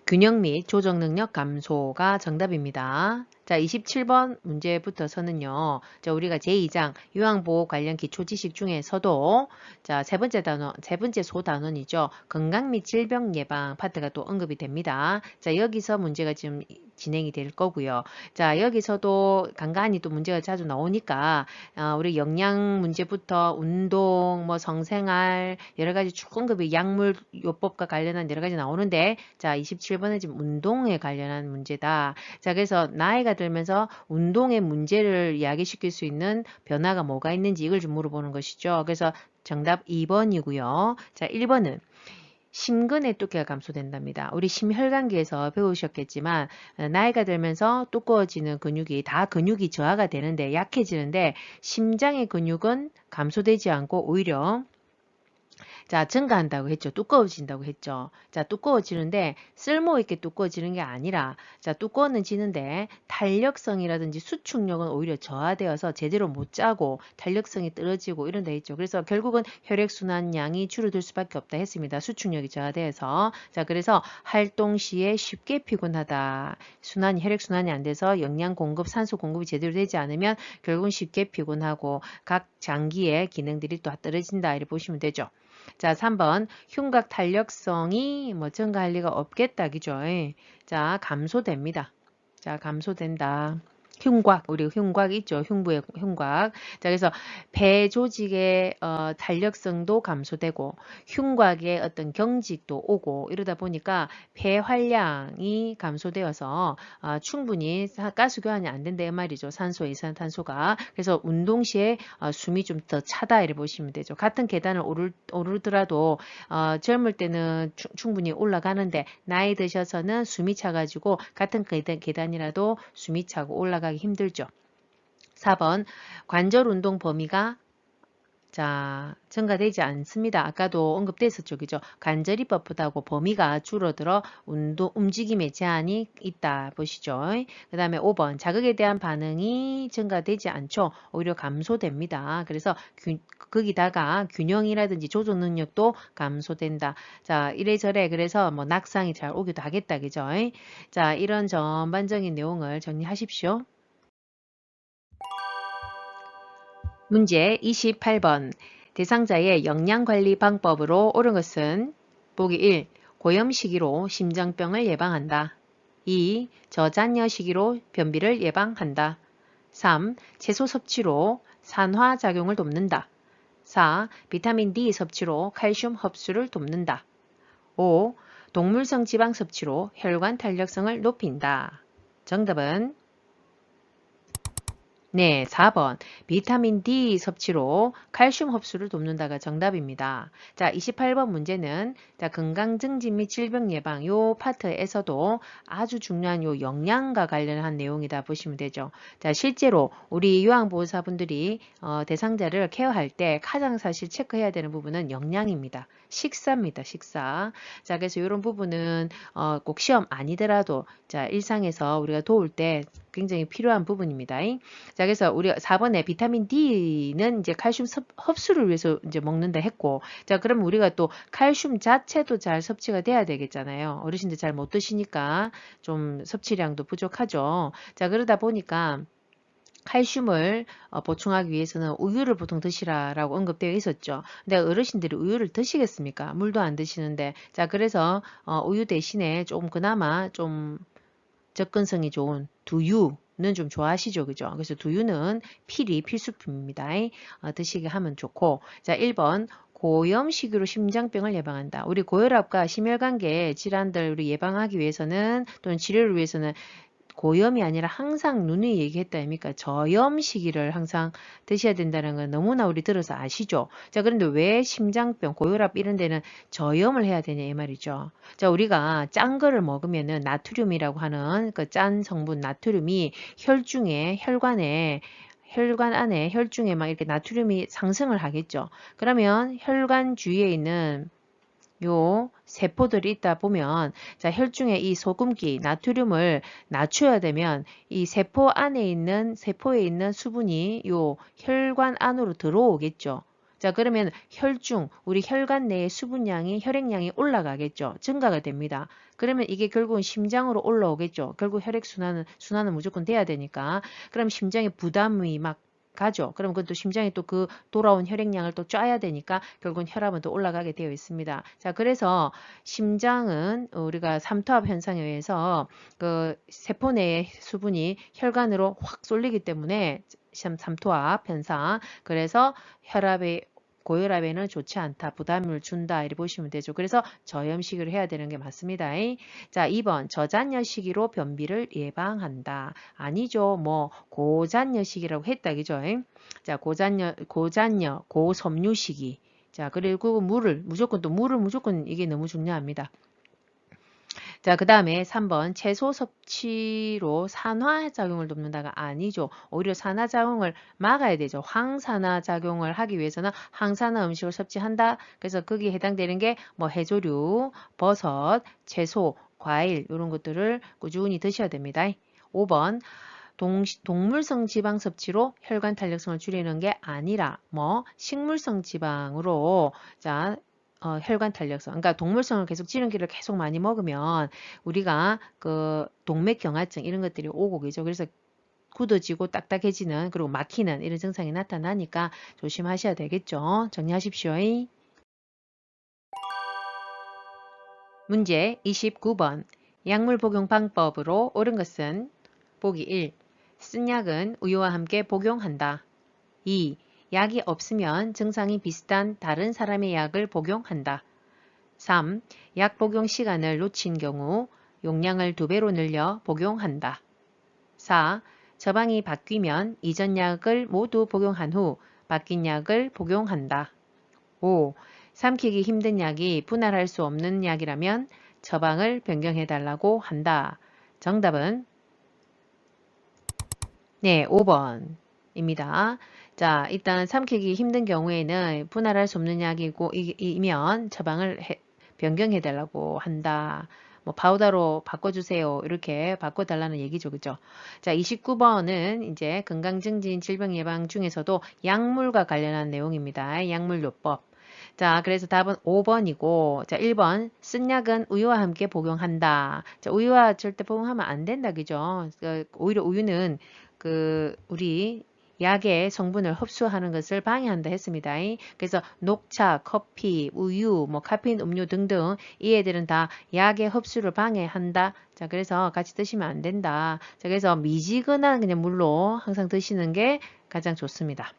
균형 및 조정 능력 감소가 정답입니다. 자, 27번 문제부터서는요. 자, 우리가 제2장 요양보호 관련 기초 지식 중에서도 자, 세 번째 소단원이죠. 건강 및 질병 예방 파트가 또 언급이 됩니다. 자, 여기서 문제가 지금 진행이 될 거고요. 자, 여기서도 간간히 또 문제가 자주 나오니까 우리 영양 문제부터 운동, 뭐 성생활 여러 가지 쭉 언급이 약물요법과 관련한 여러 가지 나오는데 자, 27번은 지금 운동에 관련한 문제다. 자, 그래서 나이가 들면서 운동의 문제를 이야기시킬 수 있는 변화가 뭐가 있는지 이걸 좀 물어보는 것이죠. 그래서 정답 2번이고요. 자, 1번은 심근의 두께가 감소된답니다. 우리 심혈관계에서 배우셨겠지만 나이가 들면서 두꺼워지는 근육이 다 근육이 저하가 되는데 약해지는데 심장의 근육은 감소되지 않고 오히려 자, 증가한다고 했죠. 두꺼워진다고 했죠. 자, 두꺼워지는데 쓸모있게 두꺼워지는 게 아니라 자, 두꺼워는 지는데 탄력성이라든지 수축력은 오히려 저하되어서 제대로 못 짜고 탄력성이 떨어지고 이런 데 있죠. 그래서 결국은 혈액순환량이 줄어들 수밖에 없다 했습니다. 수축력이 저하되어서. 자, 그래서 활동 시에 쉽게 피곤하다. 혈액순환이 안 돼서 영양 공급, 산소 공급이 제대로 되지 않으면 결국은 쉽게 피곤하고 각 장기의 기능들이 또 떨어진다. 이렇게 보시면 되죠. 자, 3번 흉곽 탄력성이 뭐 증가할 리가 없겠다. 그죠? 자, 감소됩니다. 자, 감소된다. 흉곽, 우리 흉곽 있죠. 흉부의 흉곽. 자, 그래서 배 조직의 탄력성도 감소되고 흉곽의 어떤 경직도 오고 이러다 보니까 폐 활량이 감소되어서 충분히 가스 교환이 안 된다 이 말이죠. 산소, 이산탄소가. 그래서 운동 시에 숨이 좀 더 차다 이렇게 보시면 되죠. 같은 계단을 오르더라도 젊을 때는 충분히 올라가는데 나이 드셔서는 숨이 차가지고 같은 계단이라도 숨이 차고 올라가기 힘들죠. 4번 관절 운동 범위가 자, 증가되지 않습니다. 아까도 언급됐었죠. 그죠? 관절이 뻣뻣하고 범위가 줄어들어 움직임에 제한이 있다. 보시죠. 그 다음에 5번 자극에 대한 반응이 증가되지 않죠. 오히려 감소됩니다. 그래서 거기다가 균형이라든지 조정 능력도 감소된다. 자, 이래저래 그래서 뭐 낙상이 잘 오기도 하겠다. 그죠? 자, 이런 전반적인 내용을 정리하십시오. 문제 28번 대상자의 영양관리 방법으로 옳은 것은 보기 1. 고염 시기로 심장병을 예방한다. 2. 저잔여 시기로 변비를 예방한다. 3. 채소 섭취로 산화작용을 돕는다. 4. 비타민 D 섭취로 칼슘 흡수를 돕는다. 5. 동물성 지방 섭취로 혈관 탄력성을 높인다. 정답은 네, 4번. 비타민 D 섭취로 칼슘 흡수를 돕는다가 정답입니다. 자, 28번 문제는 자, 건강 증진 및 질병 예방 요 파트에서도 아주 중요한 요 영양과 관련한 내용이다 보시면 되죠. 자, 실제로 우리 요양보호사분들이 대상자를 케어할 때 가장 사실 체크해야 되는 부분은 영양입니다. 식사입니다. 식사. 자, 그래서 이런 부분은 꼭 시험 아니더라도 자, 일상에서 우리가 도울 때 굉장히 필요한 부분입니다. 자, 그래서 우리가 4번에 비타민 D는 이제 칼슘 흡수를 위해서 이제 먹는다 했고, 자, 그러면 우리가 또 칼슘 자체도 잘 섭취가 돼야 되겠잖아요. 어르신들 잘 못 드시니까 좀 섭취량도 부족하죠. 자, 그러다 보니까 칼슘을 보충하기 위해서는 우유를 보통 드시라라고 언급되어 있었죠. 근데 어르신들이 우유를 드시겠습니까? 물도 안 드시는데. 자, 그래서 우유 대신에 조금 그나마 좀 접근성이 좋은 두유는 좀 좋아하시죠, 그죠? 그래서 두유는 필수품입니다. 드시게 하면 좋고. 자, 1번. 고염식으로 심장병을 예방한다. 우리 고혈압과 심혈관계 질환들 우리 예방하기 위해서는 또는 치료를 위해서는 고염이 아니라 항상 누누이 얘기했다 아닙니까? 저염 시기를 항상 드셔야 된다는 건 너무나 우리 들어서 아시죠? 자, 그런데 왜 심장병, 고혈압 이런 데는 저염을 해야 되냐 이 말이죠. 자, 우리가 짠 거를 먹으면은 나트륨이라고 하는 그 짠 성분 나트륨이 혈관 안에 혈중에 막 이렇게 나트륨이 상승을 하겠죠. 그러면 혈관 주위에 있는 요 세포들이 있다 보면 자, 혈중의 이 소금기 나트륨을 낮춰야 되면 이 세포에 있는 수분이 요 혈관 안으로 들어오겠죠. 자, 그러면 우리 혈관 내의 수분량이 혈액량이 올라가겠죠. 증가가 됩니다. 그러면 이게 결국은 심장으로 올라오겠죠. 결국 혈액순환은 무조건 돼야 되니까. 그럼 심장에 부담이 막 가죠. 그럼 그것도 심장이 또 그 돌아온 혈액량을 또 쪄야 되니까 결국은 혈압은 또 올라가게 되어 있습니다. 자, 그래서 심장은 우리가 삼투압 현상에 의해서 그 세포 내의 수분이 혈관으로 확 쏠리기 때문에 삼투압 현상. 그래서 고혈압에는 좋지 않다. 부담을 준다. 이렇게 보시면 되죠. 그래서 저염식을 해야 되는 게 맞습니다. 자, 2번. 저잔여 시기로 변비를 예방한다. 아니죠. 뭐 고잔여 시기라고 했다. 그죠? 자, 고섬유 시기. 자, 그리고 무조건 이게 너무 중요합니다. 자, 그 다음에 3번 채소 섭취로 산화작용을 돕는다가 아니죠. 오히려 산화작용을 막아야 되죠. 항산화작용을 하기 위해서는 항산화 음식을 섭취한다. 그래서 거기에 해당되는 게 뭐 해조류, 버섯, 채소, 과일 이런 것들을 꾸준히 드셔야 됩니다. 5번 동물성 지방 섭취로 혈관 탄력성을 줄이는 게 아니라 뭐 식물성 지방으로 자 혈관 탄력성. 그러니까 동물성을 계속 지름기를 계속 많이 먹으면 우리가 그 동맥경화증 이런 것들이 오고 그죠. 그래서 굳어지고 딱딱해지는 그리고 막히는 이런 증상이 나타나니까 조심하셔야 되겠죠. 정리하십시오. 문제 29번. 약물 복용 방법으로 옳은 것은 보기 1. 쓴 약은 우유와 함께 복용한다. 2. 약이 없으면 증상이 비슷한 다른 사람의 약을 복용한다. 3. 약 복용 시간을 놓친 경우 용량을 2배로 늘려 복용한다. 4. 처방이 바뀌면 이전 약을 모두 복용한 후 바뀐 약을 복용한다. 5. 삼키기 힘든 약이 분할할 수 없는 약이라면 처방을 변경해달라고 한다. 정답은 네, 5번입니다. 자, 일단 삼키기 힘든 경우에는 분할할 수 없는 약이면 처방을 변경해달라고 한다. 뭐 파우더로 바꿔주세요. 이렇게 바꿔달라는 얘기죠. 그죠? 자, 29번은 이제 건강증진 질병 예방 중에서도 약물과 관련한 내용입니다. 약물요법. 자, 그래서 답은 5번이고, 자, 1번, 쓴 약은 우유와 함께 복용한다. 자, 우유와 절대 복용하면 안 된다. 그죠? 오히려 우유는 우리 약의 성분을 흡수하는 것을 방해한다 했습니다. 그래서 녹차, 커피, 우유, 뭐 카페인 음료 등등 이 애들은 다 약의 흡수를 방해한다. 자, 그래서 같이 드시면 안 된다. 자, 그래서 미지근한 그냥 물로 항상 드시는 게 가장 좋습니다.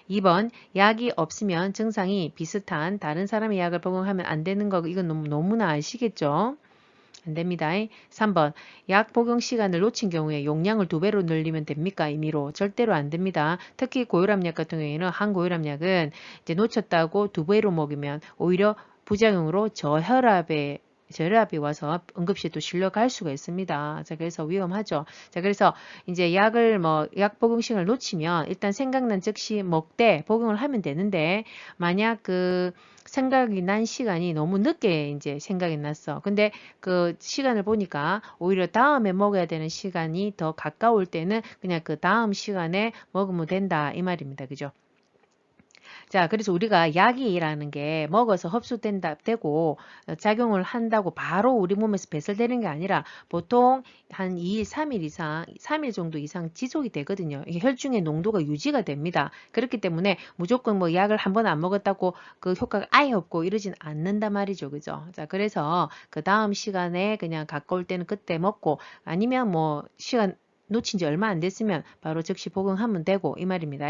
2번 약이 없으면 증상이 비슷한 다른 사람의 약을 복용하면 안 되는 거 이건 너무나 아시겠죠? 안 됩니다. 3번 약 복용 시간을 놓친 경우에 용량을 2배로 늘리면 됩니까? 임의로 절대로 안 됩니다. 특히 고혈압약 같은 경우에는 항고혈압약은 이제 놓쳤다고 2배로 먹으면 오히려 부작용으로 저혈압이 와서 응급실도 실려갈 수가 있습니다. 자, 그래서 위험하죠. 자, 그래서 이제 약 복용 시간을 놓치면 일단 생각난 즉시 먹되 복용을 하면 되는데 만약 생각이 난 시간이 너무 늦게 이제 생각이 났어. 근데 그 시간을 보니까 오히려 다음에 먹어야 되는 시간이 더 가까울 때는 그냥 그 다음 시간에 먹으면 된다 이 말입니다. 그죠? 자, 그래서 우리가 약이라는 게 먹어서 되고 작용을 한다고 바로 우리 몸에서 배설되는 게 아니라 보통 한 2일, 3일 이상, 3일 정도 이상 지속이 되거든요. 이게 혈중의 농도가 유지가 됩니다. 그렇기 때문에 무조건 뭐 약을 한 번 안 먹었다고 그 효과가 아예 없고 이러진 않는단 말이죠. 그죠? 자, 그래서 그 다음 시간에 그냥 가까울 때는 그때 먹고 아니면 뭐 시간 놓친 지 얼마 안 됐으면 바로 즉시 복용하면 되고 이 말입니다.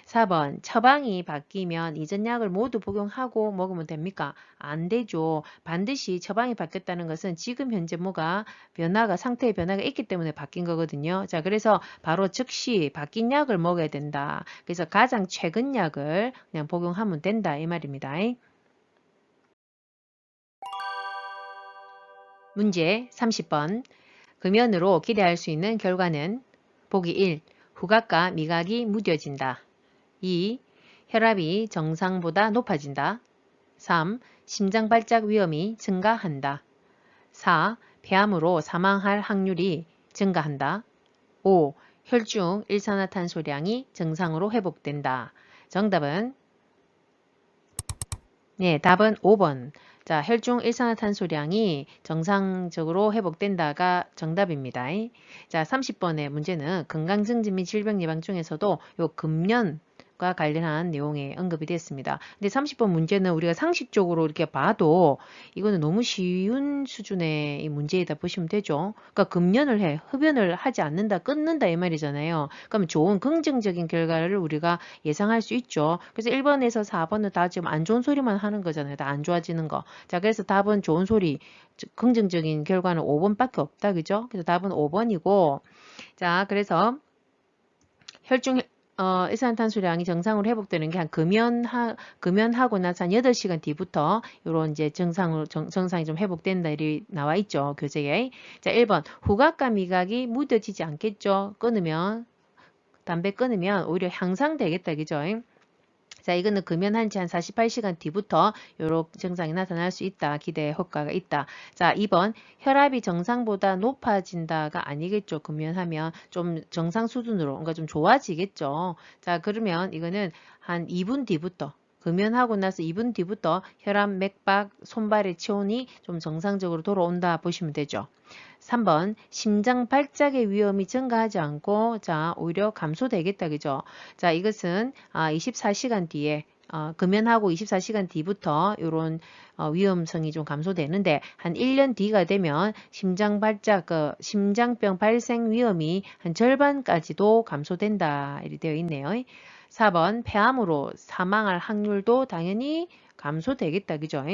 4번 처방이 바뀌면 이전 약을 모두 복용하고 먹으면 됩니까? 안 되죠. 반드시 처방이 바뀌었다는 것은 지금 현재 상태의 변화가 있기 때문에 바뀐 거거든요. 자, 그래서 바로 즉시 바뀐 약을 먹어야 된다. 그래서 가장 최근 약을 그냥 복용하면 된다 이 말입니다. 문제 30번 금연으로 기대할 수 있는 결과는 보기 1. 후각과 미각이 무뎌진다. 2. 혈압이 정상보다 높아진다. 3. 심장 발작 위험이 증가한다. 4. 폐암으로 사망할 확률이 증가한다. 5. 혈중 일산화탄소량이 정상으로 회복된다. 정답은 답은 5번. 자, 혈중 일산화탄소량이 정상적으로 회복된다가 정답입니다. 자, 30번의 문제는 건강증진 및 질병 예방 중에서도 요 금연과 관련한 내용에 언급이 됐습니다. 근데 30번 문제는 우리가 상식적으로 이렇게 봐도 이거는 너무 쉬운 수준의 이 문제이다 보시면 되죠. 그러니까 금연을 흡연을 하지 않는다, 끊는다 이 말이잖아요. 그럼 좋은 긍정적인 결과를 우리가 예상할 수 있죠. 그래서 1번에서 4번은 다 지금 안 좋은 소리만 하는 거잖아요. 다 안 좋아지는 거. 자, 그래서 답은 좋은 소리, 긍정적인 결과는 5번밖에 없다. 그죠? 그래서 답은 5번이고, 자, 그래서 혈중 일산탄소량이 정상으로 회복되는 게 한 금연하고 나서 한 8시간 뒤부터 요런 이제 정상이 좀 회복된다 이리 나와 있죠. 교재에. 자, 1번. 후각과 미각이 무뎌지지 않겠죠. 담배 끊으면 오히려 향상되겠다. 그죠? 자, 이거는 금연한 지 한 48시간 뒤부터 요런 증상이 나타날 수 있다. 기대 효과가 있다. 자, 2번 혈압이 정상보다 높아진다가 아니겠죠. 금연하면 좀 정상 수준으로 뭔가 좀 좋아지겠죠. 자, 그러면 이거는 한 2분 뒤부터 금연하고 나서 2분 뒤부터 혈압, 맥박, 손발의 체온이 좀 정상적으로 돌아온다 보시면 되죠. 3번 심장 발작의 위험이 증가하지 않고 자 오히려 감소되겠다 그죠? 자 이것은 24시간 뒤에 금연하고 24시간 뒤부터 이런 위험성이 좀 감소되는데 한 1년 뒤가 되면 심장병 발생 위험이 한 절반까지도 감소된다 이렇게 되어 있네요. 4번 폐암으로 사망할 확률도 당연히 감소되겠다 그죠?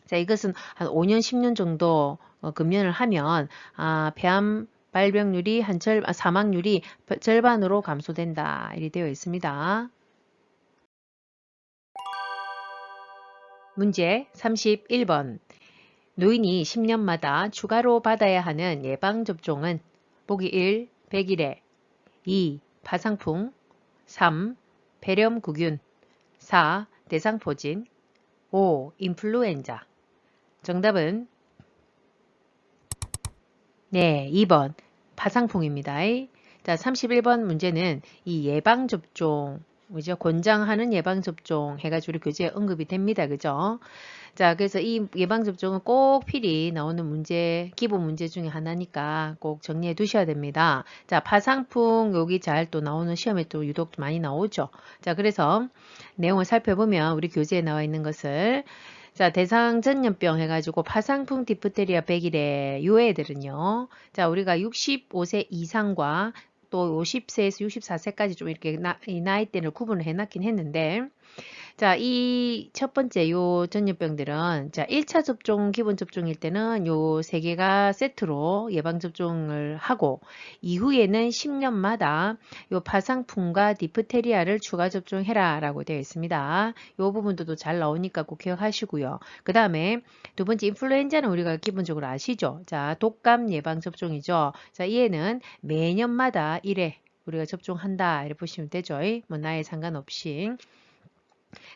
자, 이것은 한 5년, 10년 정도 금연을 하면 폐암 발병률이 사망률이 절반으로 감소된다. 이렇게 되어 있습니다. 문제 31번. 노인이 10년마다 추가로 받아야 하는 예방접종은 보기 1. 백일해 2. 파상풍 3. 폐렴구균 4. 대상포진 5. 인플루엔자 정답은 2번 파상풍입니다. 자, 31번 문제는 이 예방접종, 그죠? 권장하는 예방접종 해가지고 우리 교재에 언급이 됩니다. 그죠? 자, 그래서 이 예방접종은 꼭 필히 나오는 기본 문제 중에 하나니까 꼭 정리해 두셔야 됩니다. 자, 파상풍 여기 잘 또 나오는 시험에 또 유독 많이 나오죠. 자, 그래서 내용을 살펴보면 우리 교재에 나와 있는 것을 자, 대상전염병 해가지고 파상풍 디프테리아 백일에 요 애들은요. 자, 우리가 65세 이상과 또 50세에서 64세까지 좀 이렇게 이 나이대를 구분을 해놨긴 했는데 자, 이 첫 번째 요 전염병들은 자, 1차 접종 기본 접종일 때는 요 세 개가 세트로 예방 접종을 하고 이후에는 10년마다 요 파상풍과 디프테리아를 추가 접종해라라고 되어 있습니다. 요 부분도 잘 나오니까 꼭 기억하시고요. 그다음에 두 번째 인플루엔자는 우리가 기본적으로 아시죠? 자, 독감 예방 접종이죠. 자, 얘는 매년마다 1회 우리가 접종한다 이렇게 보시면 되죠. 뭐 나이에 상관없이.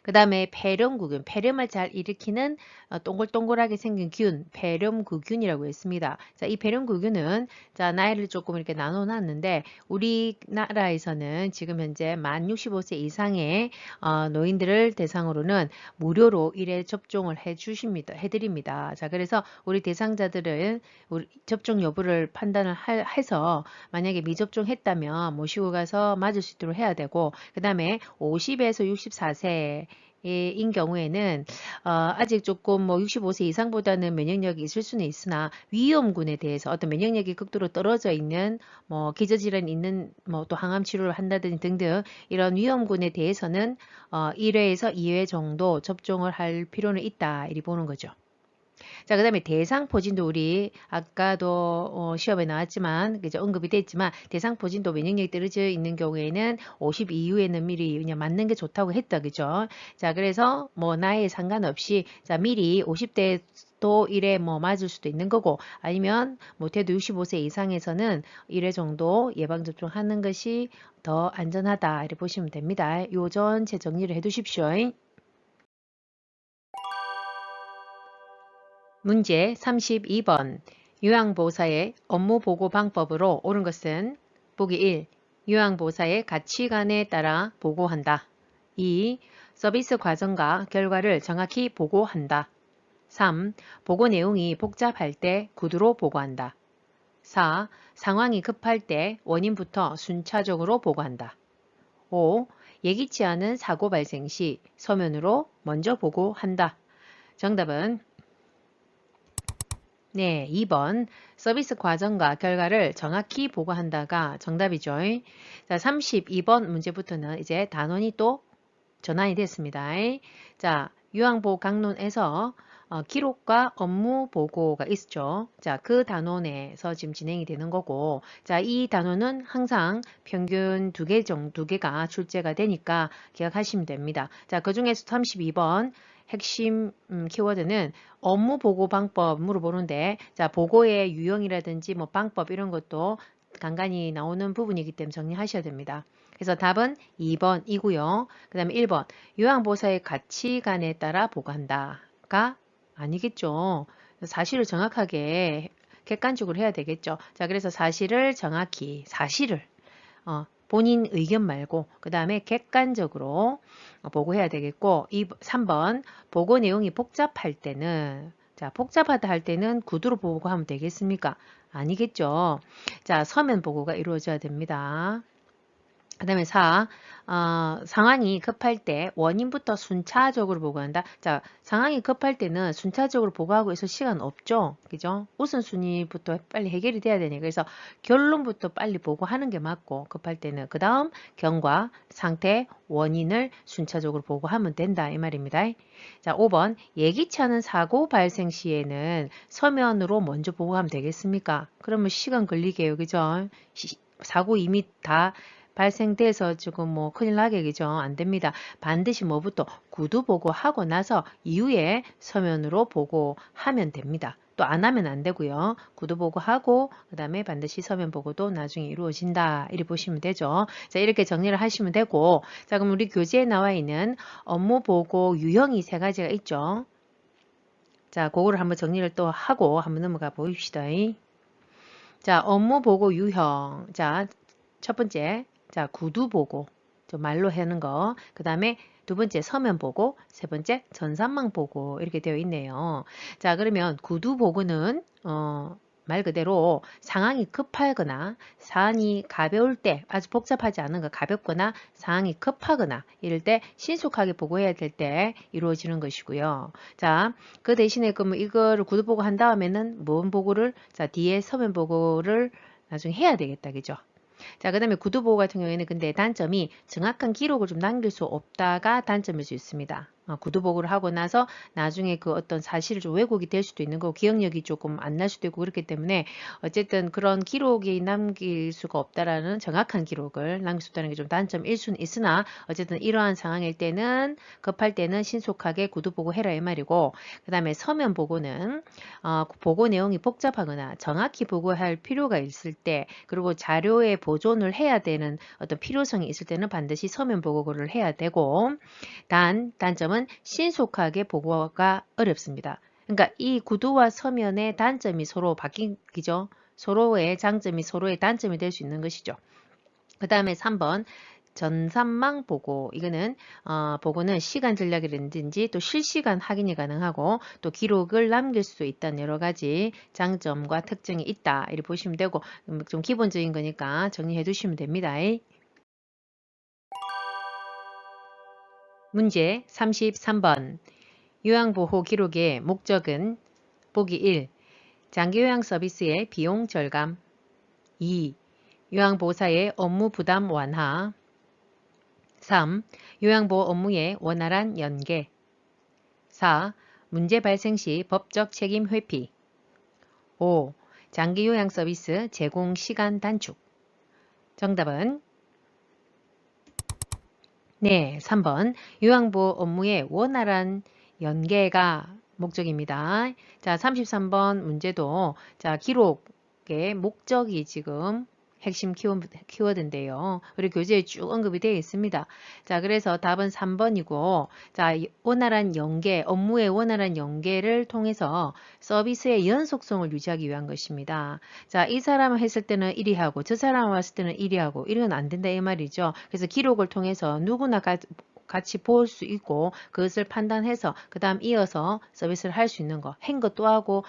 그 다음에 폐렴구균, 폐렴을 잘 일으키는 동글동글하게 생긴 균, 폐렴구균이라고 했습니다. 자, 이 폐렴구균은 자, 나이를 조금 이렇게 나눠놨는데 우리나라에서는 지금 현재 만 65세 이상의 노인들을 대상으로는 무료로 1회 접종을 해드립니다. 자, 그래서 우리 대상자들은 우리 접종 여부를 판단을 해서 만약에 미접종했다면 모시고 가서 맞을 수 있도록 해야 되고 그 다음에 50에서 64세 인 경우에는 아직 조금 뭐 65세 이상보다는 면역력이 있을 수는 있으나 위험군에 대해서 어떤 면역력이 극도로 떨어져 있는 뭐 기저질환이 있는 뭐 또 항암 치료를 한다든지 등등 이런 위험군에 대해서는 1회에서 2회 정도 접종을 할 필요는 있다 이리 보는 거죠. 자, 그 다음에 대상포진도 우리 아까도 시험에 나왔지만 그죠? 언급이 됐지만 대상포진도 면역력이 떨어져 있는 경우에는 50 이후에는 미리 그냥 맞는 게 좋다고 했다. 그죠? 자, 그래서 뭐 나이에 상관없이 자, 미리 50대 또 1회 뭐 맞을 수도 있는 거고 아니면 못해도 65세 이상에서는 1회 정도 예방접종 하는 것이 더 안전하다 이렇게 보시면 됩니다. 요 전체 정리를 해 두십시오. 문제 32번 요양보호사의 업무보고 방법으로 옳은 것은 보기 1. 요양보호사의 가치관에 따라 보고한다. 2. 서비스 과정과 결과를 정확히 보고한다. 3. 보고 내용이 복잡할 때 구두로 보고한다. 4. 상황이 급할 때 원인부터 순차적으로 보고한다. 5. 예기치 않은 사고 발생 시 서면으로 먼저 보고한다. 정답은 네, 2번 서비스 과정과 결과를 정확히 보고한다가 정답이죠. 자, 32번 문제부터는 이제 단원이 또 전환이 됐습니다. 자, 유황보 강론에서 기록과 업무 보고가 있죠. 자, 그 단원에서 지금 진행이 되는 거고, 자, 이 단원은 항상 평균 2개가 출제가 되니까 기억하시면 됩니다. 자, 그 중에서 32번 핵심 키워드는 업무 보고 방법 물어보는데, 자, 보고의 유형이라든지 뭐 방법 이런 것도 간간히 나오는 부분이기 때문에 정리하셔야 됩니다. 그래서 답은 2번이고요. 그 다음에 1번 요양보호사의 가치관에 따라 보고한다가 아니겠죠. 사실을 정확하게 객관적으로 해야 되겠죠. 자, 그래서 사실을 정확히 사실을 본인 의견 말고 그 다음에 객관적으로 보고해야 되겠고 3번 보고 내용이 복잡할 때는 자, 복잡하다 할 때는 구두로 보고하면 되겠습니까? 아니겠죠. 자, 서면 보고가 이루어져야 됩니다. 그 다음에 4. 상황이 급할 때 원인부터 순차적으로 보고한다. 자, 상황이 급할 때는 순차적으로 보고하고 있을 시간 없죠. 그죠? 우선순위부터 빨리 해결이 돼야 되니까. 그래서 결론부터 빨리 보고하는 게 맞고, 급할 때는. 그 다음 경과, 상태, 원인을 순차적으로 보고하면 된다. 이 말입니다. 자, 5번. 예기치 않은 사고 발생 시에는 서면으로 먼저 보고하면 되겠습니까? 그러면 시간 걸리게요. 그죠? 사고 이미 다 발생돼서 지금 뭐 큰일 나겠죠. 안 됩니다. 반드시 뭐부터 구두 보고하고 나서 이후에 서면으로 보고하면 됩니다. 또 안 하면 안 되고요. 구두 보고하고 그 다음에 반드시 서면 보고도 나중에 이루어진다. 이렇게 보시면 되죠. 자, 이렇게 정리를 하시면 되고 자, 그럼 우리 교재에 나와 있는 업무 보고 유형이 세 가지가 있죠. 자, 그거를 한번 정리를 또 하고 한번 넘어가 보입시다. 자, 업무 보고 유형. 자, 첫 번째. 자, 구두 보고, 말로 하는 거. 그 다음에 두 번째 서면 보고, 세 번째 전산망 보고 이렇게 되어 있네요. 자, 그러면 구두 보고는 말 그대로 상황이 급하거나 사안이 가벼울 때 아주 복잡하지 않은 거 가볍거나 상황이 급하거나 이럴 때 신속하게 보고해야 될 때 이루어지는 것이고요. 자, 그 대신에 그러면 이거를 구두 보고 한 다음에는 뭔 보고를 자, 뒤에 서면 보고를 나중에 해야 되겠다. 그죠? 자, 그 다음에 구두보호 같은 경우에는 근데 단점이 정확한 기록을 좀 남길 수 없다가 단점일 수 있습니다. 구두보고를 하고 나서 나중에 그 어떤 사실을 좀 왜곡이 될 수도 있는 거고 기억력이 조금 안 날 수도 있고 그렇기 때문에 어쨌든 그런 기록이 남길 수가 없다라는 정확한 기록을 남길 수 없다는 게 좀 단점일 수는 있으나 어쨌든 이러한 상황일 때는 급할 때는 신속하게 구두보고 해라 이 말이고 그 다음에 서면 보고는 보고 내용이 복잡하거나 정확히 보고할 필요가 있을 때 그리고 자료에 보존을 해야 되는 어떤 필요성이 있을 때는 반드시 서면 보고를 해야 되고 단점은 신속하게 보고가 어렵습니다. 그러니까 이 구두와 서면의 단점이 서로 바뀌죠. 서로의 장점이 서로의 단점이 될 수 있는 것이죠. 그 다음에 3번 전산망 보고 이거는 보고는 시간 전략이라든지 또 실시간 확인이 가능하고 또 기록을 남길 수 있다는 여러 가지 장점과 특징이 있다 이렇게 보시면 되고 좀 기본적인 거니까 정리해 두시면 됩니다. 문제 33번 요양보호 기록의 목적은 보기 1. 장기요양 서비스의 비용 절감 2. 요양보호사의 업무 부담 완화 3. 요양보호 업무의 원활한 연계 4. 문제 발생 시 법적 책임 회피 5. 장기요양 서비스 제공 시간 단축 정답은 네, 3번 요양보호 업무의 원활한 연계가 목적입니다. 자, 33번 문제도 자, 기록의 목적이 지금 핵심 키워드인데요. 우리 교재에 쭉 언급이 되어 있습니다. 자, 그래서 답은 3번이고 자, 원활한 연계, 업무의 원활한 연계를 통해서 서비스의 연속성을 유지하기 위한 것입니다. 자, 이 사람을 했을 때는 이리 하고 저 사람 왔을 때는 이리 하고 이건 안 된다 이 말이죠. 그래서 기록을 통해서 누구나 같이 볼 수 있고 그것을 판단해서 그 다음 이어서 서비스를 할 수 있는 거, 한 것도 하고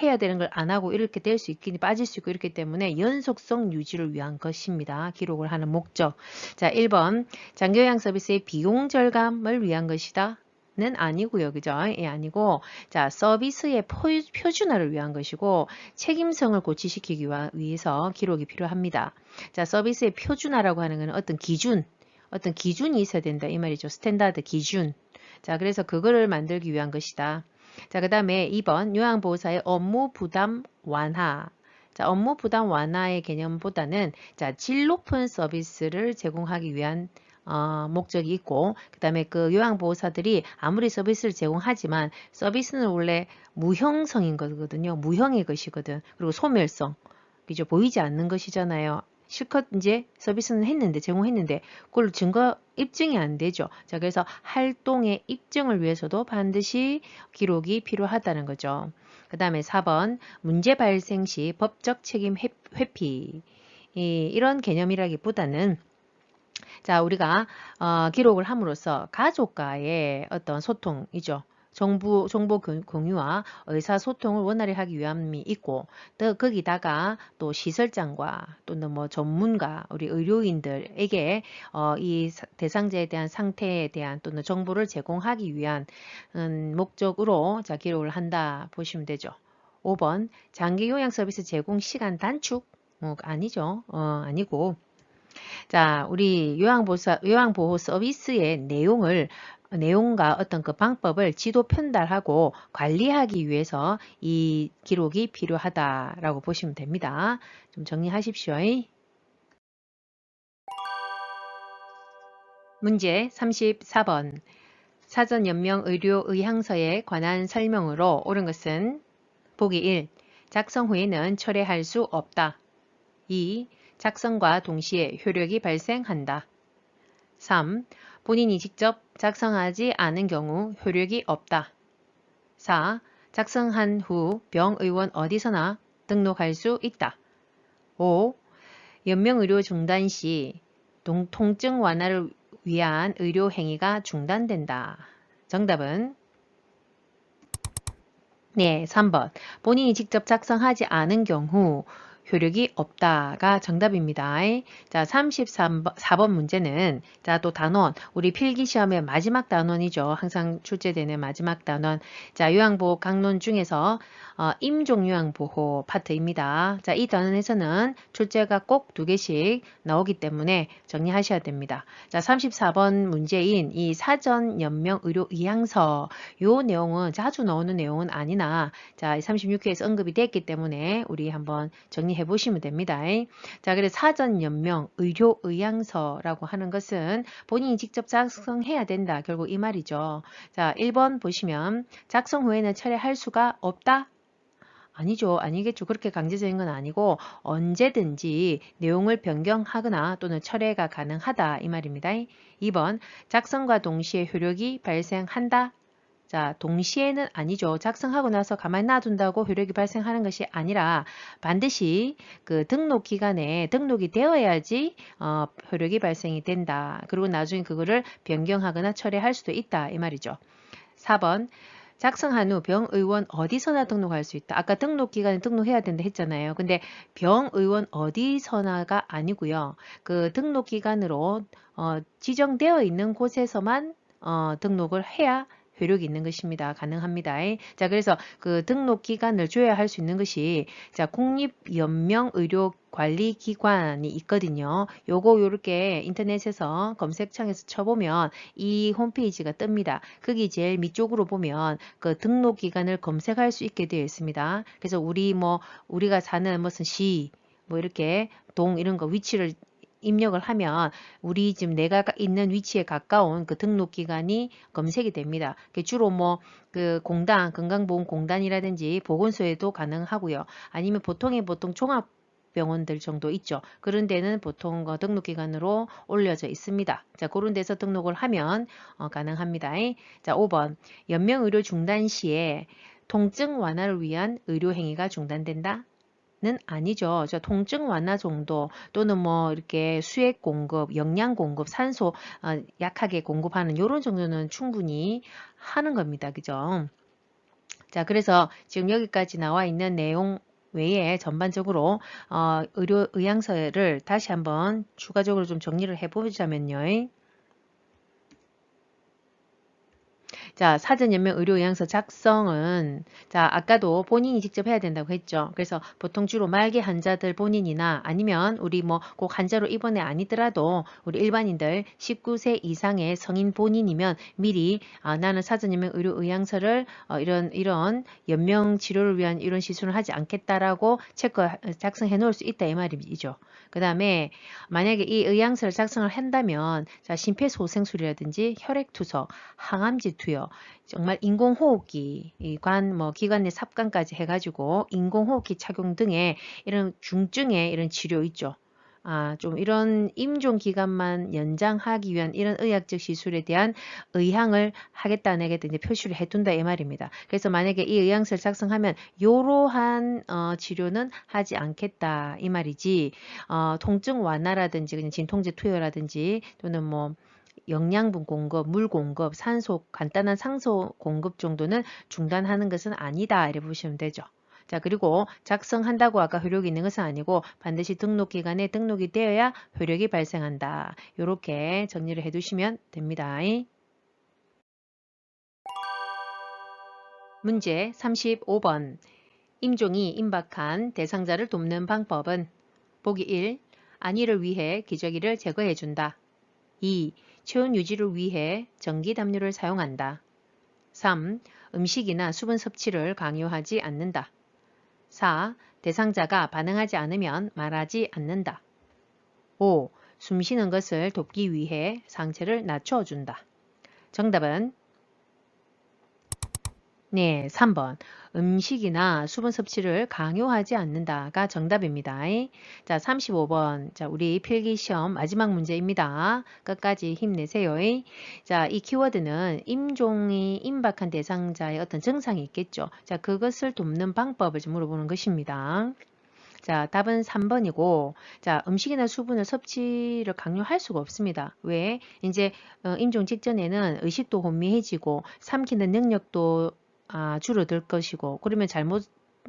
해야 되는 걸 안 하고 이렇게 될 수 있긴 빠질 수 있고 이렇기 때문에 연속성 유지를 위한 것입니다. 기록을 하는 목적. 자, 1번 장기요양 서비스의 비용 절감을 위한 것이다. 는 아니고요. 그죠? 예, 아니고 자, 서비스의 표준화를 위한 것이고 책임성을 고취시키기 위해서 기록이 필요합니다. 자, 서비스의 표준화라고 하는 것은 어떤 기준이 있어야 된다. 이 말이죠. 스탠다드 기준. 자, 그래서 그거를 만들기 위한 것이다. 자, 그 다음에 2번 요양보호사의 업무 부담 완화. 자, 업무 부담 완화의 개념보다는 자, 질 높은 서비스를 제공하기 위한 목적이 있고 그 다음에 그 요양보호사들이 아무리 서비스를 제공하지만 서비스는 원래 무형성인 거거든요. 무형의 것이거든. 그리고 소멸성. 그죠? 보이지 않는 것이잖아요. 실컷 이제 서비스는 했는데 제공했는데 그걸 증거 입증이 안 되죠. 자, 그래서 활동의 입증을 위해서도 반드시 기록이 필요하다는 거죠. 그 다음에 4번 문제 발생 시 법적 책임 회피 이런 개념이라기보다는 자, 우리가 기록을 함으로써 가족과의 어떤 소통이죠. 정보 공유와 의사소통을 원활히 하기 위함이 있고 또 거기다가 또 시설장과 또는 뭐 전문가 우리 의료인들에게 이 대상자에 대한 상태에 대한 또는 정보를 제공하기 위한 목적으로 자, 기록을 한다 보시면 되죠. 5번 장기요양 서비스 제공 시간 단축 아니죠. 아니고 자, 우리 요양보호 서비스의 내용과 어떤 그 방법을 지도 편달하고 관리하기 위해서 이 기록이 필요하다라고 보시면 됩니다. 좀 정리하십시오. 문제 34번. 사전 연명 의료 의향서에 관한 설명으로 옳은 것은 보기 1. 작성 후에는 철회할 수 없다. 2. 작성과 동시에 효력이 발생한다. 3. 본인이 직접 작성하지 않은 경우 효력이 없다. 4. 작성한 후 병의원 어디서나 등록할 수 있다. 5. 연명의료 중단 시 통증 완화를 위한 의료 행위가 중단된다. 정답은 네, 3번. 본인이 직접 작성하지 않은 경우 효력이 없다가 정답입니다. 자, 34번 문제는 자, 또 단원, 우리 필기시험의 마지막 단원이죠. 항상 출제되는 마지막 단원. 자, 요양보호 강론 중에서 임종 요양보호 파트입니다. 자, 이 단원에서는 출제가 꼭 2개씩 나오기 때문에 정리하셔야 됩니다. 자, 34번 문제인 이 사전 연명 의료 의향서 요 내용은 자주 나오는 내용은 아니나 자, 36회에서 언급이 됐기 때문에 우리 한번 정리해 보시면 됩니다. 자, 그래서 사전 연명 의료 의향서라고 하는 것은 본인이 직접 작성해야 된다. 결국 이 말이죠. 자, 1번 보시면 작성 후에는 철회할 수가 없다. 아니죠. 아니겠죠. 그렇게 강제적인 건 아니고 언제든지 내용을 변경하거나 또는 철회가 가능하다. 이 말입니다. 2번 작성과 동시에 효력이 발생한다. 자, 동시에는 아니죠. 작성하고 나서 가만히 놔둔다고 효력이 발생하는 것이 아니라 반드시 그 등록 기간에 등록이 되어야지 효력이 발생이 된다. 그리고 나중에 그거를 변경하거나 철회할 수도 있다. 이 말이죠. 4번 작성한 후 병의원 어디서나 등록할 수 있다. 아까 등록기간에 등록해야 된다 했잖아요. 근데 병의원 어디서나가 아니고요. 그 등록기간으로 지정되어 있는 곳에서만 등록을 해야 효력이 있는 것입니다. 가능합니다. 자, 그래서 그 등록 기간을 줘야 할 수 있는 것이 자, 국립연명의료관리기관이 있거든요. 요거 요렇게 인터넷에서 검색창에서 쳐보면 이 홈페이지가 뜹니다. 거기 제일 밑쪽으로 보면 그 등록 기간을 검색할 수 있게 되어 있습니다. 그래서 우리가 사는 무슨 시, 뭐 이렇게 동 이런 거 위치를 입력을 하면 우리 지금 내가 있는 위치에 가까운 그 등록 기관이 검색이 됩니다. 주로 그 공단, 건강보험공단이라든지 보건소에도 가능하고요. 아니면 보통 종합병원들 정도 있죠. 그런 데는 보통 등록기관으로 올려져 있습니다. 자, 그런 데서 등록을 하면 가능합니다. 자, 5번 연명의료 중단 시에 통증 완화를 위한 의료행위가 중단된다. 는 아니죠. 저 통증 완화 정도 또는 이렇게 수액 공급, 영양 공급, 산소 약하게 공급하는 이런 정도는 충분히 하는 겁니다. 그죠? 자, 그래서 지금 여기까지 나와 있는 내용 외에 전반적으로 의료 의향서를 다시 한번 추가적으로 좀 정리를 해보자면요. 자, 사전연명 의료의향서 작성은 자, 아까도 본인이 직접 해야 된다고 했죠. 그래서 보통 주로 말기 환자들 본인이나 아니면 우리 꼭 환자로 입원해 아니더라도 우리 일반인들 19세 이상의 성인 본인이면 미리 나는 사전연명 의료의향서를 이런 연명 치료를 위한 이런 시술을 하지 않겠다라고 작성해 놓을 수 있다 이 말이죠. 그 다음에 만약에 이 의향서를 작성을 한다면 자, 심폐소생술이라든지 혈액투석, 항암제 투여, 정말 인공호흡기, 기관 내 삽관까지 해가지고 인공호흡기 착용 등의 이런 중증의 이런 치료 있죠. 좀 이런 임종 기간만 연장하기 위한 이런 의학적 시술에 대한 의향을 하겠다 안 하겠다 이제 표시를 해둔다 이 말입니다. 그래서 만약에 이 의향서를 작성하면 이러한 치료는 하지 않겠다 이 말이지 통증 완화라든지 그냥 진통제 투여라든지 또는 영양분 공급, 물 공급, 산소, 간단한 상소 공급 정도는 중단하는 것은 아니다 이렇게 보시면 되죠. 자, 그리고 작성한다고 아까 효력이 있는 것은 아니고 반드시 등록기간에 등록이 되어야 효력이 발생한다. 이렇게 정리를 해두시면 됩니다. 문제 35번 임종이 임박한 대상자를 돕는 방법은 보기 1. 안위를 위해 기저귀를 제거해준다. 2. 체온 유지를 위해 전기 담요를 사용한다. 3. 음식이나 수분 섭취를 강요하지 않는다. 4. 대상자가 반응하지 않으면 말하지 않는다. 5. 숨쉬는 것을 돕기 위해 상체를 낮춰준다. 정답은 네, 3번. 음식이나 수분 섭취를 강요하지 않는다가 정답입니다. 자, 35번. 자, 우리 필기시험 마지막 문제입니다. 끝까지 힘내세요. 자, 이 키워드는 임종이 임박한 대상자의 어떤 증상이 있겠죠. 자, 그것을 돕는 방법을 좀 물어보는 것입니다. 자, 답은 3번이고, 자, 음식이나 수분을 섭취를 강요할 수가 없습니다. 왜? 이제 임종 직전에는 의식도 혼미해지고 삼키는 능력도 줄어들 것이고 그러면 잘못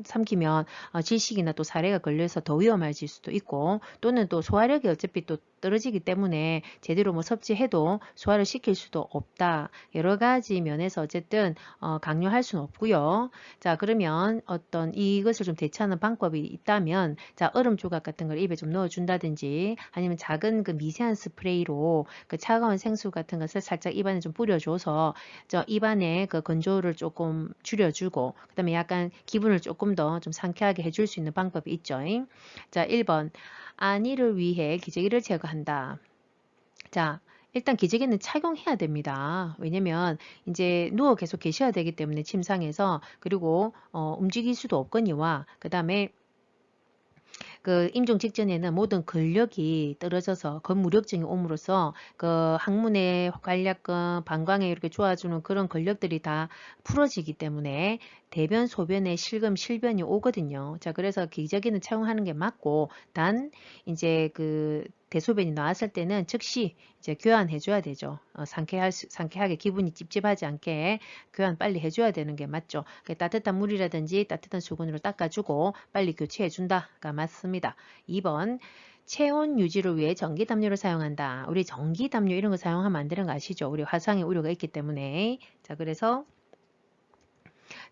삼키면 질식이나 또 사례가 걸려서 더 위험해질 수도 있고 또는 또 소화력이 어차피 또 떨어지기 때문에 제대로 뭐 섭취해도 소화를 시킬 수도 없다. 여러 가지 면에서 어쨌든 강요할 수는 없고요. 자, 그러면 어떤 이것을 좀 대처하는 방법이 있다면 자, 얼음 조각 같은 걸 입에 좀 넣어준다든지 아니면 작은 그 미세한 스프레이로 그 차가운 생수 같은 것을 살짝 입안에 좀 뿌려줘서 저 입안에 그 건조를 조금 줄여주고 그다음에 약간 기분을 조금 더 좀 상쾌하게 해줄 수 있는 방법이 있죠. 자, 1번. 안위를 위해 기저귀를 제거한다. 자, 일단 기저귀는 착용해야 됩니다. 왜냐면 이제 누워 계속 계셔야 되기 때문에 침상에서 그리고 움직일 수도 없거니와 그 다음에 그 임종 직전에는 모든 근력이 떨어져서 근무력증이 옴으로써 그 항문의 관략근, 방광에 이렇게 좋아주는 그런 근력들이 다 풀어지기 때문에 대변, 소변에 실금, 실변이 오거든요. 자, 그래서 기저귀는 착용하는 게 맞고 단 이제 그 대소변이 나왔을 때는 즉시 이제 교환해 줘야 되죠. 상쾌하게 기분이 찝찝하지 않게 교환 빨리 해줘야 되는 게 맞죠. 따뜻한 물이라든지 따뜻한 수건으로 닦아주고 빨리 교체해 준다가 맞습니다. 2번 체온 유지를 위해 전기 담요를 사용한다. 우리 전기 담요 이런 거 사용하면 안 되는 거 아시죠? 우리 화상의 우려가 있기 때문에. 자, 그래서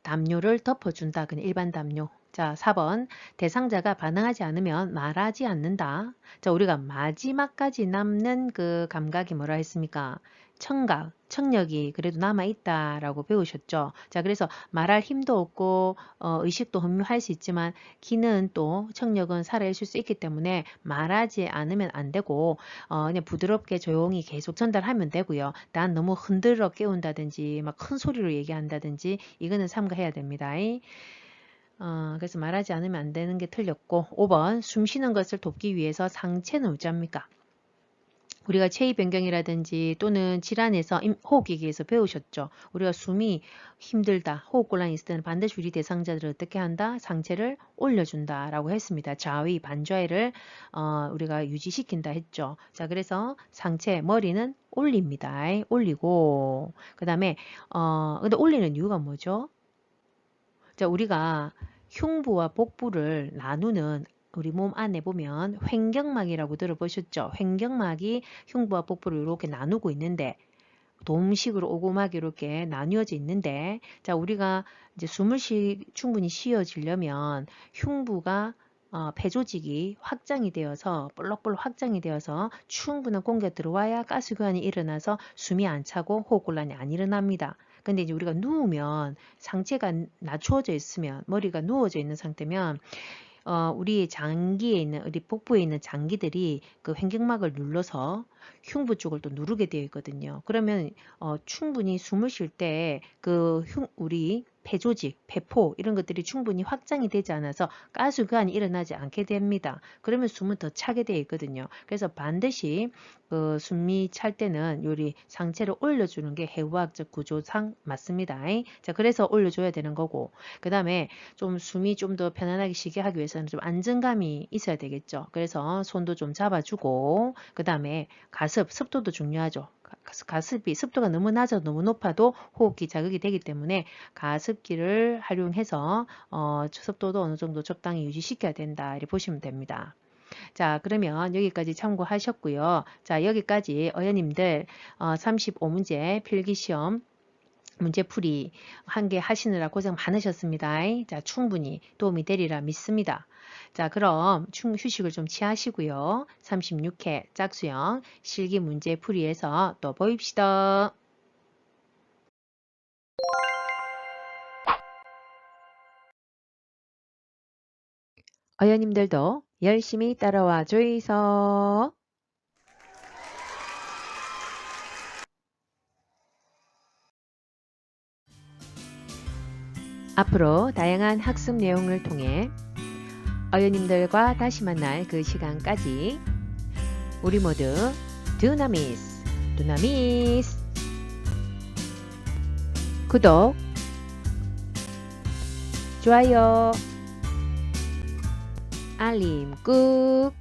담요를 덮어준다. 그냥 일반 담요. 자, 4번 대상자가 반응하지 않으면 말하지 않는다. 자, 우리가 마지막까지 남는 그 감각이 뭐라 했습니까? 청각, 청력이 그래도 남아있다라고 배우셨죠. 자, 그래서 말할 힘도 없고 의식도 혼미할 수 있지만 기는 또 청력은 살아있을 수 있기 때문에 말하지 않으면 안 되고 그냥 부드럽게 조용히 계속 전달하면 되고요. 난 너무 흔들어 깨운다든지 막 큰 소리로 얘기한다든지 이거는 삼가해야 됩니다. 그래서 말하지 않으면 안 되는 게 틀렸고 5번 숨 쉬는 것을 돕기 위해서 상체는 어찌합니까? 우리가 체위 변경이라든지 또는 질환에서 호흡기계에서 배우셨죠. 우리가 숨이 힘들다, 호흡곤란이 있을 때는 반드시 우리 대상자들을 어떻게 한다? 상체를 올려준다 라고 했습니다. 좌위, 반좌위를 우리가 유지시킨다 했죠. 자, 그래서 상체, 머리는 올립니다. 올리고 그 다음에 근데 올리는 이유가 뭐죠? 자, 우리가 흉부와 복부를 나누는 우리 몸 안에 보면 횡격막이라고 들어보셨죠? 횡격막이 흉부와 복부를 이렇게 나누고 있는데 돔식으로 오고막이 이렇게 나뉘어져 있는데 자, 우리가 이제 숨을 충분히 쉬어지려면 흉부가 폐 조직이 확장이 되어서 볼록볼록 확장이 되어서 충분한 공기가 들어와야 가스 교환이 일어나서 숨이 안 차고 호흡곤란이 안 일어납니다. 근데 이제 우리가 누우면 상체가 낮추어져 있으면 머리가 누워져 있는 상태면 우리 장기에 있는 우리 복부에 있는 장기들이 그 횡격막을 눌러서 흉부 쪽을 또 누르게 되어 있거든요. 그러면 충분히 숨을 쉴 때 그 우리 폐조직, 폐포 이런 것들이 충분히 확장이 되지 않아서 가스 교환이 일어나지 않게 됩니다. 그러면 숨은 더 차게 되어 있거든요. 그래서 반드시 그 숨이 찰 때는 요리 상체를 올려주는 게 해부학적 구조상 맞습니다. 자, 그래서 올려줘야 되는 거고 그 다음에 좀 숨이 좀 더 편안하게 쉬게 하기 위해서는 좀 안정감이 있어야 되겠죠. 그래서 손도 좀 잡아주고 그 다음에 가습, 습도도 중요하죠. 가습이 습도가 너무 낮아 너무 높아도 호흡기 자극이 되기 때문에 가습기를 활용해서 습도도 어느 정도 적당히 유지시켜야 된다 이렇게 보시면 됩니다. 자, 그러면 여기까지 참고하셨고요. 자, 여기까지 어연님들 35문제 필기시험 문제풀이 한 개 하시느라 고생 많으셨습니다. 자, 충분히 도움이 되리라 믿습니다. 자, 그럼 휴식을 좀 취하시고요. 36회 짝수형 실기 문제풀이에서 또 보입시다. 어연님들도 열심히 따라와 주이소. 앞으로 다양한 학습 내용을 통해 어연님들과 다시 만날 그 시간까지 우리 모두 두나미스, 두나미스. 구독, 좋아요, 알림 꾹.